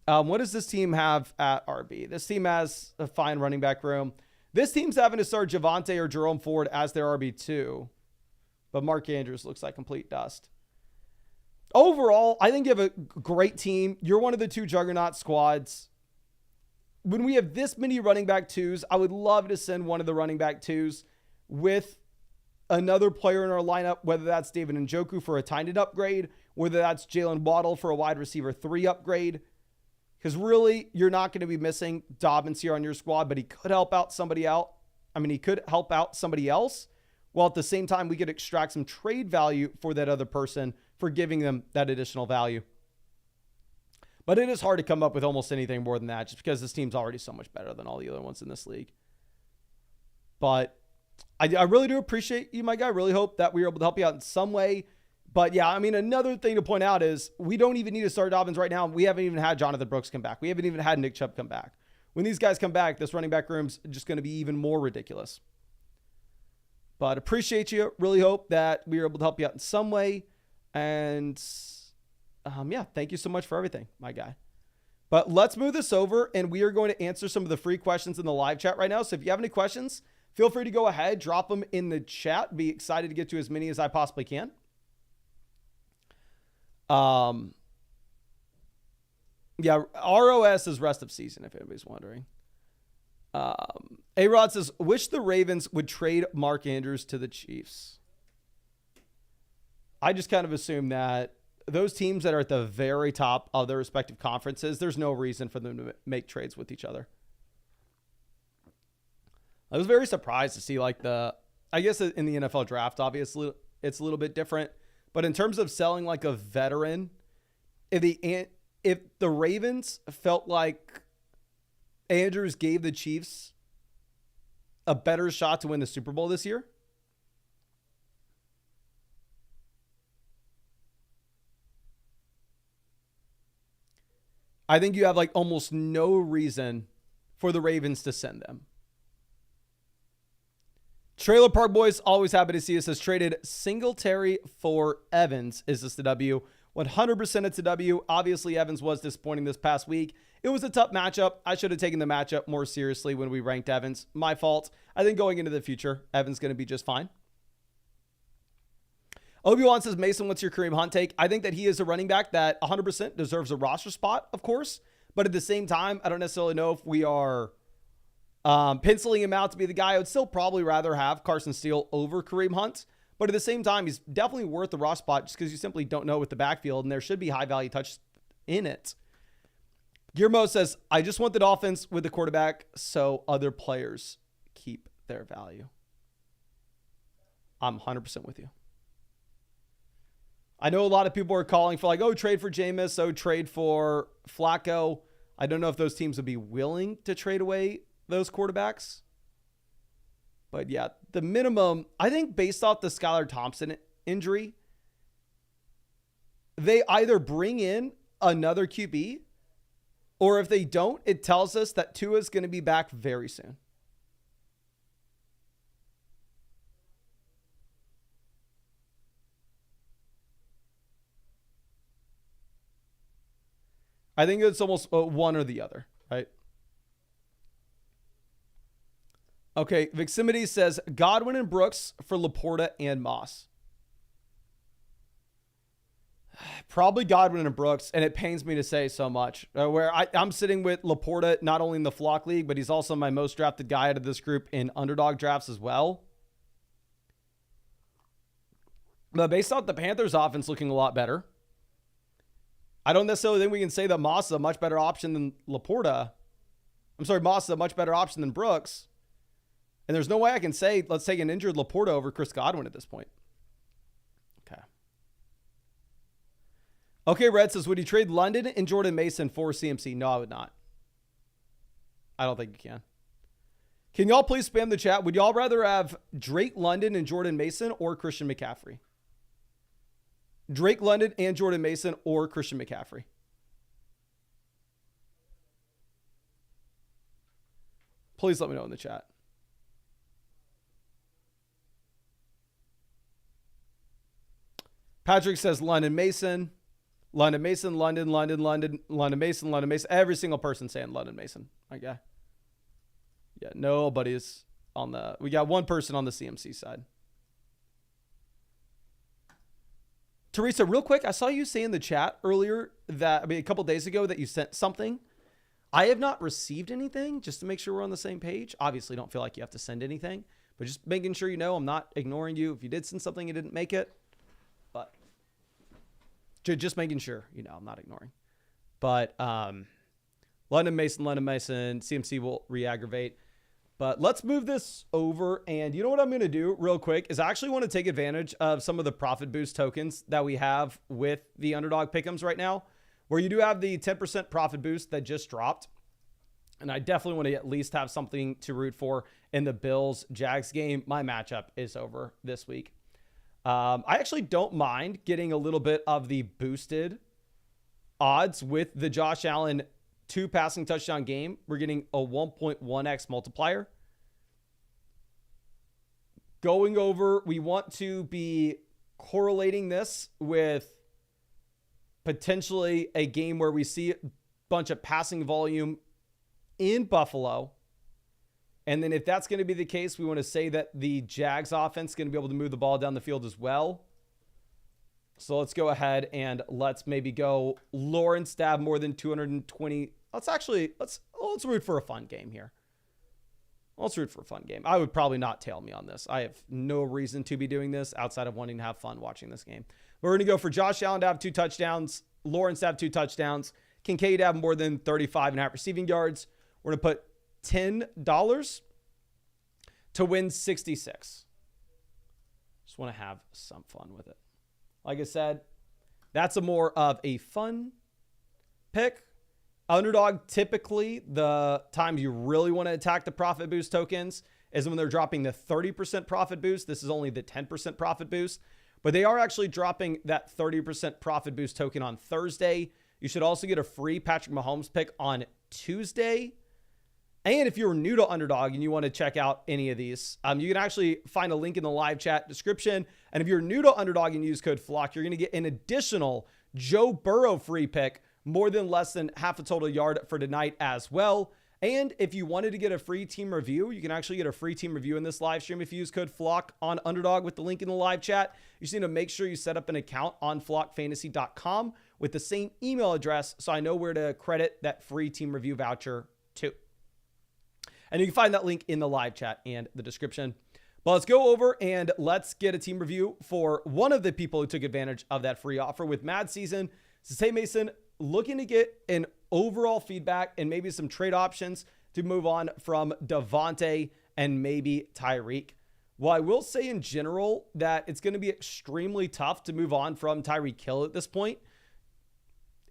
What does this team have at RB? This team has a fine running back room. This team's having to start Javonte or Jerome Ford as their RB2, but Mark Andrews looks like complete dust. Overall, I think you have a great team. You're one of the 2 Juggernaut squads. When we have this many running back 2s, I would love to send one of the running back 2s with another player in our lineup, whether that's David Njoku for a tight end upgrade, whether that's Jalen Waddle for a wide receiver 3 upgrade. Because really, you're not going to be missing Dobbins here on your squad, but he could help out somebody out. I mean, he could help out somebody else, while at the same time, we could extract some trade value for that other person for giving them that additional value. But it is hard to come up with almost anything more than that, just because this team's already so much better than all the other ones in this league. But I really do appreciate you, my guy. I really hope that we were able to help you out in some way. But yeah, I mean, another thing to point out is we don't even need to start Dobbins right now. We haven't even had Jonathan Brooks come back. We haven't even had Nick Chubb come back. When these guys come back, this running back room's just going to be even more ridiculous. But appreciate you. Really hope that we were able to help you out in some way. And yeah, thank you so much for everything, my guy. But let's move this over, and we are going to answer some of the free questions in the live chat right now. So if you have any questions, feel free to go ahead, drop them in the chat. Be excited to get to as many as I possibly can. Yeah, ROS is rest of season, if anybody's wondering. A-Rod says, wish the Ravens would trade Mark Andrews to the Chiefs. I just kind of assume that those teams that are at the very top of their respective conferences, there's no reason for them to make trades with each other. I was very surprised to see I guess in the NFL draft, obviously it's a little bit different, but in terms of selling like a veteran, if the Ravens felt like Andrews gave the Chiefs a better shot to win the Super Bowl this year, I think you have like almost no reason for the Ravens to send them. Trailer Park Boys, always happy to see us, has traded Singletary for Evans. Is this the W? 100% it's a W. Obviously, Evans was disappointing this past week. It was a tough matchup. I should have taken the matchup more seriously when we ranked Evans. My fault. I think going into the future, Evans going to be just fine. Obi-Wan says, Mason, what's your Kareem Hunt take? I think that he is a running back that 100% deserves a roster spot, of course. But at the same time, I don't necessarily know if we are penciling him out to be the guy. I would still probably rather have Carson Steele over Kareem Hunt. But at the same time, he's definitely worth the roster spot just because you simply don't know with the backfield, and there should be high-value touches in it. Guillermo says, I just want the Dolphins with the quarterback so other players keep their value. I'm 100% with you. I know a lot of people are calling for like, oh, trade for Jameis, oh, trade for Flacco. I don't know if those teams would be willing to trade away those quarterbacks. But yeah, the minimum, I think based off the Skylar Thompson injury, they either bring in another QB, or if they don't, it tells us that Tua is going to be back very soon. I think it's almost one or the other, right? Okay, Viximity says Godwin and Brooks for Laporta and Moss. Probably Godwin and Brooks, and it pains me to say so much. Where I'm sitting with Laporta not only in the Flock League, but he's also my most drafted guy out of this group in Underdog drafts as well. But based on the Panthers' offense looking a lot better, I don't necessarily think we can say that Moss is a much better option than Laporta. I'm sorry, Moss is a much better option than Brooks. And there's no way I can say, let's take an injured Laporta over Chris Godwin at this point. Okay. Okay, Red says, would you trade London and Jordan Mason for CMC? No, I would not. I don't think you can. Can y'all please spam the chat? Would y'all rather have Drake London and Jordan Mason or Christian McCaffrey? Drake London and Jordan Mason or Christian McCaffrey? Please let me know in the chat. Patrick says London Mason. London Mason, London Mason, London Mason. Every single person saying London Mason. My guy. Yeah, nobody's on the... We got one person on the CMC side. Teresa, real quick, I saw you say in the chat earlier that, a couple days ago that you sent something. I have not received anything, just to make sure we're on the same page. Obviously, don't feel like you have to send anything. But just making sure you know I'm not ignoring you. If you did send something, you didn't make it. But just making sure, I'm not ignoring. But London Mason, CMC will re-aggravate. But let's move this over. And you know what I'm going to do real quick is I actually want to take advantage of some of the profit boost tokens that we have with the Underdog Pick'ems right now, where you do have the 10% profit boost that just dropped. And I definitely want to at least have something to root for in the Bills-Jags game. My matchup is over this week. I actually don't mind getting a little bit of the boosted odds with the Josh Allen 2 passing touchdown game. We're getting a 1.1x multiplier. Going over, we want to be correlating this with potentially a game where we see a bunch of passing volume in Buffalo. And then if that's going to be the case, we want to say that the Jags offense is going to be able to move the ball down the field as well. So let's go ahead and let's maybe go Lawrence to have more than 220. Let's root for a fun game here. Let's root for a fun game. I would probably not tail me on this. I have no reason to be doing this outside of wanting to have fun watching this game. We're going to go for Josh Allen to have 2 touchdowns, Lawrence to have 2 touchdowns, Kincaid to have more than 35.5 receiving yards. We're going to put $10 to win 66. Just want to have some fun with it. Like I said, that's a more of a fun pick. Underdog, typically, the times you really want to attack the profit boost tokens is when they're dropping the 30% profit boost. This is only the 10% profit boost, but they are actually dropping that 30% profit boost token on Thursday. You should also get a free Patrick Mahomes pick on Tuesday. And if you're new to Underdog and you want to check out any of these, you can actually find a link in the live chat description. And if you're new to Underdog and use code FLOCK, you're going to get an additional Joe Burrow free pick, more than less than half a total yard for tonight as well. And if you wanted to get a free team review, you can actually get a free team review in this live stream if you use code FLOCK on Underdog with the link in the live chat. You just need to make sure you set up an account on flockfantasy.com with the same email address so I know where to credit that free team review voucher to. And you can find that link in the live chat and the description. But let's go over and let's get a team review for one of the people who took advantage of that free offer with Mad Season. So say Mason, looking to get an overall feedback and maybe some trade options to move on from Devontae and maybe Tyreek. Well, I will say in general that it's going to be extremely tough to move on from Tyreek Hill at this point.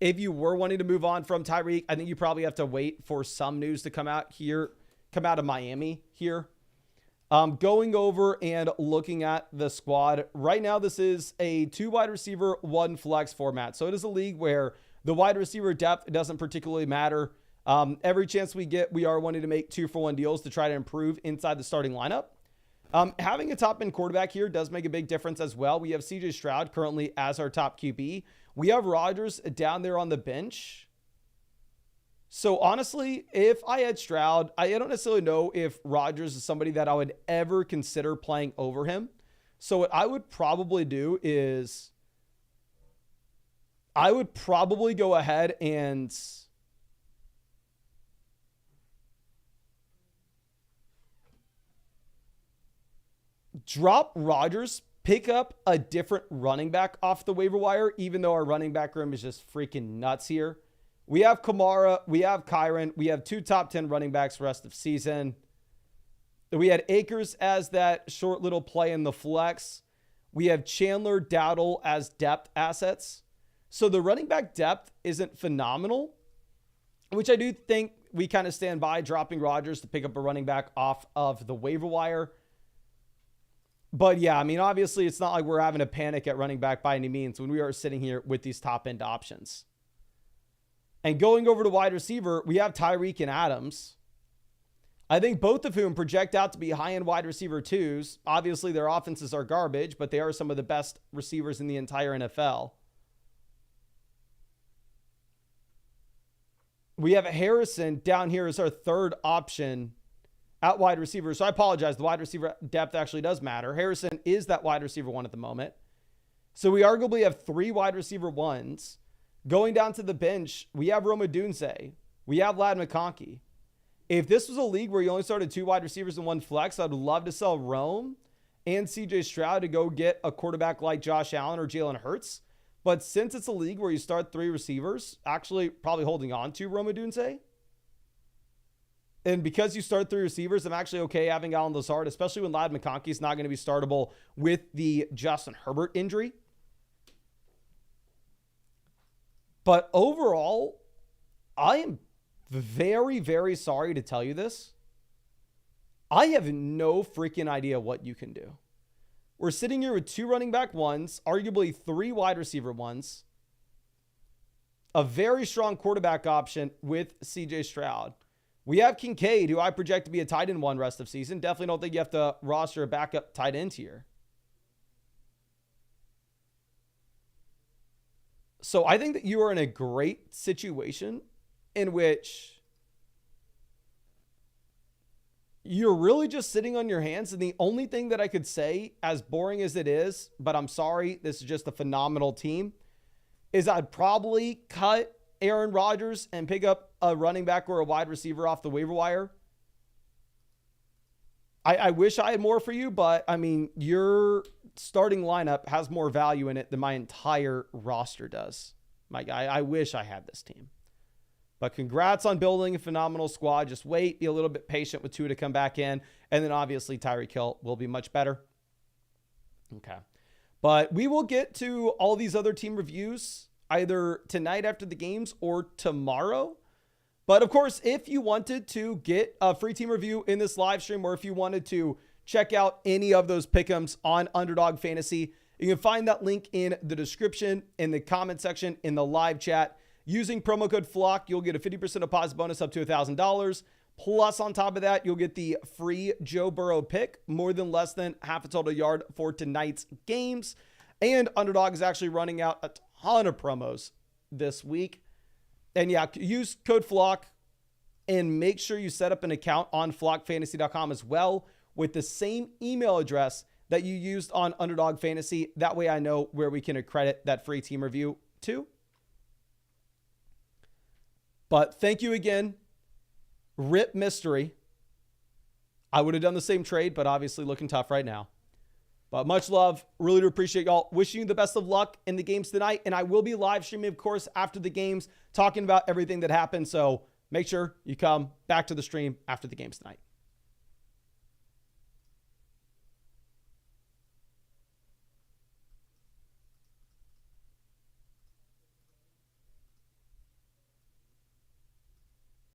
If you were wanting to move on from Tyreek, I think you probably have to wait for some news to come out of Miami here. Going over and looking at the squad right now, this is a 2 wide receiver, 1 flex format. So it is a league where the wide receiver depth doesn't particularly matter. Every chance we get, we are wanting to make 2-for-1 deals to try to improve inside the starting lineup. Having a top end quarterback here does make a big difference as well. We have CJ Stroud currently as our top QB. We have Rodgers down there on the bench. So honestly, if I had Stroud, I don't necessarily know if Rodgers is somebody that I would ever consider playing over him. So what I would probably do is I would probably go ahead and drop Rodgers, pick up a different running back off the waiver wire, even though our running back room is just freaking nuts here. We have Kamara, we have Kyron, we have 2 top 10 running backs rest of season. We had Akers as that short little play in the flex. We have Chandler, Dowdle as depth assets. So the running back depth isn't phenomenal, which I do think we kind of stand by dropping Rodgers to pick up a running back off of the waiver wire. But yeah, I mean, obviously it's not like we're having a panic at running back by any means when we are sitting here with these top end options. And going over to wide receiver, we have Tyreek and Adams. I think both of whom project out to be high-end wide receiver 2s. Obviously, their offenses are garbage, but they are some of the best receivers in the entire NFL. We have Harrison down here as our 3rd option at wide receiver. So I apologize. The wide receiver depth actually does matter. Harrison is that wide receiver 1 at the moment. So we arguably have 3 wide receiver 1s. Going down to the bench, we have Roma Dunze. We have Lad McConkey. If this was a league where you only started 2 wide receivers and 1 flex, I'd love to sell Rome and CJ Stroud to go get a quarterback like Josh Allen or Jalen Hurts. But since it's a league where you start 3 receivers, actually probably holding on to Rome Odunze. And because you start 3 receivers, I'm actually okay having Allen Lazard, especially when Ladd McConkey is not going to be startable with the Justin Herbert injury. But overall, I am very, very sorry to tell you this. I have no freaking idea what you can do. We're sitting here with 2 running back ones, arguably 3 wide receiver ones, a very strong quarterback option with CJ Stroud. We have Kincaid, who I project to be a tight end 1 rest of season. Definitely don't think you have to roster a backup tight end here. So I think that you are in a great situation in which you're really just sitting on your hands. And the only thing that I could say, as boring as it is, but I'm sorry, this is just a phenomenal team, is I'd probably cut Aaron Rodgers and pick up a running back or a wide receiver off the waiver wire. I wish I had more for you, but I mean, your starting lineup has more value in it than my entire roster does. My guy, I wish I had this team. But congrats on building a phenomenal squad. Just wait, be a little bit patient with Tua to come back in. And then obviously Tyreek Hill will be much better. Okay. But we will get to all these other team reviews either tonight after the games or tomorrow. But of course, if you wanted to get a free team review in this live stream, or if you wanted to check out any of those pick'ems on Underdog Fantasy, you can find that link in the description, in the comment section, in the live chat. Using promo code FLOCK, you'll get a 50% deposit bonus up to $1,000. Plus, on top of that, you'll get the free Joe Burrow pick, more than less than half a total yard for tonight's games. And Underdog is actually running out a ton of promos this week. And yeah, use code FLOCK and make sure you set up an account on flockfantasy.com as well with the same email address that you used on Underdog Fantasy. That way I know where we can accredit that free team review to. But thank you again. Rip Mystery. I would have done the same trade, but obviously looking tough right now. But much love. Really do appreciate y'all. Wishing you the best of luck in the games tonight. And I will be live streaming, of course, after the games, talking about everything that happened. So make sure you come back to the stream after the games tonight.